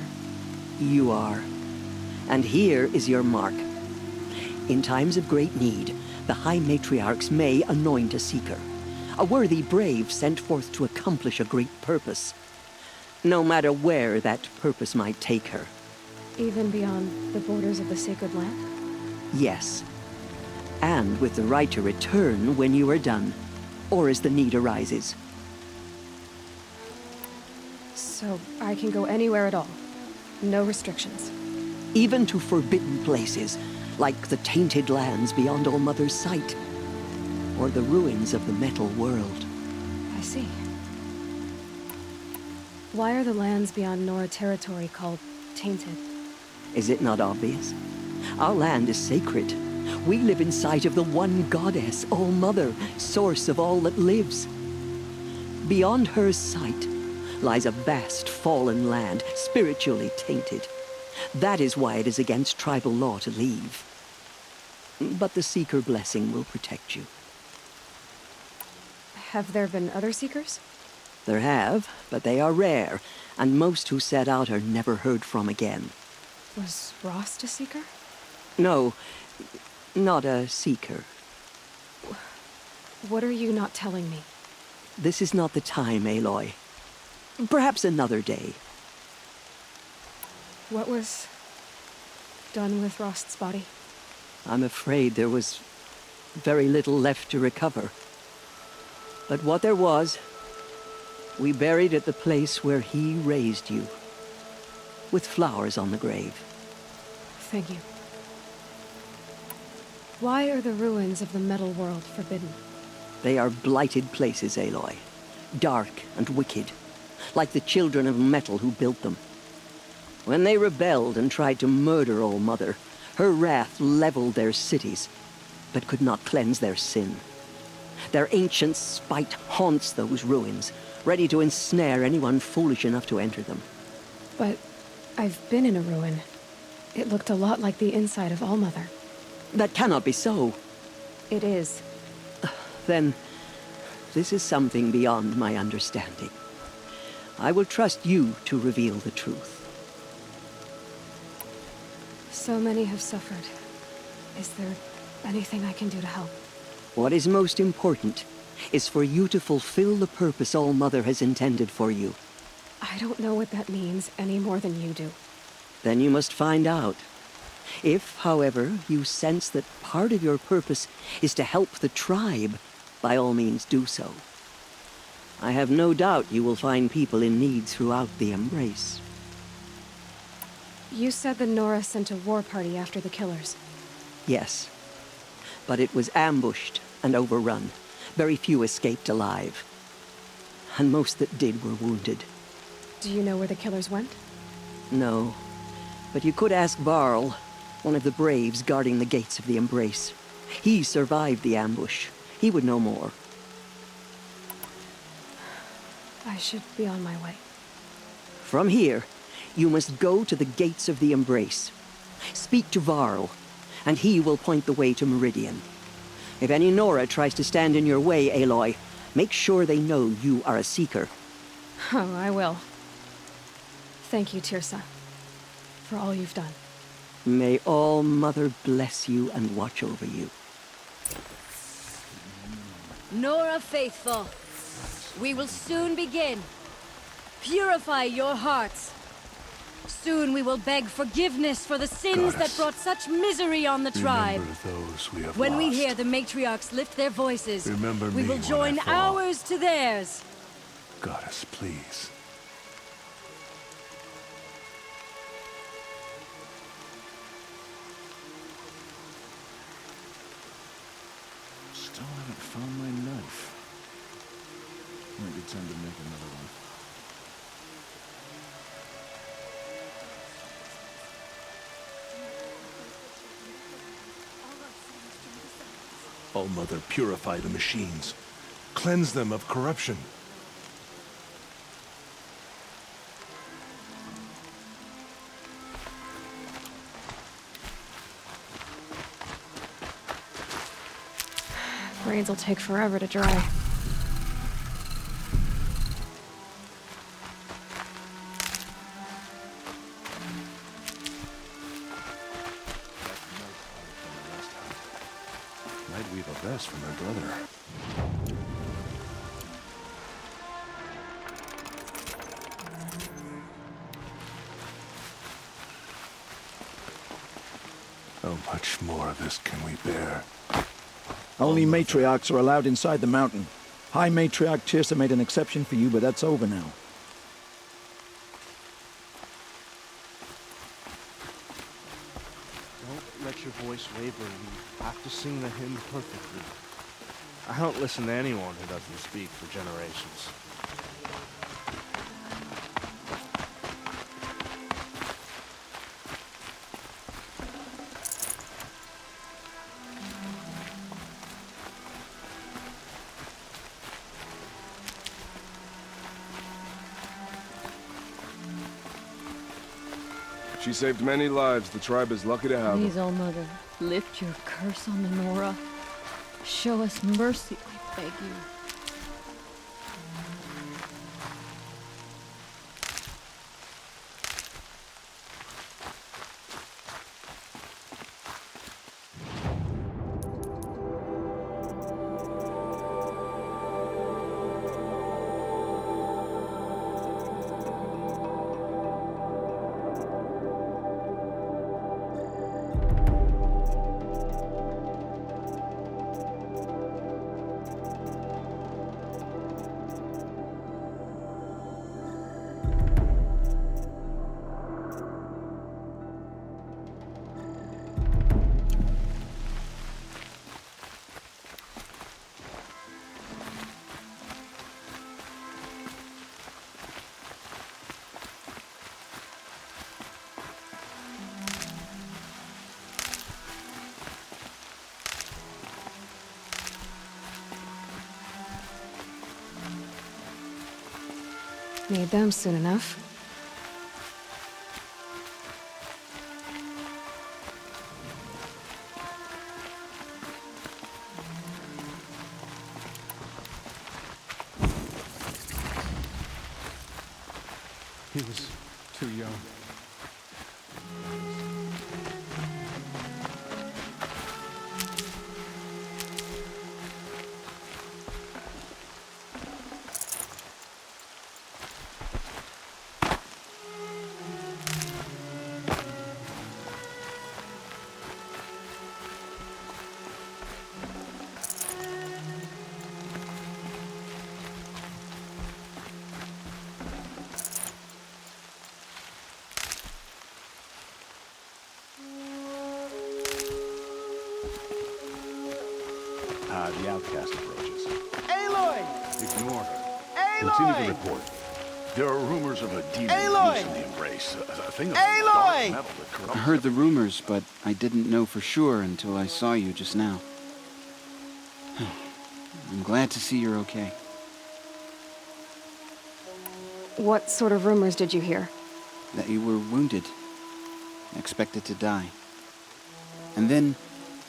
Speaker 11: You are. And here is your mark. In times of great need, the High Matriarchs may anoint a seeker, a worthy brave sent forth to accomplish a great purpose, no matter where that purpose might take her.
Speaker 7: Even beyond the borders of the sacred land?
Speaker 11: Yes. And with the right to return when you are done, or as the need arises.
Speaker 7: So I can go anywhere at all? No restrictions?
Speaker 11: Even to forbidden places, like the tainted lands beyond All Mother's sight, or the ruins of the metal world.
Speaker 7: I see. Why are the lands beyond Nora territory called tainted?
Speaker 11: Is it not obvious? Our land is sacred. We live in sight of the One Goddess, All Mother, source of all that lives. Beyond her sight lies a vast fallen land, spiritually tainted. That is why it is against tribal law to leave. But the Seeker blessing will protect you.
Speaker 7: Have there been other Seekers?
Speaker 11: There have, but they are rare, and most who set out are never heard from again.
Speaker 7: Was Rost a Seeker?
Speaker 11: No, not a Seeker.
Speaker 7: What are you not telling me?
Speaker 11: This is not the time, Aloy. Perhaps another day.
Speaker 7: What was done with Rost's body?
Speaker 11: I'm afraid there was very little left to recover. But what there was, we buried at the place where he raised you, with flowers on the grave.
Speaker 7: Thank you. Why are the ruins of the metal world forbidden?
Speaker 11: They are blighted places, Aloy. Dark and wicked, like the children of metal who built them. When they rebelled and tried to murder All Mother, her wrath leveled their cities, but could not cleanse their sin. Their ancient spite haunts those ruins, ready to ensnare anyone foolish enough to enter them.
Speaker 7: But I've been in a ruin. It looked a lot like the inside of All Mother.
Speaker 11: That cannot be so.
Speaker 7: It is.
Speaker 11: Then This is something beyond my understanding. I will trust you to reveal the truth.
Speaker 7: So many have suffered. Is there anything I can do to help?
Speaker 11: What is most important is for you to fulfill the purpose All-Mother has intended for you.
Speaker 7: I don't know what that means any more than you do.
Speaker 11: Then you must find out. If, however, you sense that part of your purpose is to help the tribe, by all means do so. I have no doubt you will find people in need throughout the Embrace.
Speaker 7: You said that Nora sent a war party after the killers.
Speaker 11: Yes. But it was ambushed and overrun. Very few escaped alive. And most that did were wounded.
Speaker 7: Do you know where the killers went?
Speaker 11: No. But you could ask Varl, one of the braves guarding the gates of the Embrace. He survived the ambush. He would know more.
Speaker 7: I should be on my way.
Speaker 11: From here, you must go to the gates of the Embrace. Speak to Varl, and he will point the way to Meridian. If any Nora tries to stand in your way, Aloy, make sure they know you are a Seeker.
Speaker 7: Oh, I will. Thank you, Tirsa, for all you've done.
Speaker 11: May All-Mother bless you and watch over you.
Speaker 14: Nora Faithful, we will soon begin. Purify your hearts. Soon we will beg forgiveness for the sins that brought such misery on the tribe.
Speaker 18: Those we have
Speaker 14: When we
Speaker 18: lost.
Speaker 14: hear the matriarchs lift their voices,
Speaker 18: Remember
Speaker 14: we
Speaker 18: me
Speaker 14: will
Speaker 18: when I
Speaker 14: join
Speaker 18: fall.
Speaker 14: ours to theirs.
Speaker 18: Goddess, please.
Speaker 20: Still haven't found my knife. Might be time to make another one.
Speaker 18: All-Mother, purify the machines. Cleanse them of corruption.
Speaker 7: Brains will take forever to dry.
Speaker 18: Might weave a vest for my brother. How much more of this can we bear?
Speaker 23: Only matriarchs are allowed inside the mountain. High Matriarch Tirsa made an exception for you, but that's over now.
Speaker 19: Don't let your voice waver. You have to sing the hymn perfectly. I don't listen to anyone who doesn't speak for generations.
Speaker 1: She saved many lives. The tribe is lucky to have her.
Speaker 24: Please, All-Mother, lift your curse on the Nora. Show us mercy, we beg you.
Speaker 7: Need them soon enough.
Speaker 1: He was too young.
Speaker 20: The outcast approaches.
Speaker 12: Aloy!
Speaker 20: Ignore her.
Speaker 12: Aloy!
Speaker 20: Continue the report. There are rumors of a demon
Speaker 12: Aloy!
Speaker 20: loose in the embrace. A thing of
Speaker 12: Aloy!
Speaker 20: dark metal that corrupts.
Speaker 3: I heard the rumors, but I didn't know for sure until I saw you just now. I'm glad to see you're okay.
Speaker 7: What sort of rumors did you hear?
Speaker 3: That you were wounded. Expected to die. And then,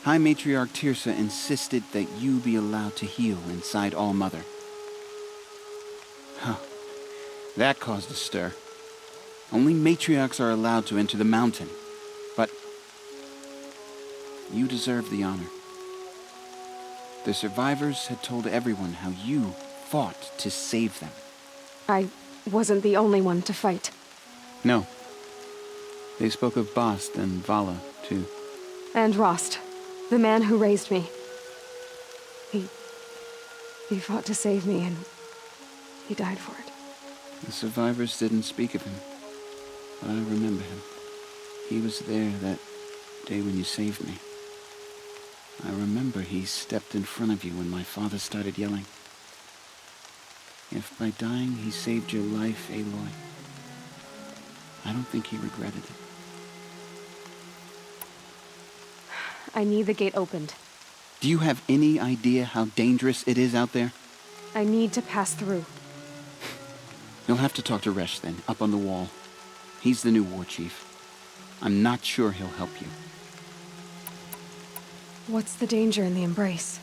Speaker 3: High Matriarch Tirsa insisted that you be allowed to heal inside All-Mother. Huh. That caused a stir. Only matriarchs are allowed to enter the mountain. But you deserve the honor. The survivors had told everyone how you fought to save them.
Speaker 7: I wasn't the only one to fight.
Speaker 3: No. They spoke of Bast and Vala, too.
Speaker 7: And Rost, the man who raised me. He fought to save me, and he died for it.
Speaker 3: The survivors didn't speak of him, but I remember him. He was there that day when you saved me. I remember he stepped in front of you when my father started yelling. If by dying he saved your life, Aloy, I don't think he regretted it.
Speaker 7: I need the gate opened.
Speaker 3: Do you have any idea how dangerous it is out there?
Speaker 7: I need to pass through.
Speaker 3: You'll have to talk to Resh then, up on the wall. He's the new war chief. I'm not sure he'll help you.
Speaker 7: What's the danger in the embrace?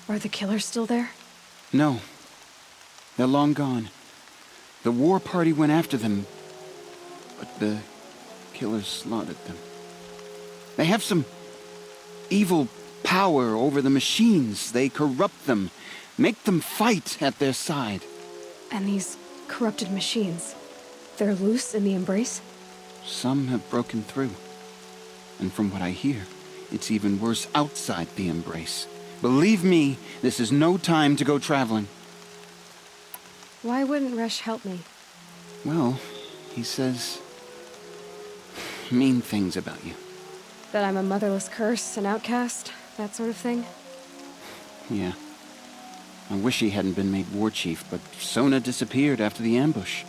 Speaker 7: Are the killers still there?
Speaker 3: No. They're long gone. The war party went after them, but the killers slaughtered them. They have some evil power over the machines. They corrupt them, make them fight at their side.
Speaker 7: And these corrupted machines, they're loose in the embrace?
Speaker 3: Some have broken through. And from what I hear, it's even worse outside the embrace. Believe me, this is no time to go traveling.
Speaker 7: Why wouldn't Resh help me?
Speaker 3: Well, he says mean things about you.
Speaker 7: That I'm a motherless curse, an outcast, that sort of thing?
Speaker 3: Yeah. I wish he hadn't been made war chief, but Sona disappeared after the ambush.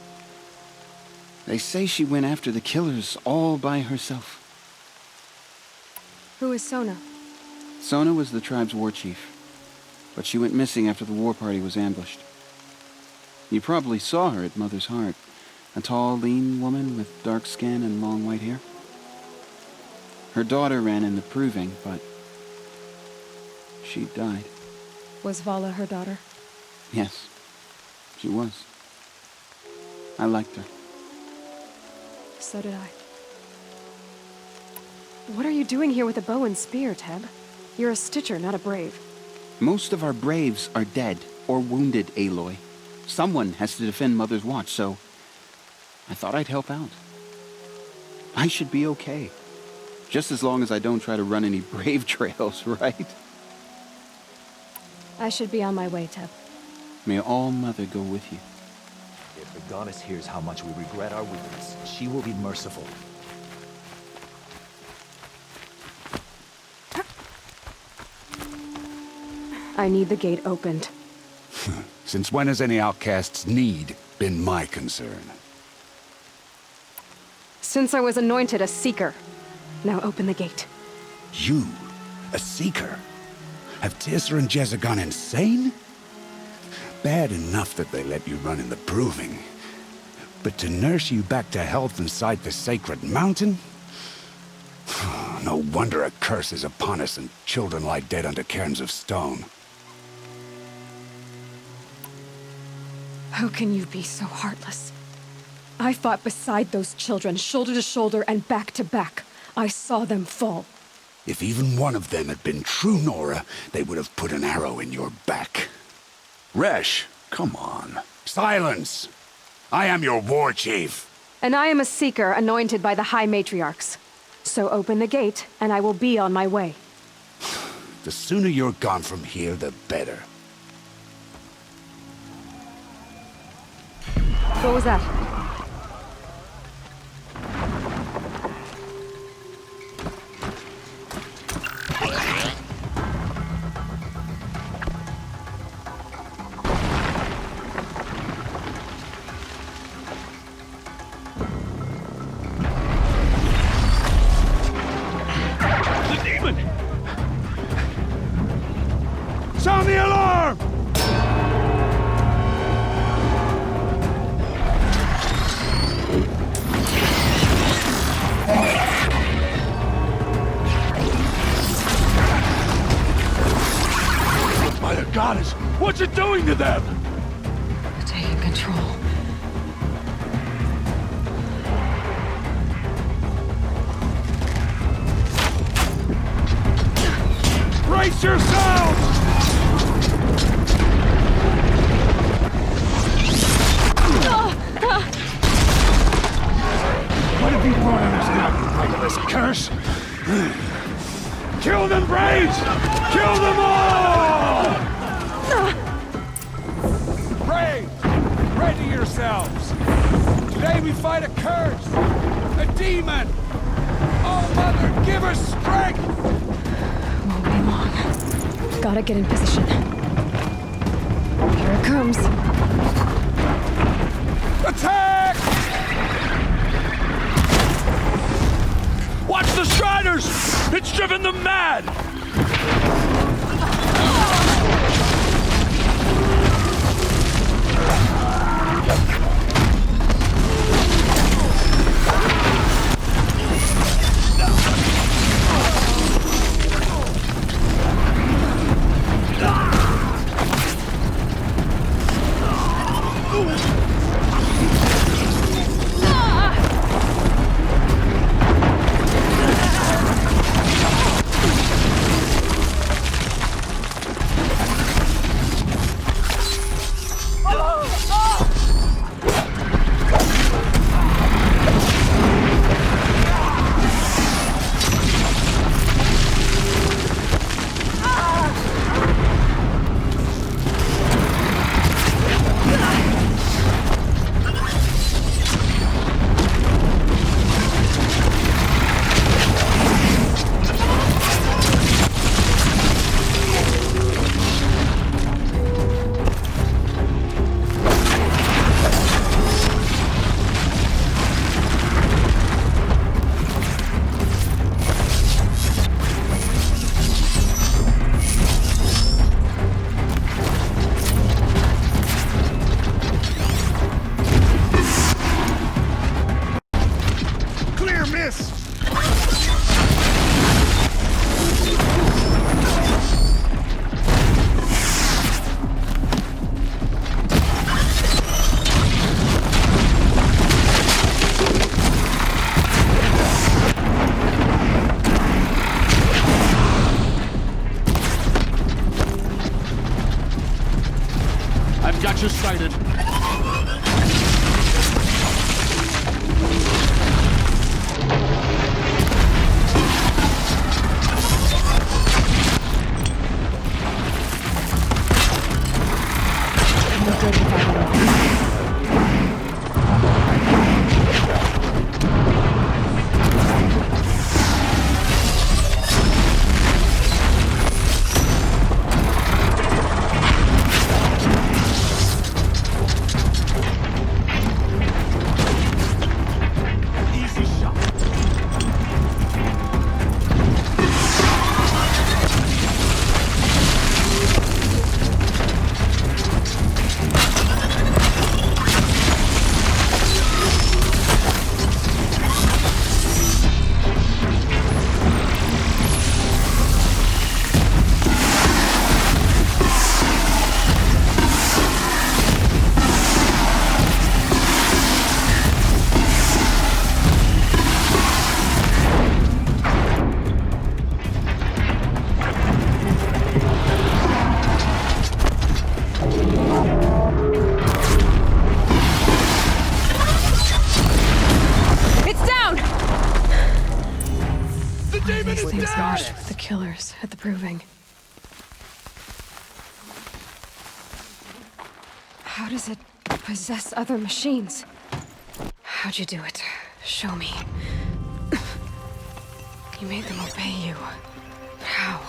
Speaker 3: They say she went after the killers all by herself.
Speaker 7: Who is Sona?
Speaker 3: Sona was the tribe's war chief, but she went missing after the war party was ambushed. You probably saw her at Mother's Heart, a tall, lean woman with dark skin and long white hair. Her daughter ran in the proving, but she died.
Speaker 7: Was Vala her daughter?
Speaker 3: Yes, she was. I liked her.
Speaker 7: So did I. What are you doing here with a bow and spear, Teb? You're a Stitcher, not a Brave.
Speaker 3: Most of our Braves are dead or wounded, Aloy. Someone has to defend Mother's Watch, so I thought I'd help out. I should be okay. Just as long as I don't try to run any Brave trails, right?
Speaker 7: I should be on my way, Teb.
Speaker 3: May All-Mother go with you.
Speaker 13: If the goddess hears how much we regret our weakness, she will be merciful.
Speaker 7: I need the gate opened.
Speaker 17: Since when has any outcast's need been my concern?
Speaker 7: Since I was anointed a Seeker. Now open the gate.
Speaker 17: You? A Seeker? Have Tirsa and Jezza gone insane? Bad enough that they let you run in the proving. But to nurse you back to health inside the sacred mountain? No wonder a curse is upon us and children lie dead under cairns of stone.
Speaker 7: How can you be so heartless? I fought beside those children, shoulder to shoulder and back to back. I saw them fall.
Speaker 17: If even one of them had been true Nora, they would have put an arrow in your back. Resh, come on. Silence! I am your war chief.
Speaker 7: And I am a seeker anointed by the High Matriarchs. So open the gate, and I will be on my way.
Speaker 17: The sooner you're gone from here, the better.
Speaker 7: What was that?
Speaker 1: Sound the alarm!
Speaker 2: By the goddess, what's it doing to them?
Speaker 7: Taking control.
Speaker 1: Brace yourselves!
Speaker 2: What have you brought on us now, you this curse?
Speaker 1: Kill them, Braves! Kill them all! Braves, ready yourselves! Today we fight a curse, a demon! Oh, Mother, give us strength!
Speaker 7: Won't be long. Gotta get in position. Here it comes.
Speaker 1: Attack!
Speaker 2: Watch the Striders! It's driven them mad! Got you sighted.
Speaker 7: yours at the proving. How does it possess other machines? How'd you do it? Show me. You made them obey you. How?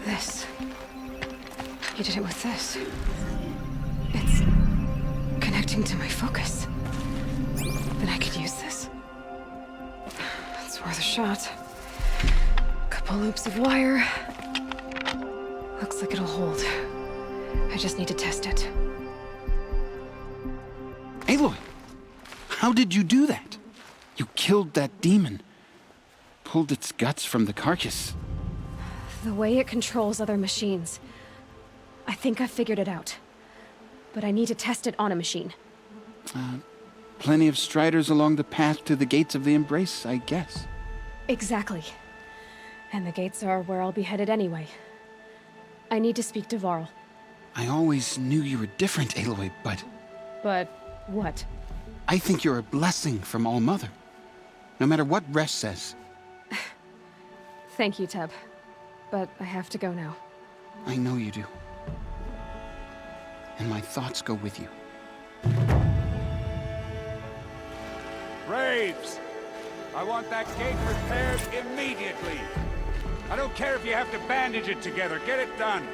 Speaker 7: This. You did it with this. It's connecting to my focus. Then I could use this. It's worth a shot. Couple loops of wire. Looks like it'll hold. I just need to test it.
Speaker 3: Aloy, how did you do that? You killed that demon. Pulled its guts from the carcass.
Speaker 7: The way it controls other machines. I think I figured it out. But I need to test it on a machine.
Speaker 3: Plenty of striders along the path to the gates of the Embrace, I guess.
Speaker 7: Exactly. And the gates are where I'll be headed anyway. I need to speak to Varl.
Speaker 3: I always knew you were different, Aloy, but...
Speaker 7: But what?
Speaker 3: I think you're a blessing from All-Mother. No matter what Resh says.
Speaker 7: Thank you, Teb. But I have to go now.
Speaker 3: I know you do. And my thoughts go with you.
Speaker 1: Braves! I want that gate repaired immediately. I don't care if you have to bandage it together. Get it done.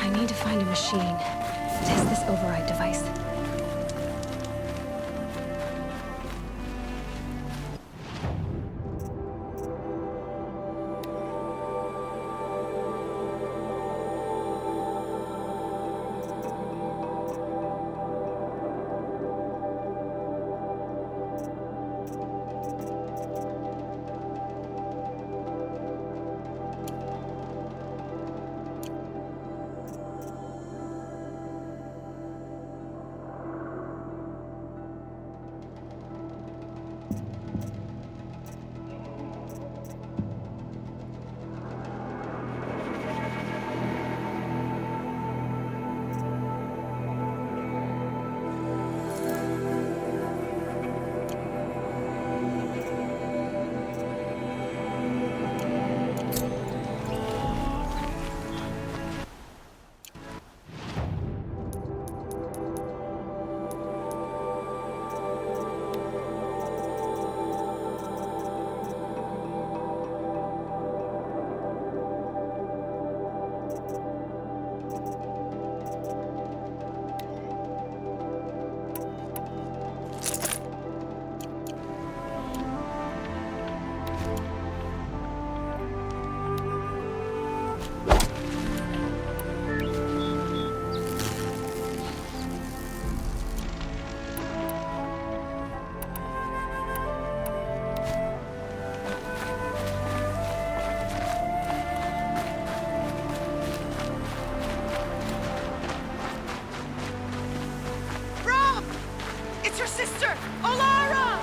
Speaker 7: I need to find a machine. Test this override device.
Speaker 12: Sister! Olara!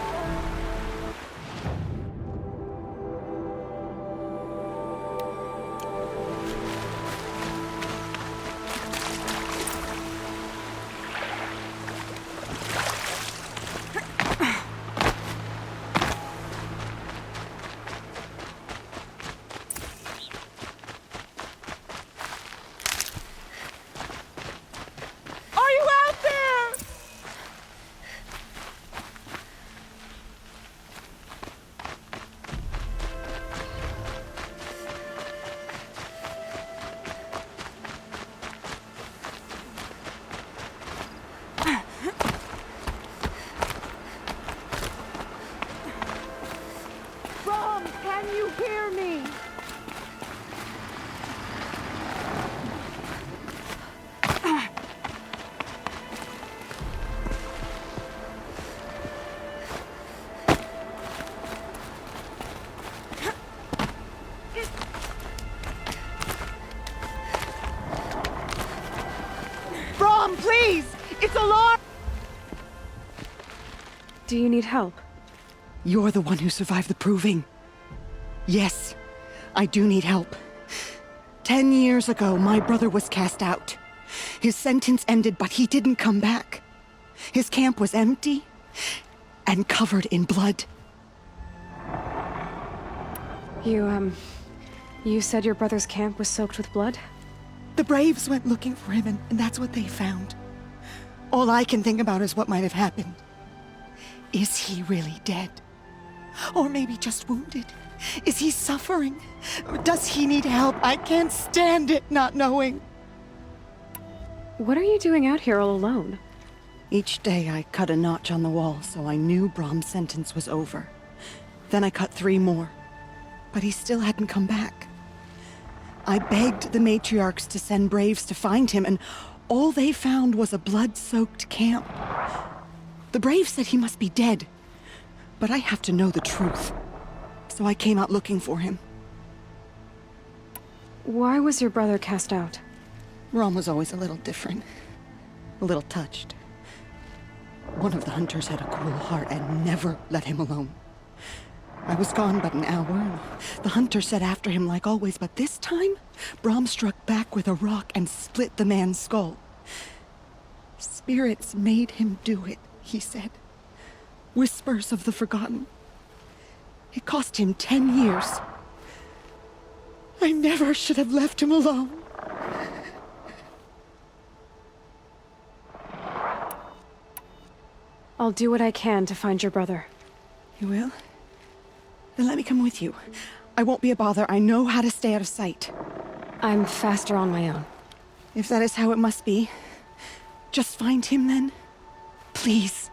Speaker 11: Mom, please! It's alarm!
Speaker 7: Do you need help?
Speaker 11: You're the one who survived the proving. Yes, I do need help. 10 years ago, my brother was cast out. His sentence ended, but he didn't come back. His camp was empty and covered in blood.
Speaker 7: You said your brother's camp was soaked with blood?
Speaker 11: The Braves went looking for him, and that's what they found. All I can think about is what might have happened. Is he really dead? Or maybe just wounded? Is he suffering? Or does he need help? I can't stand it not knowing.
Speaker 7: What are you doing out here all alone?
Speaker 11: Each day I cut a notch on the wall so I knew Brahm's sentence was over. Then I cut 3 more. But he still hadn't come back. I begged the matriarchs to send Braves to find him, and all they found was a blood-soaked camp. The Braves said he must be dead, but I have to know the truth. So I came out looking for him.
Speaker 7: Why was your brother cast out?
Speaker 11: Brahm was always a little different. A little touched. One of the hunters had a cruel heart and never let him alone. I was gone but an hour, and the hunter set after him like always, but this time, Brahm struck back with a rock and split the man's skull. Spirits made him do it, he said. Whispers of the forgotten. It cost him 10 years. I never should have left him alone.
Speaker 7: I'll do what I can to find your brother.
Speaker 11: You will? Then let me come with you. I won't be a bother. I know how to stay out of sight.
Speaker 7: I'm faster on my own.
Speaker 11: If that is how it must be, just find him then. Please.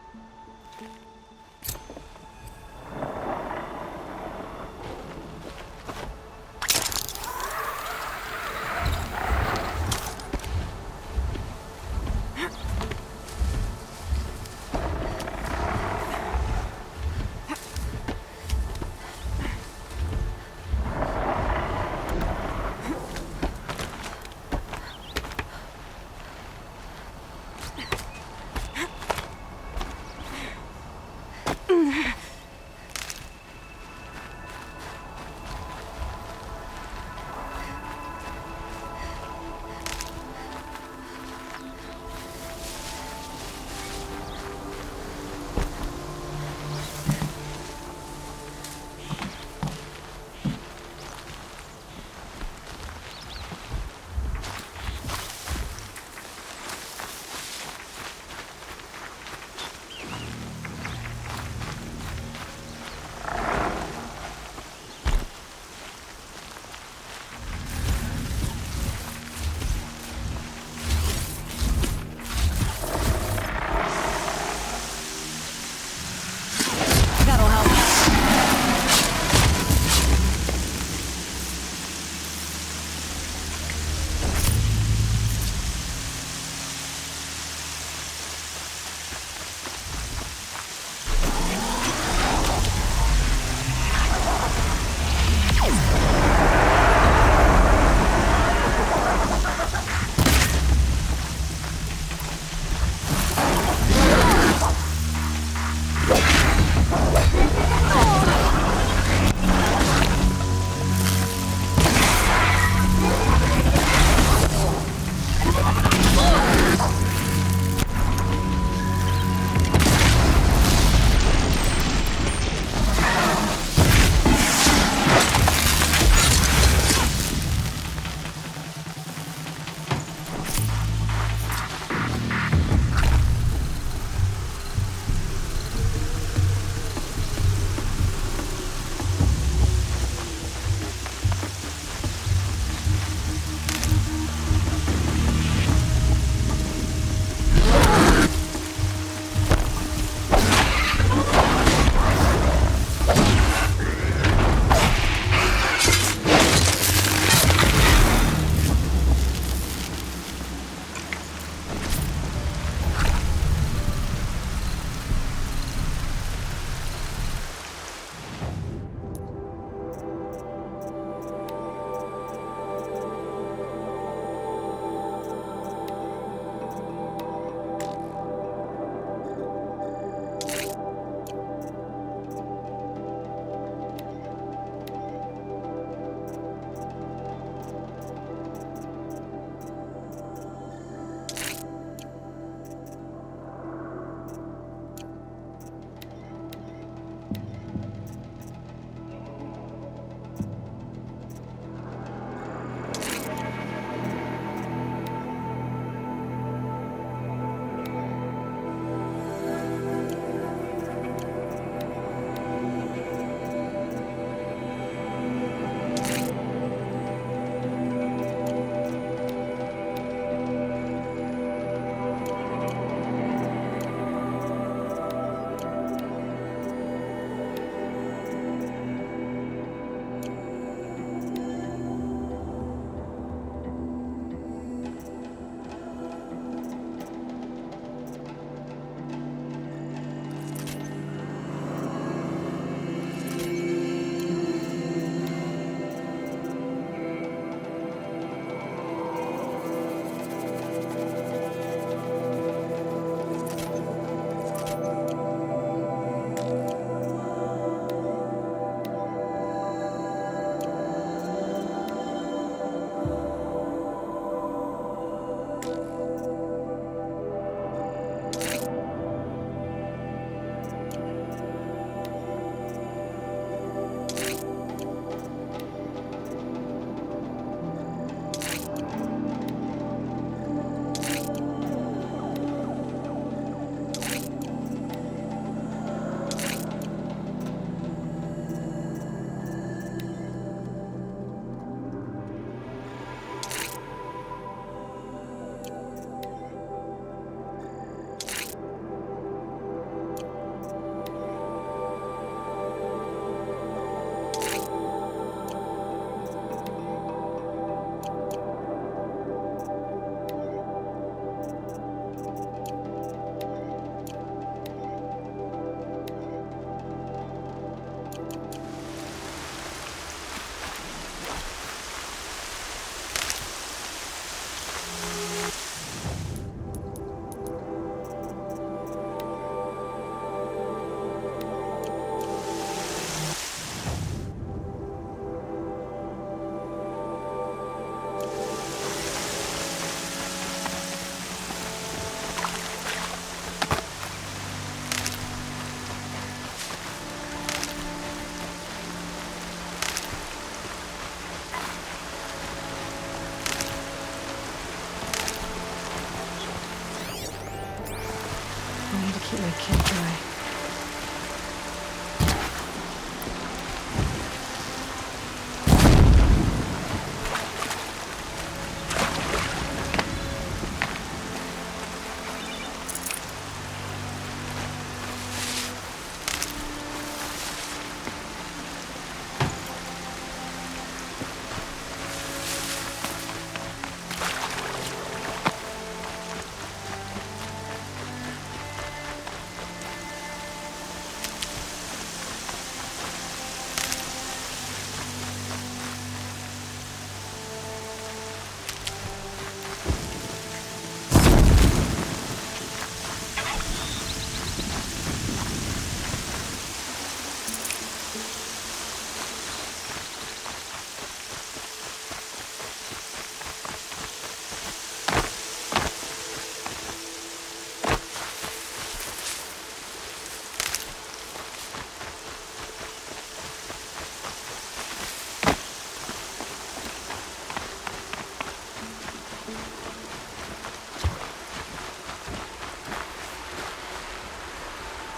Speaker 7: keep my kid dry.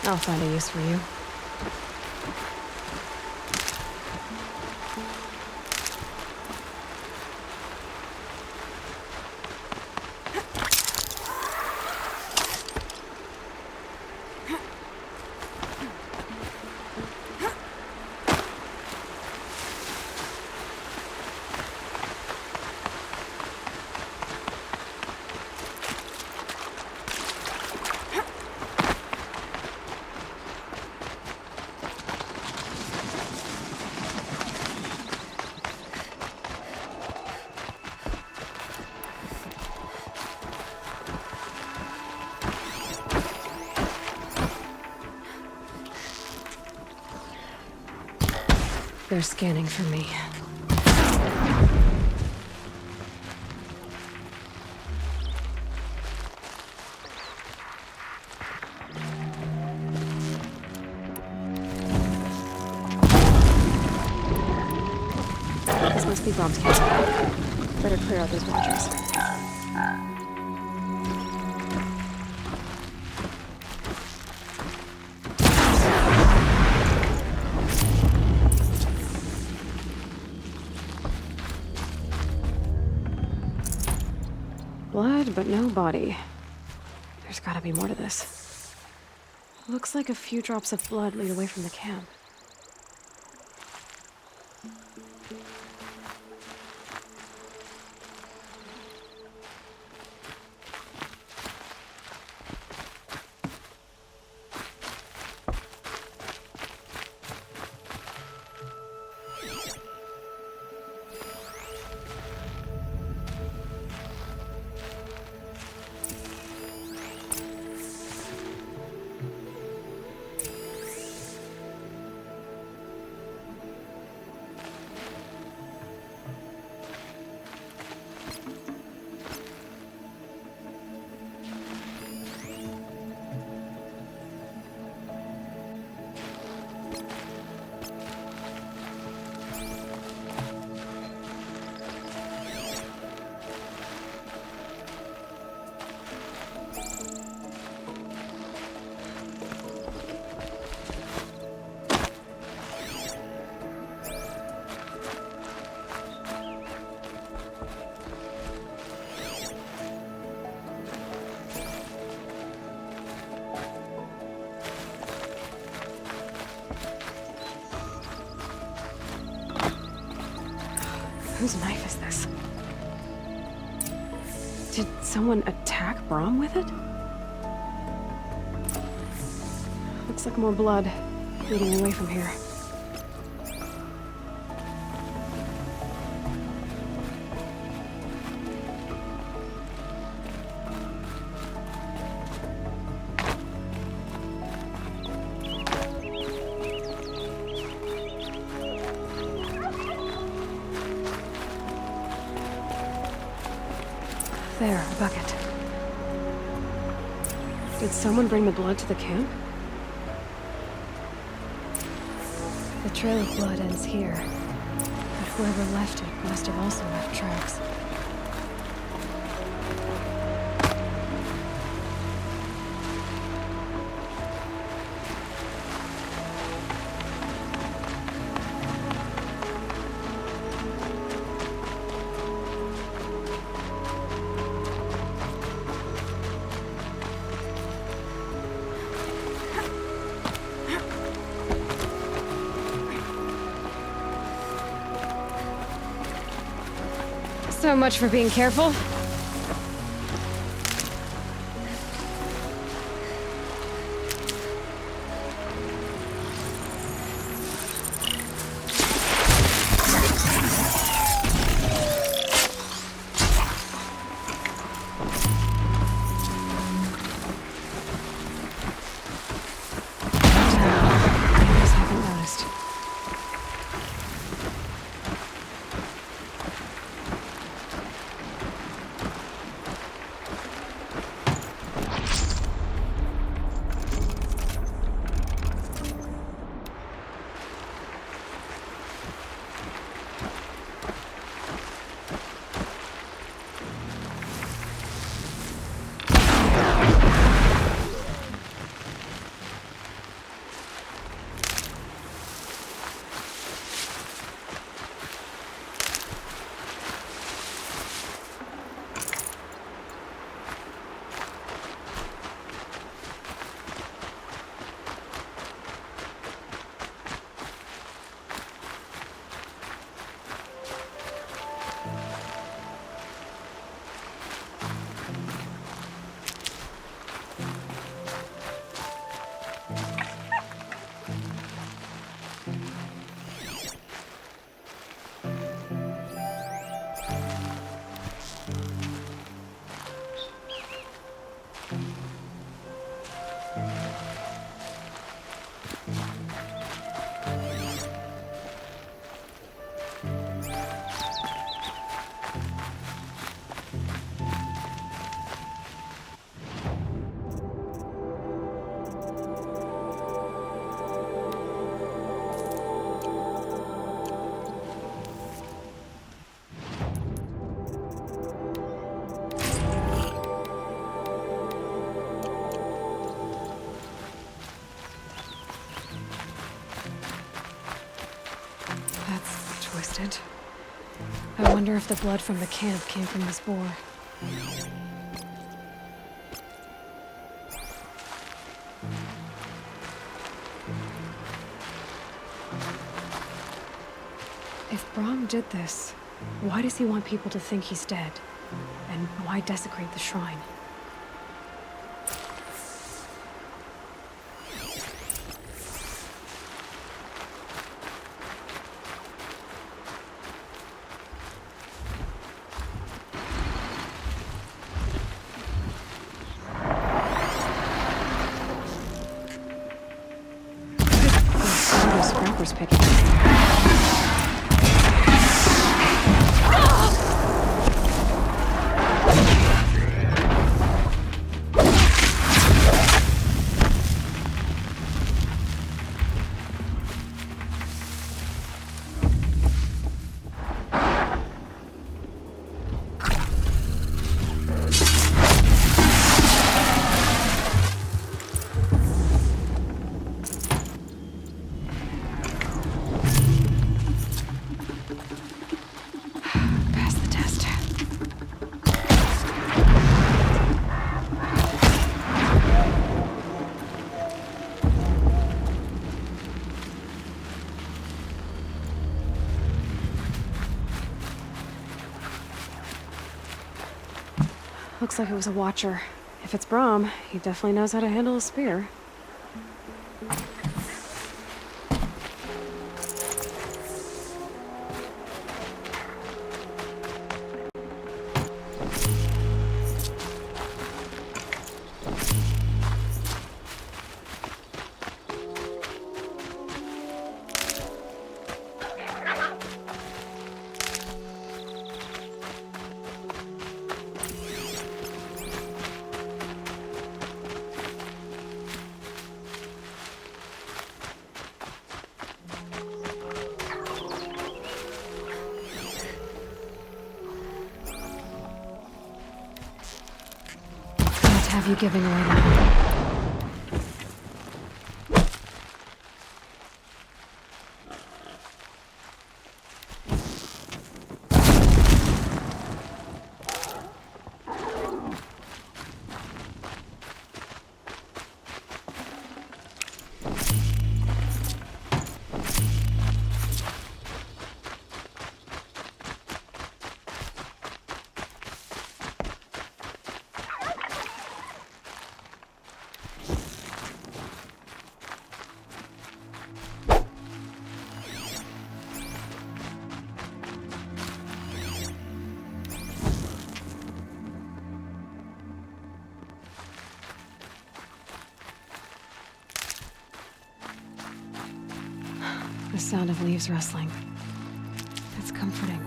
Speaker 7: I'll find a use for you. They're scanning for me. This must be Bob's camp. Better clear out those watchers. Blood, but no body. There's gotta be more to this. Looks like a few drops of blood lead away from the camp. Whose knife is this? Did someone attack Brom with it? Looks like more blood leading away from here. There, a bucket. Did someone bring the blood to the camp? The trail of blood ends here, but whoever left it must have also left tracks. So much for being careful. I wonder if the blood from the camp came from this boar. If Brahm did this, why does he want people to think he's dead? And why desecrate the shrine? Looks like it was a watcher. If it's Brahm, he definitely knows how to handle a spear. Have you giving away now? The sound of leaves rustling. It's comforting.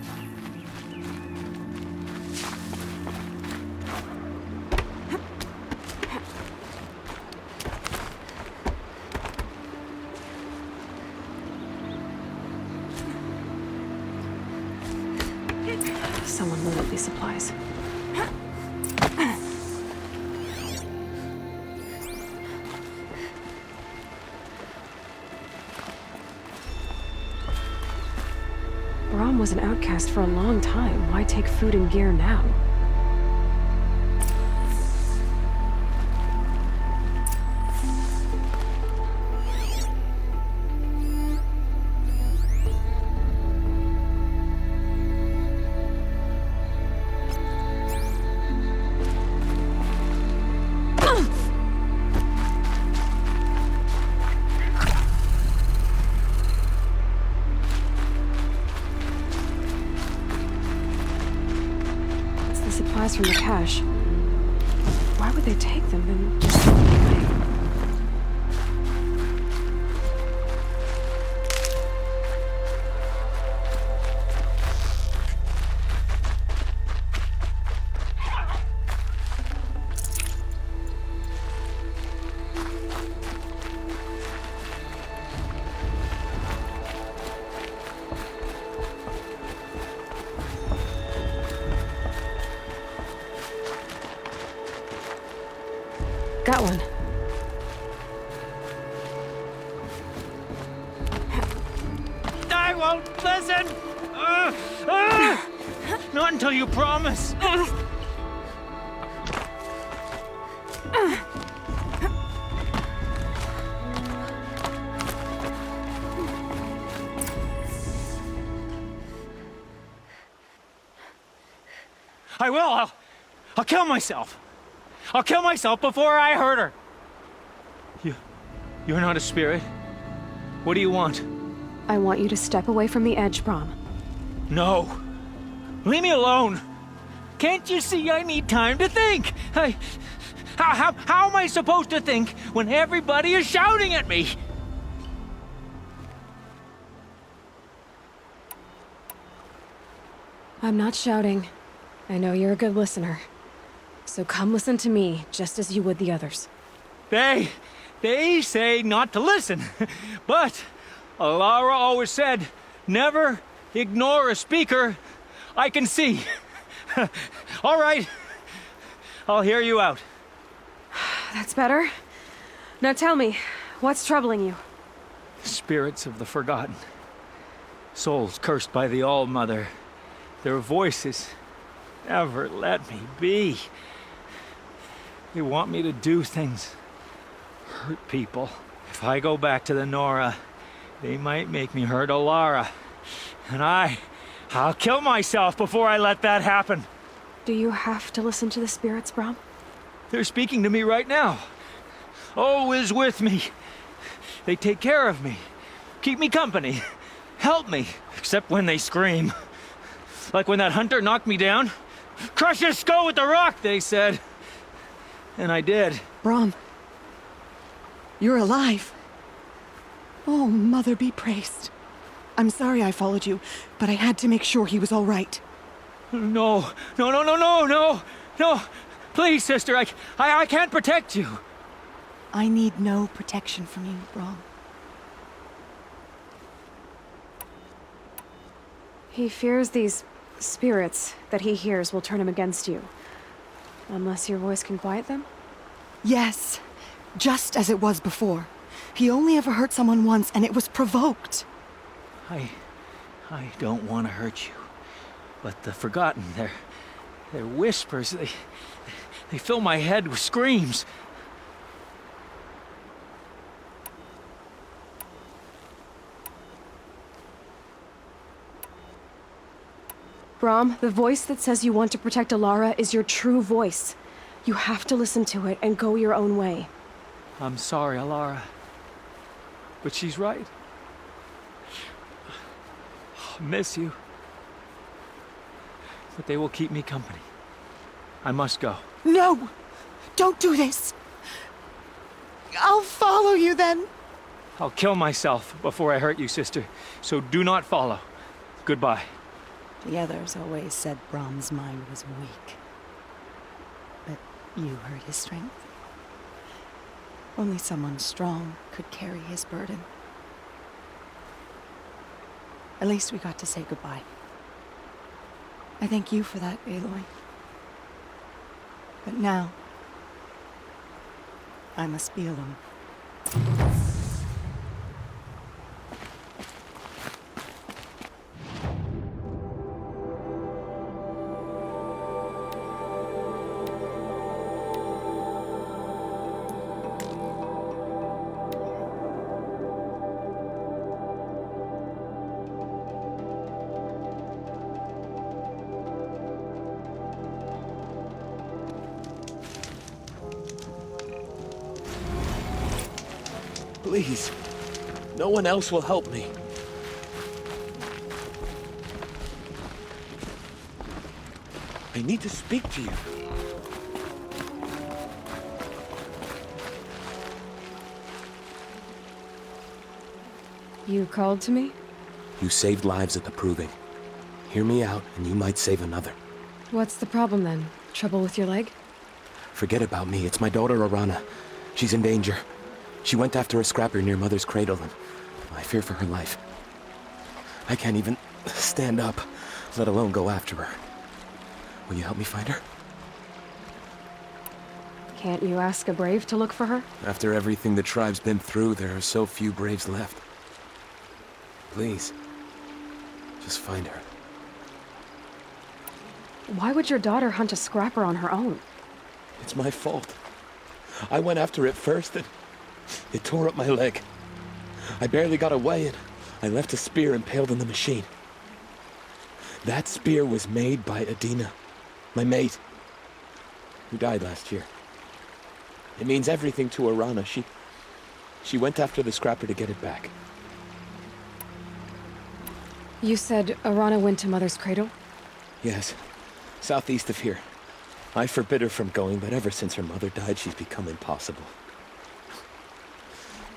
Speaker 7: Someone loaded these supplies. Brom was an outcast for a long time. Why take food and gear now? From the cache. Why would they take them and just throw them away? Got one.
Speaker 15: I won't listen! Not until you promise. I will. I'll kill myself. I'll kill myself before I hurt her. You're not a spirit. What do you want?
Speaker 7: I want you to step away from the edge, Brom.
Speaker 15: No. Leave me alone. Can't you see I need time to think? How am I supposed to think when everybody is shouting at me?
Speaker 7: I'm not shouting. I know you're a good listener. So come listen to me, just as you would the others.
Speaker 15: They say not to listen. But Alara always said, never ignore a speaker I can see. All right. I'll hear you out.
Speaker 7: That's better. Now tell me, what's troubling you?
Speaker 15: Spirits of the forgotten. Souls cursed by the All-Mother. Their voices never let me be. They want me to do things, hurt people. If I go back to the Nora, they might make me hurt Alara. And I'll kill myself before I let that happen.
Speaker 7: Do you have to listen to the spirits, Brom?
Speaker 15: They're speaking to me right now. O is with me. They take care of me, keep me company, help me, except when they scream. Like when that hunter knocked me down. Crush his skull with the rock, they said. And I did.
Speaker 4: Brom, you're alive. Oh, Mother be praised. I'm sorry I followed you, but I had to make sure he was all right.
Speaker 15: No. Please, sister, I can't protect you.
Speaker 4: I need no protection from you, Brom.
Speaker 7: He fears these spirits that he hears will turn him against you. Unless your voice can quiet them?
Speaker 4: Yes, just as it was before. He only ever hurt someone once, and it was provoked.
Speaker 15: I don't want to hurt you, but the forgotten, their whispers, they fill my head with screams.
Speaker 7: Brom, the voice that says you want to protect Alara is your true voice. You have to listen to it and go your own way.
Speaker 15: I'm sorry, Alara. But she's right. I miss you. But they will keep me company. I must go.
Speaker 4: No! Don't do this! I'll follow you then.
Speaker 15: I'll kill myself before I hurt you, sister. So do not follow. Goodbye.
Speaker 5: The others always said Brahm's mind was weak. But you heard his strength. Only someone strong could carry his burden. At least we got to say goodbye. I thank you for that, Aloy. But now, I must be alone.
Speaker 6: Please, no one else will help me. I need to speak to you.
Speaker 7: You called to me?
Speaker 6: You saved lives at the Proving. Hear me out, and you might save another.
Speaker 7: What's the problem then? Trouble with your leg?
Speaker 6: Forget about me. It's my daughter, Arana. She's in danger. She went after a scrapper near Mother's cradle, and I fear for her life. I can't even stand up, let alone go after her. Will you help me find her?
Speaker 7: Can't you ask a brave to look for her?
Speaker 6: After everything the tribe's been through, there are so few braves left. Please, just find her.
Speaker 7: Why would your daughter hunt a scrapper on her own?
Speaker 6: It's my fault. I went after it first, and it tore up my leg. I barely got away, and I left a spear impaled in the machine. That spear was made by Adina, my mate, who died last year. It means everything to Arana. She went after the scrapper to get it back.
Speaker 7: You said Arana went to Mother's cradle?
Speaker 6: Yes, southeast of here. I forbid her from going, but ever since her mother died, she's become impossible.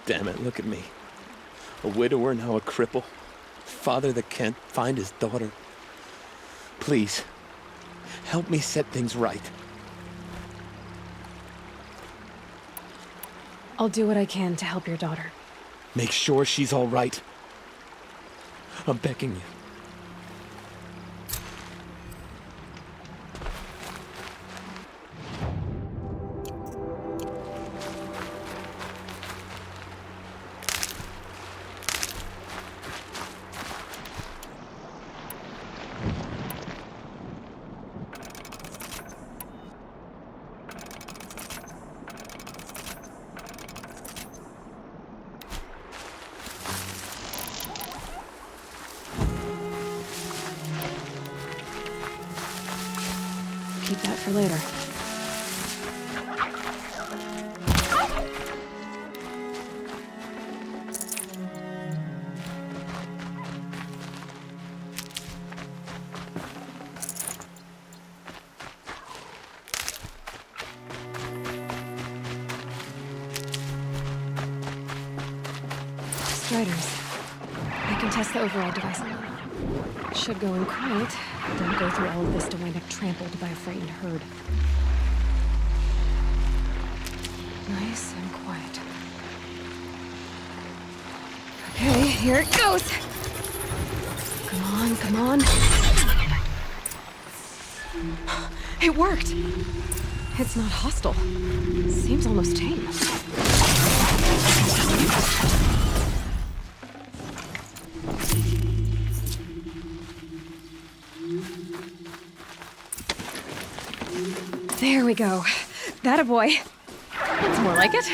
Speaker 6: Damn it, look at me. A widower, now a cripple. Father that can't find his daughter. Please, help me set things right.
Speaker 7: I'll do what I can to help your daughter.
Speaker 6: Make sure she's all right. I'm begging you.
Speaker 7: Keep that for later. Striders. I can test the override device. Should go in quiet. Don't go through all of this to wind up trampled by a frightened herd. Nice and quiet. Okay, here it goes! Come on, come on. It worked! It's not hostile. Seems almost tame. There we go. That a boy. That's more like it.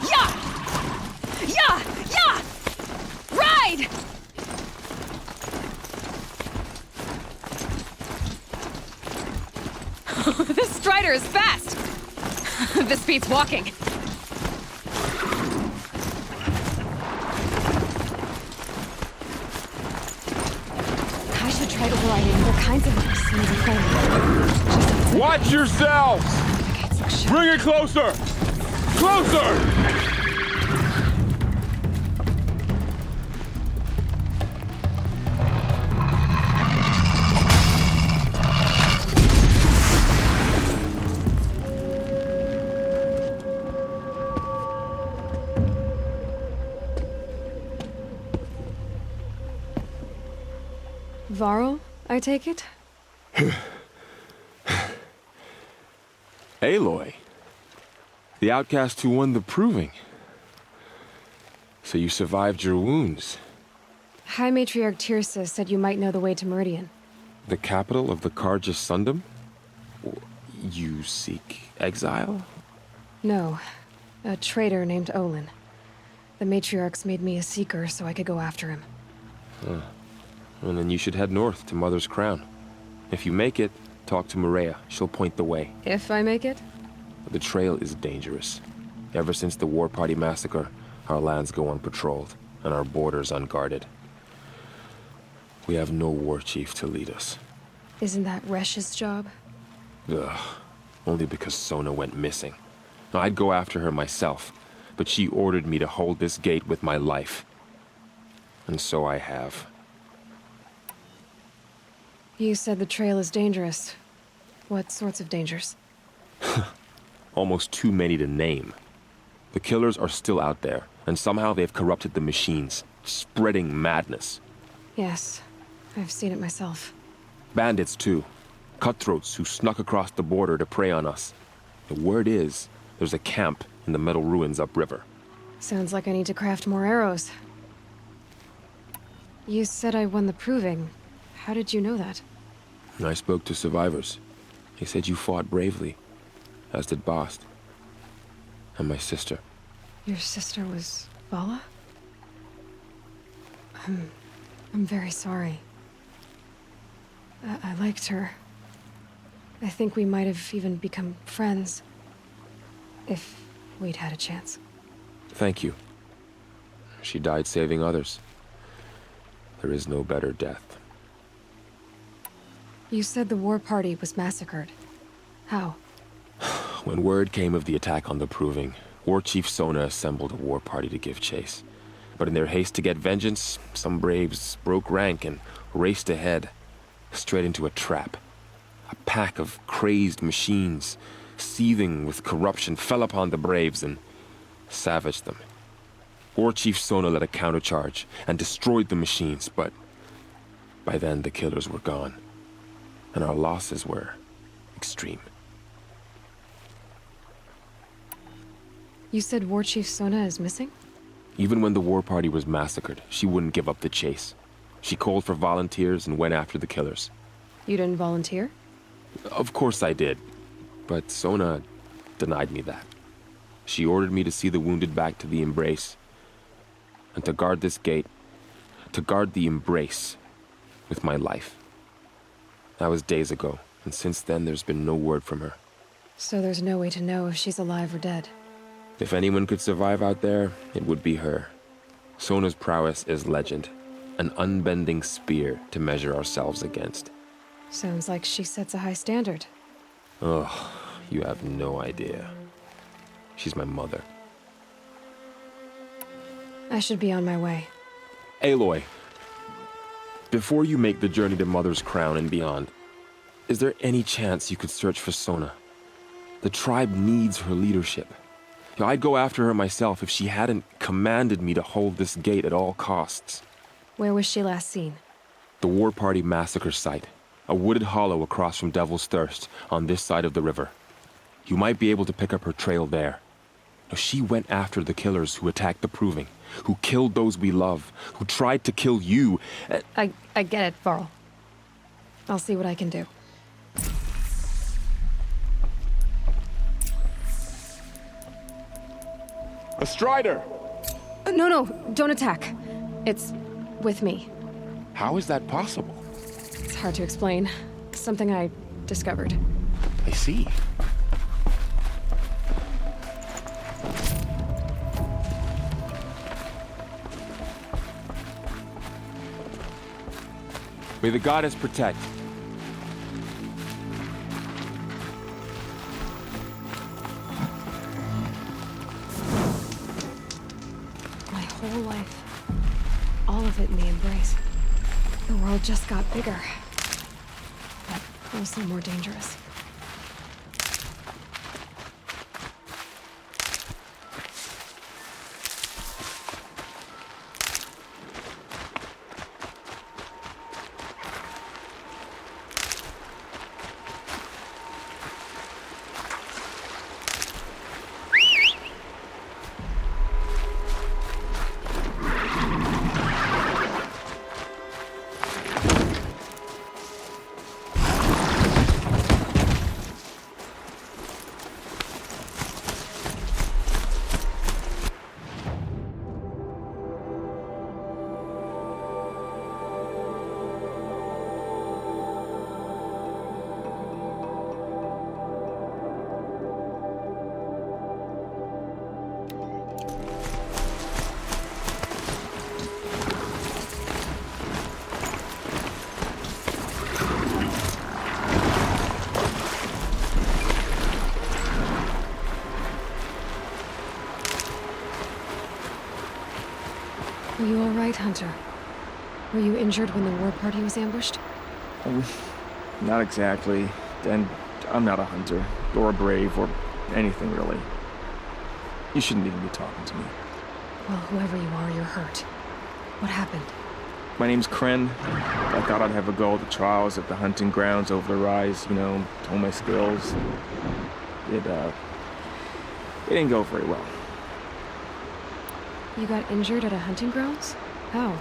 Speaker 7: Yeah! Yeah! Yeah! Ride! This Strider is fast! This beats walking. I should try overriding all kinds of scenes in front of me.
Speaker 1: Watch yourselves!
Speaker 8: Bring it closer! Closer!
Speaker 7: Varl, I take it?
Speaker 8: Aloy. The outcast who won the proving. So you survived your wounds.
Speaker 7: High Matriarch Tirsa said you might know the way to Meridian.
Speaker 8: The capital of the Carja Sundom? You seek exile?
Speaker 7: No. A traitor named Olin. The Matriarchs made me a seeker so I could go after him.
Speaker 8: Huh. And then you should head north to Mother's Crown. If you make it, talk to Maria. She'll point the way.
Speaker 7: If I make it?
Speaker 8: The trail is dangerous. Ever since the War Party massacre, our lands go unpatrolled, and our borders unguarded. We have no war chief to lead us.
Speaker 7: Isn't that Resh's job?
Speaker 8: Ugh. Only because Sona went missing. I'd go after her myself, but she ordered me to hold this gate with my life. And so I have.
Speaker 7: You said the trail is dangerous. What sorts of dangers?
Speaker 8: Almost too many to name. The killers are still out there, and somehow they've corrupted the machines, spreading madness.
Speaker 7: Yes, I've seen it myself.
Speaker 8: Bandits, too. Cutthroats who snuck across the border to prey on us. The word is, there's a camp in the metal ruins upriver.
Speaker 7: Sounds like I need to craft more arrows. You said I won the proving. How did you know that?
Speaker 8: I spoke to survivors. They said you fought bravely, as did Bast. And my sister.
Speaker 7: Your sister was Vala? I'm very sorry. I liked her. I think we might have even become friends. If we'd had a chance.
Speaker 8: Thank you. She died saving others. There is no better death.
Speaker 7: You said the war party was massacred. How?
Speaker 8: When word came of the attack on the Proving, War Chief Sona assembled a war party to give chase. But in their haste to get vengeance, some braves broke rank and raced ahead, straight into a trap. A pack of crazed machines, seething with corruption, fell upon the braves and savaged them. War Chief Sona led a countercharge and destroyed the machines, but by then the killers were gone, and our losses were extreme.
Speaker 7: You said War Chief Sona is missing?
Speaker 8: Even when the war party was massacred, she wouldn't give up the chase. She called for volunteers and went after the killers.
Speaker 7: You didn't volunteer?
Speaker 8: Of course I did, but Sona denied me that. She ordered me to see the wounded back to the Embrace, and to guard this gate, to guard the Embrace with my life. That was days ago, and since then there's been no word from her.
Speaker 7: So there's no way to know if she's alive or dead.
Speaker 8: If anyone could survive out there, it would be her. Sona's prowess is legend, an unbending spear to measure ourselves against.
Speaker 7: Sounds like she sets a high standard.
Speaker 8: Ugh, you have no idea. She's my mother.
Speaker 7: I should be on my way.
Speaker 8: Aloy, before you make the journey to Mother's Crown and beyond, is there any chance you could search for Sona? The tribe needs her leadership. I'd go after her myself if she hadn't commanded me to hold this gate at all costs.
Speaker 7: Where was she last seen?
Speaker 8: The War Party massacre site. A wooded hollow across from Devil's Thirst, on this side of the river. You might be able to pick up her trail there. She went after the killers who attacked the Proving, who killed those we love, who tried to kill you.
Speaker 7: I get it, Varl. I'll see what I can do.
Speaker 8: A Strider!
Speaker 7: No, don't attack. It's with me.
Speaker 8: How is that possible?
Speaker 7: It's hard to explain. Something I discovered.
Speaker 8: I see. May the goddess protect.
Speaker 7: whole life. All of it in the embrace. The world just got bigger. But also more dangerous. Are you all right, Hunter? Were you injured when the war party was ambushed?
Speaker 9: Not exactly. And I'm not a hunter, or a brave, or anything really. You shouldn't even be talking to me.
Speaker 7: Well, whoever you are, you're hurt. What happened?
Speaker 9: My name's Kren. I thought I'd have a go at the trials at the hunting grounds over the rise, you know, hone my skills. It didn't go very well.
Speaker 7: You got injured at a hunting grounds? How?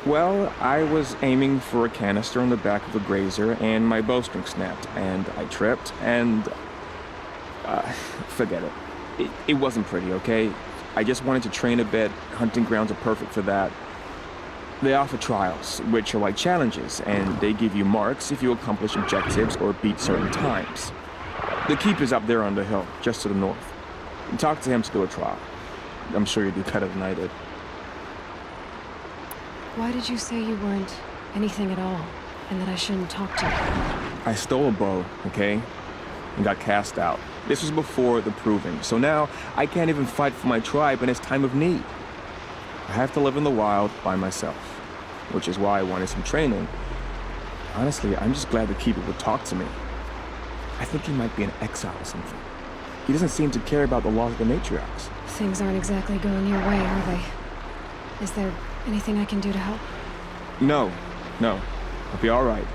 Speaker 9: Well, I was aiming for a canister on the back of a grazer, and my bowstring snapped, and I tripped, and... forget it. It wasn't pretty, okay? I just wanted to train a bit. Hunting grounds are perfect for that. They offer trials, which are like challenges, and they give you marks if you accomplish objectives or beat certain times. The keeper's up there on the hill, just to the north. Talk to him to do a trial. I'm sure you'd do better than I did.
Speaker 7: Why did you say you weren't anything at all, and that I shouldn't talk to you?
Speaker 9: I stole a bow, okay? And got cast out. This was before the proving, so now I can't even fight for my tribe in its time of need. I have to live in the wild by myself, which is why I wanted some training. Honestly, I'm just glad the keeper would talk to me. I think he might be in exile or something. He doesn't seem to care about the laws of the matriarchs.
Speaker 7: Things aren't exactly going your way, are they? Is there anything I can do to help?
Speaker 9: No. I'll be all right.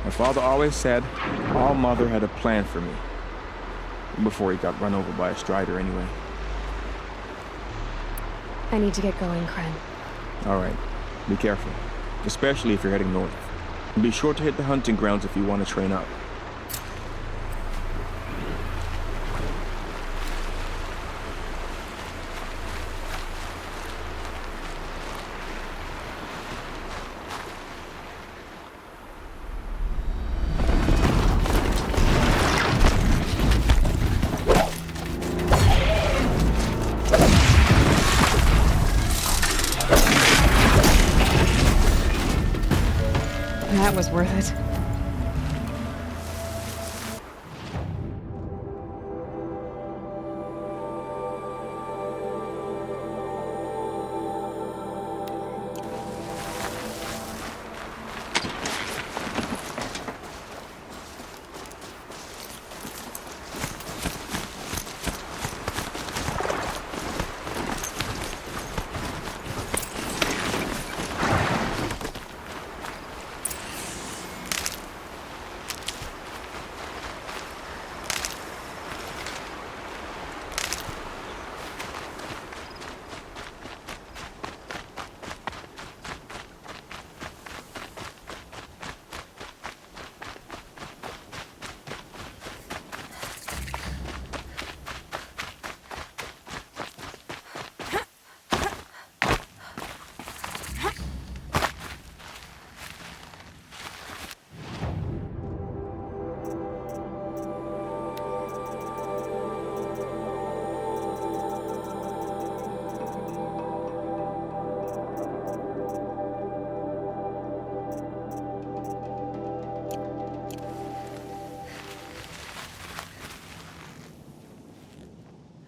Speaker 9: My father always said All Mother had a plan for me. Before he got run over by a strider, anyway.
Speaker 7: I need to get going, Kren.
Speaker 9: All right. Be careful. Especially if you're heading north. And be sure to hit the hunting grounds if you want to train up.
Speaker 7: That was worth it.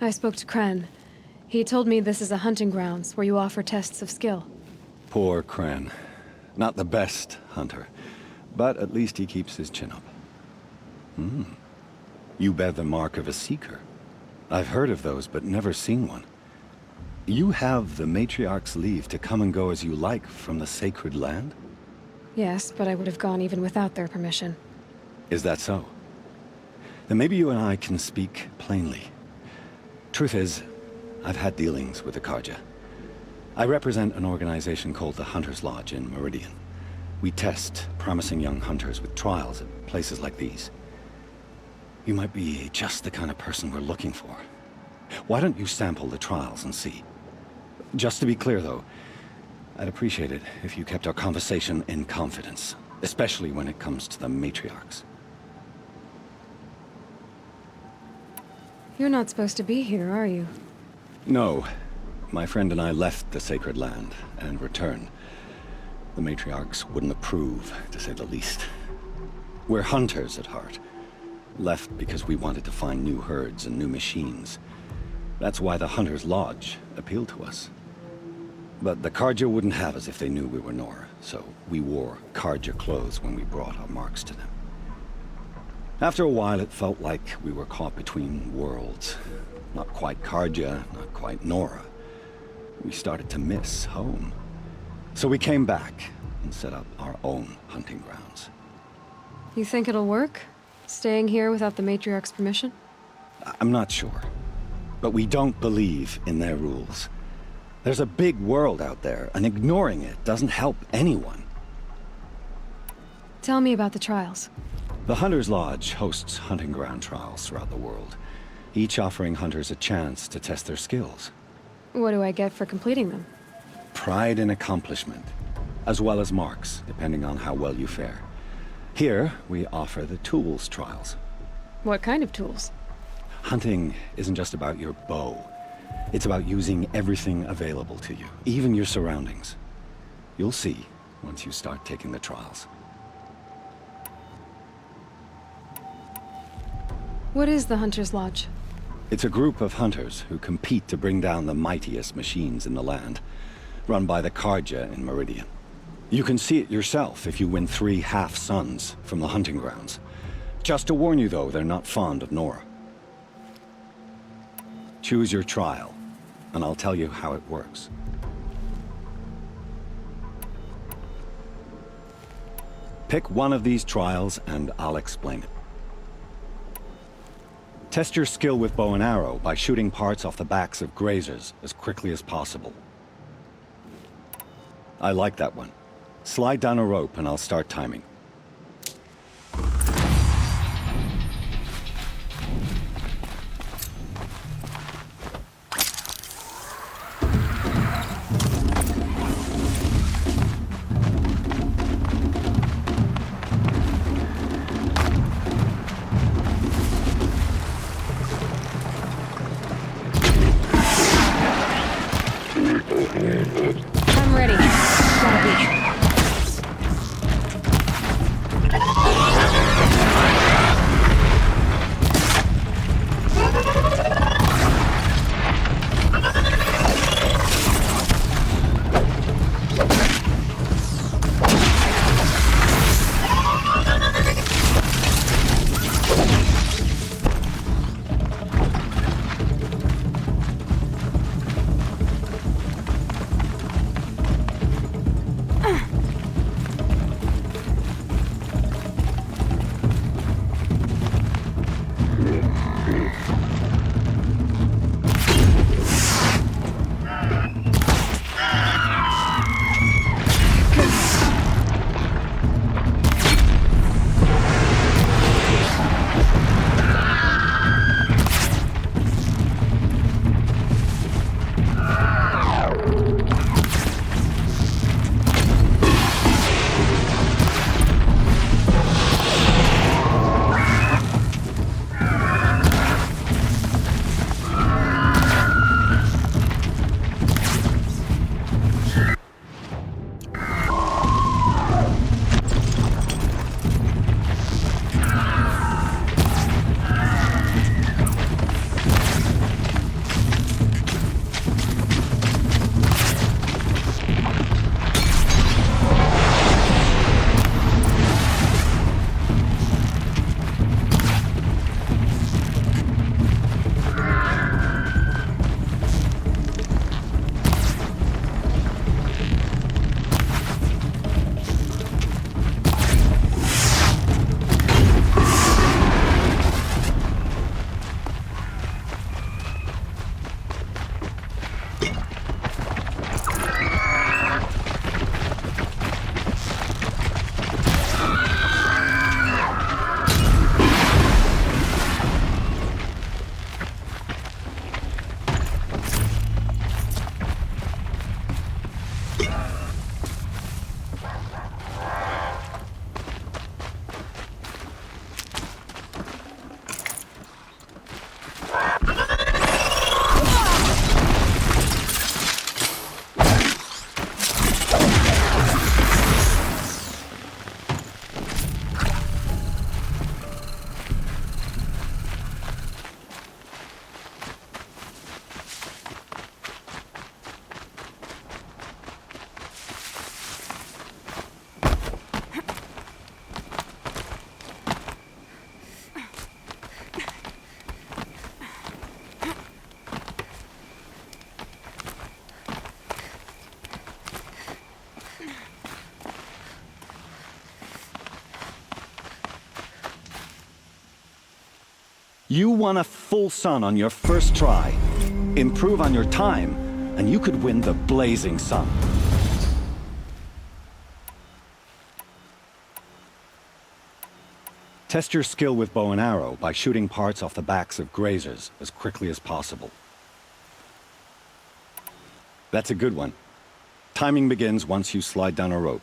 Speaker 7: I spoke to Kren. He told me this is a hunting grounds where you offer tests of skill.
Speaker 10: Poor Kren. Not the best hunter, but at least he keeps his chin up. You bear the mark of a seeker. I've heard of those, but never seen one. You have the matriarch's leave to come and go as you like from the sacred land?
Speaker 7: Yes, but I would have gone even without their permission.
Speaker 10: Is that so? Then maybe you and I can speak plainly. Truth is, I've had dealings with the Karja. I represent an organization called the Hunter's Lodge in Meridian. We test promising young hunters with trials at places like these. You might be just the kind of person we're looking for. Why don't you sample the trials and see? Just to be clear, though, I'd appreciate it if you kept our conversation in confidence, especially when it comes to the matriarchs.
Speaker 7: You're not supposed to be here, are you?
Speaker 10: No. My friend and I left the sacred land and returned. The matriarchs wouldn't approve, to say the least. We're hunters at heart. Left because we wanted to find new herds and new machines. That's why the Hunter's Lodge appealed to us. But the Karja wouldn't have us if they knew we were Nora, so we wore Karja clothes when we brought our marks to them. After a while, it felt like we were caught between worlds. Not quite Karja, not quite Nora. We started to miss home. So we came back and set up our own hunting grounds.
Speaker 7: You think it'll work? Staying here without the matriarch's permission?
Speaker 10: I'm not sure. But we don't believe in their rules. There's a big world out there, and ignoring it doesn't help anyone.
Speaker 7: Tell me about the trials.
Speaker 10: The Hunter's Lodge hosts hunting ground trials throughout the world, each offering hunters a chance to test their skills.
Speaker 7: What do I get for completing them?
Speaker 10: Pride in accomplishment, as well as marks, depending on how well you fare. Here, we offer the tools trials.
Speaker 7: What kind of tools?
Speaker 10: Hunting isn't just about your bow. It's about using everything available to you, even your surroundings. You'll see once you start taking the trials.
Speaker 7: What is the Hunter's Lodge?
Speaker 10: It's a group of hunters who compete to bring down the mightiest machines in the land, run by the Karja in Meridian. You can see it yourself if you win 3 half-suns from the hunting grounds. Just to warn you, though, they're not fond of Nora. Choose your trial, and I'll tell you how it works. Pick one of these trials, and I'll explain it. Test your skill with bow and arrow by shooting parts off the backs of grazers as quickly as possible. I like that one. Slide down a rope and I'll start timing.
Speaker 7: I'm ready. Gotta be.
Speaker 10: You won a full sun on your first try. Improve on your time, and you could win the blazing sun. Test your skill with bow and arrow by shooting parts off the backs of grazers as quickly as possible. That's a good one. Timing begins once you slide down a rope.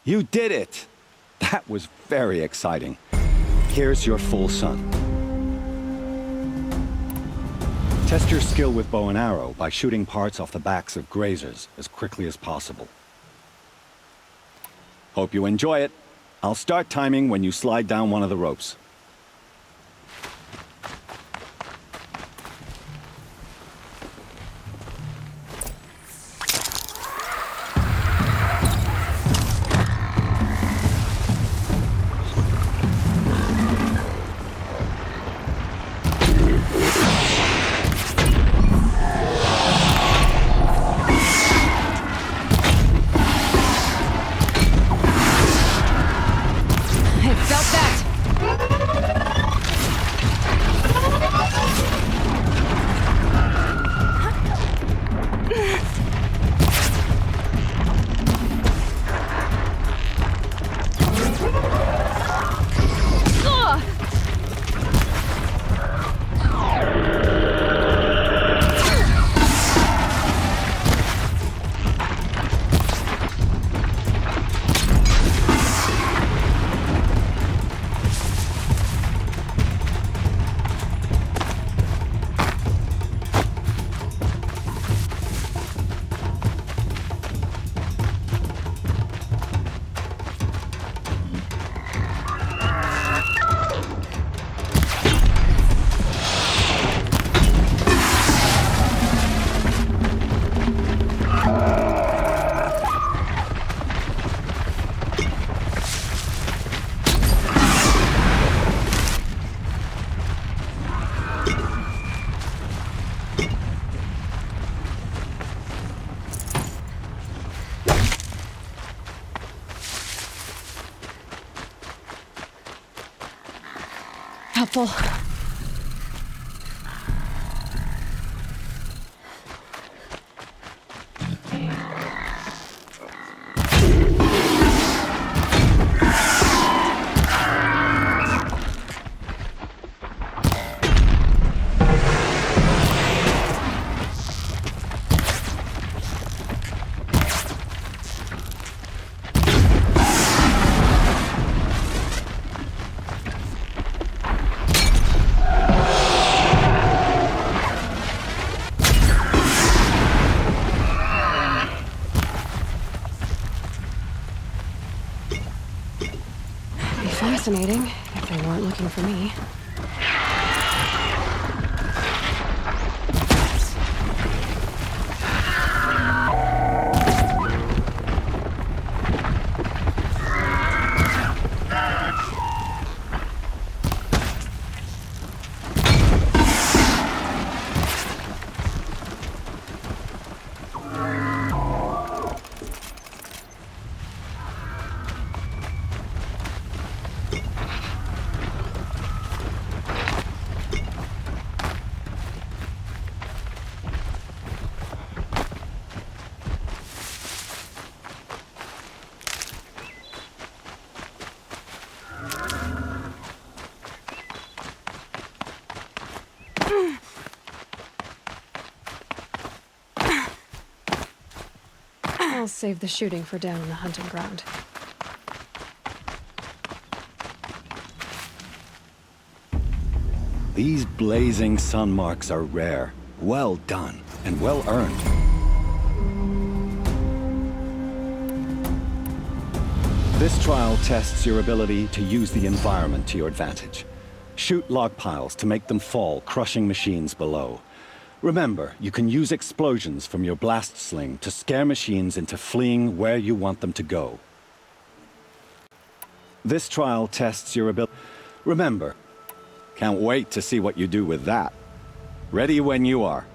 Speaker 10: You did it! That was very exciting. Here's your full sun. Test your skill with bow and arrow by shooting parts off the backs of grazers as quickly as possible. Hope you enjoy it. I'll start timing when you slide down one of the ropes.
Speaker 7: I felt that! helpful. Fascinating, if they weren't looking for me. I'll save the shooting for down on the hunting ground.
Speaker 10: These blazing sun marks are rare, well done, and well earned. This trial tests your ability to use the environment to your advantage. Shoot log piles to make them fall, crushing machines below. Remember, you can use explosions from your blast sling to scare machines into fleeing where you want them to go. This trial tests your ability. Remember, can't wait to see what you do with that. Ready when you are.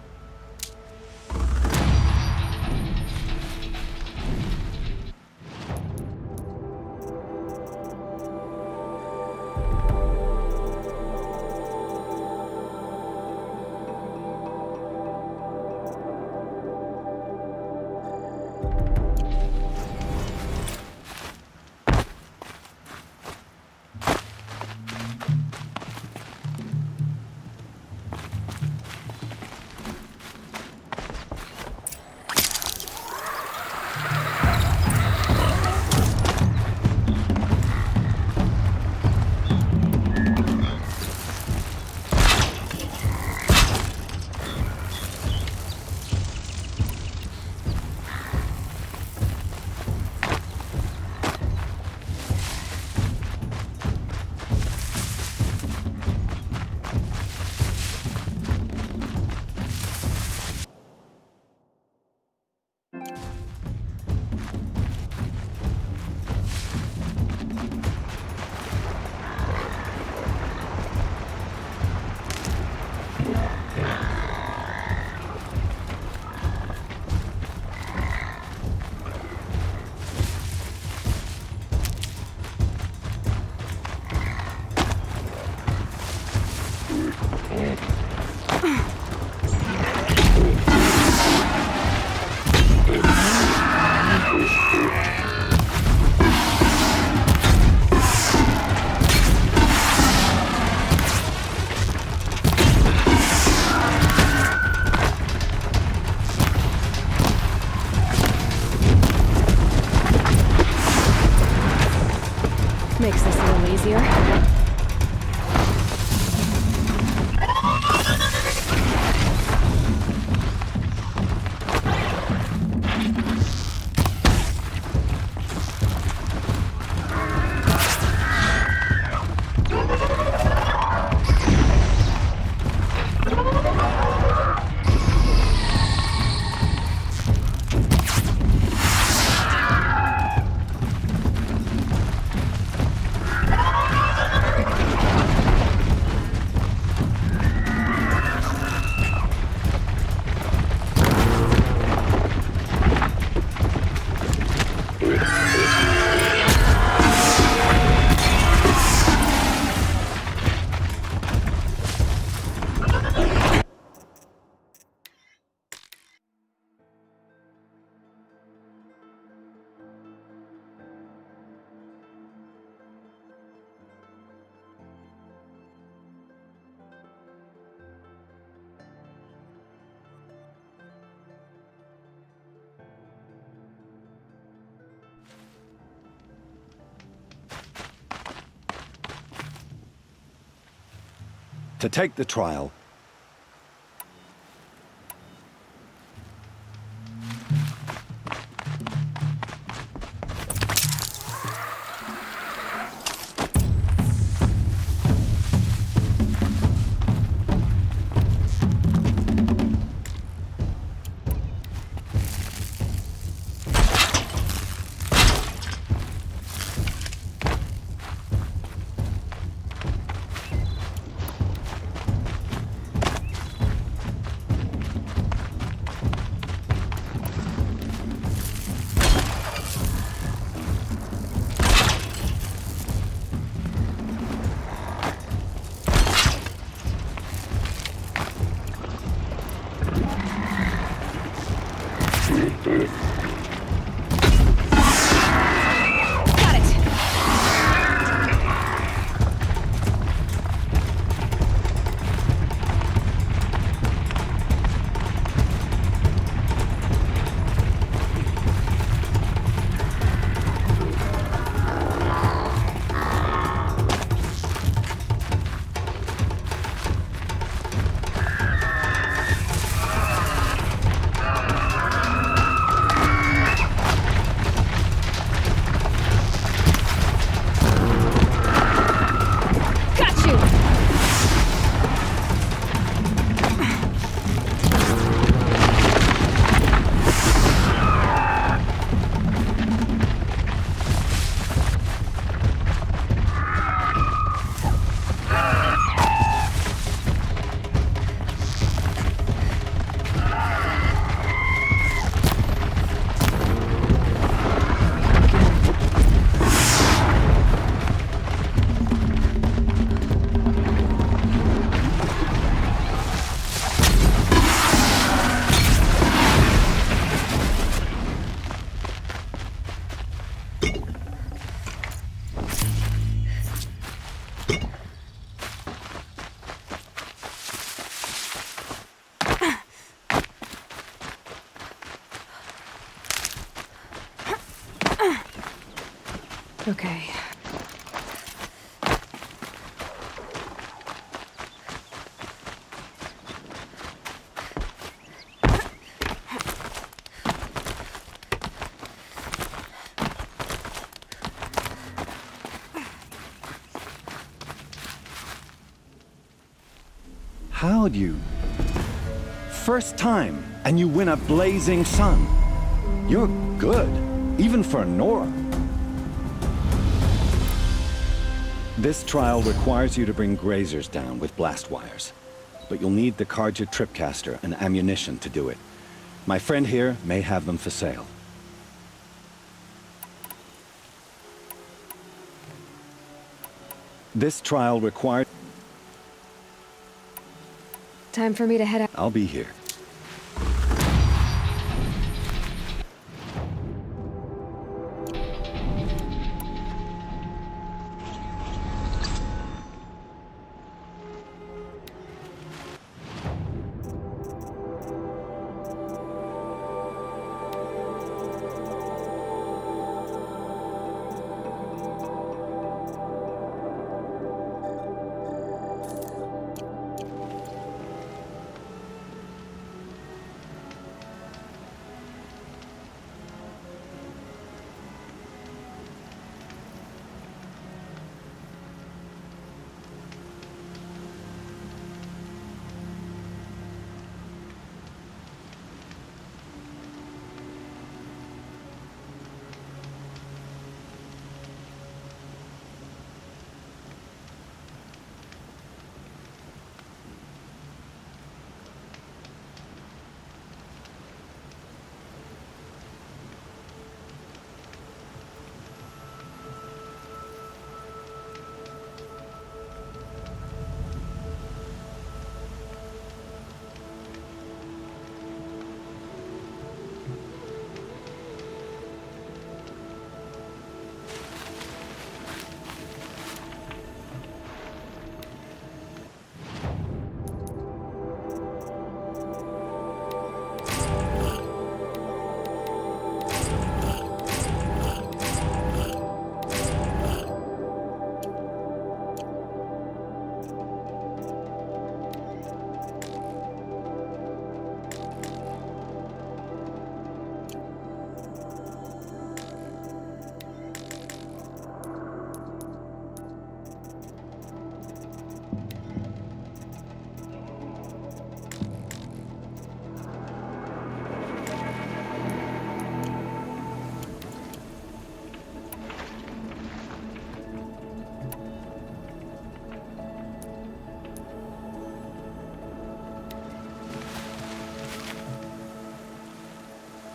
Speaker 10: To take the trial,
Speaker 7: Okay.
Speaker 10: how'd you? First time, and you win a blazing sun. You're good, even for Nora. This trial requires you to bring grazers down with blast wires. But you'll need the Carja tripcaster and ammunition to do it. My friend here may have them for sale. This trial required...
Speaker 7: Time for me to head out.
Speaker 10: I'll be here.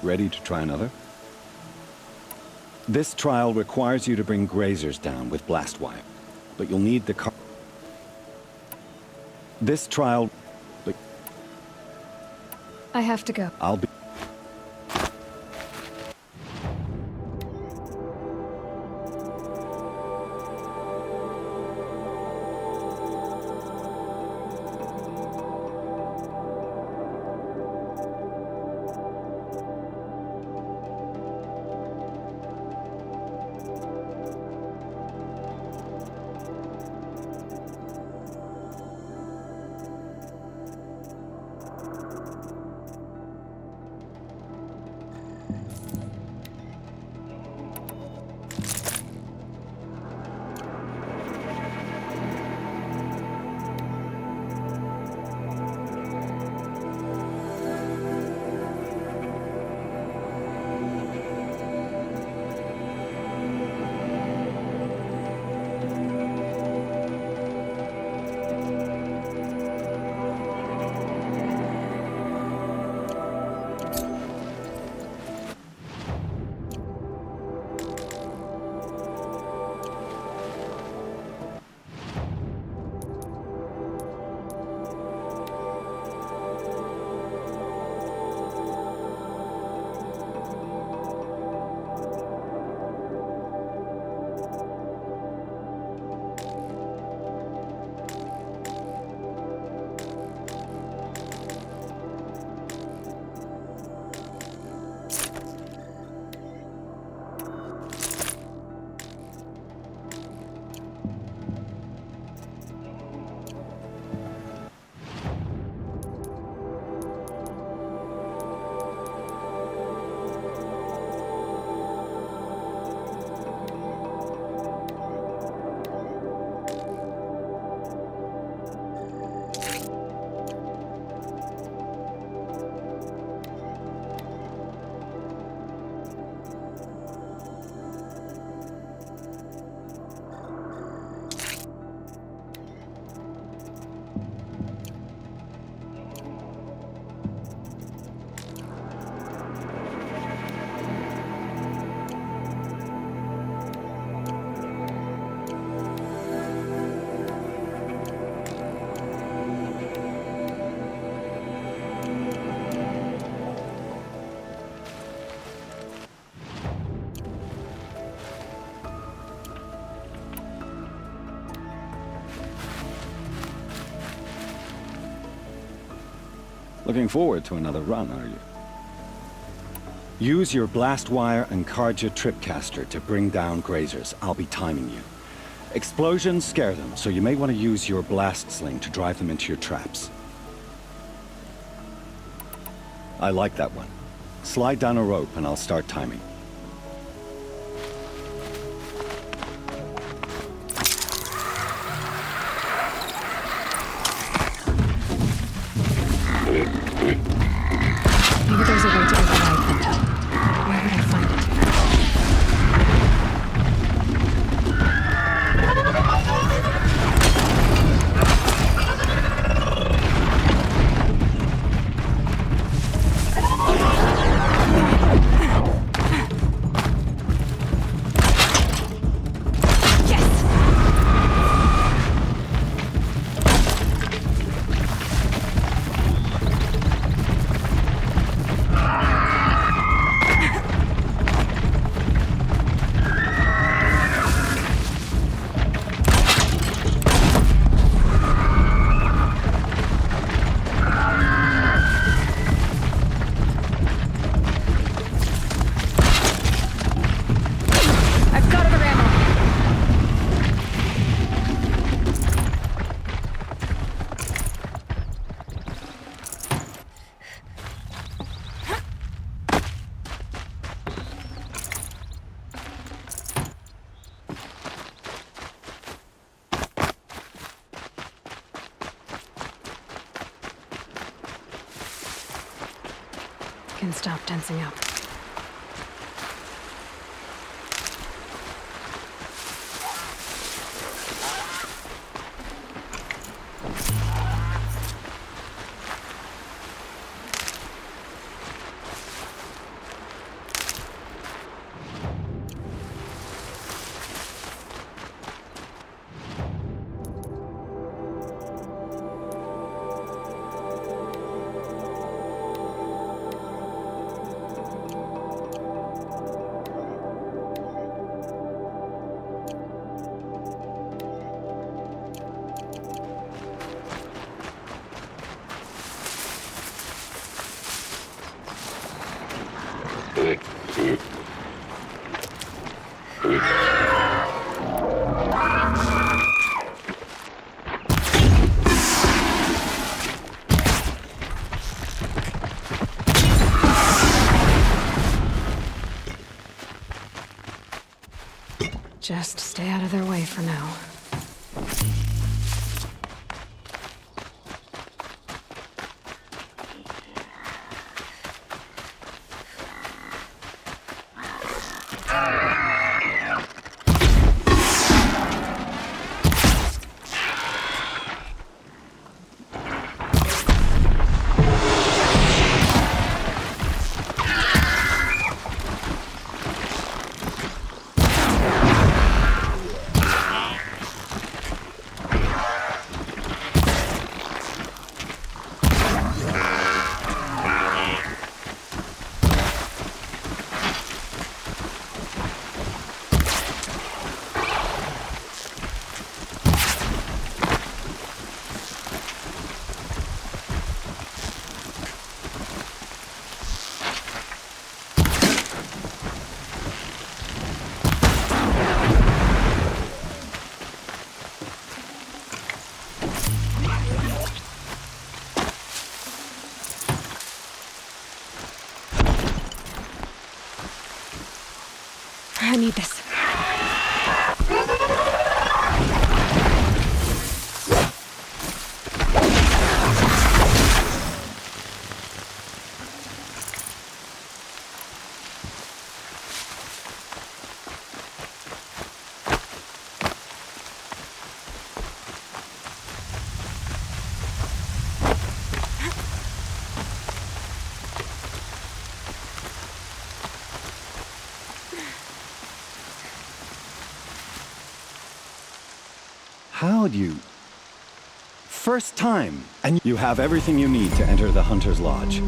Speaker 10: Ready to try another? This trial requires you to bring grazers down with blast wire, but you'll need the car. This trial...
Speaker 7: I have to go.
Speaker 10: I'll be... Looking forward to another run, are you? Use your blast wire and Karja tripcaster to bring down grazers. I'll be timing you. Explosions scare them, so you may want to use your blast sling to drive them into your traps. I like that one. Slide down a rope and I'll start timing.
Speaker 7: Maybe there's a way to override them. Where would I find it? Can stop tensing up. Just stay out of their way for now. I need this.
Speaker 10: How'd you... First time, and you have everything you need to enter the Hunter's Lodge.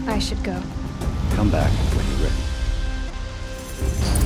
Speaker 7: I should go.
Speaker 10: Come back when you're ready.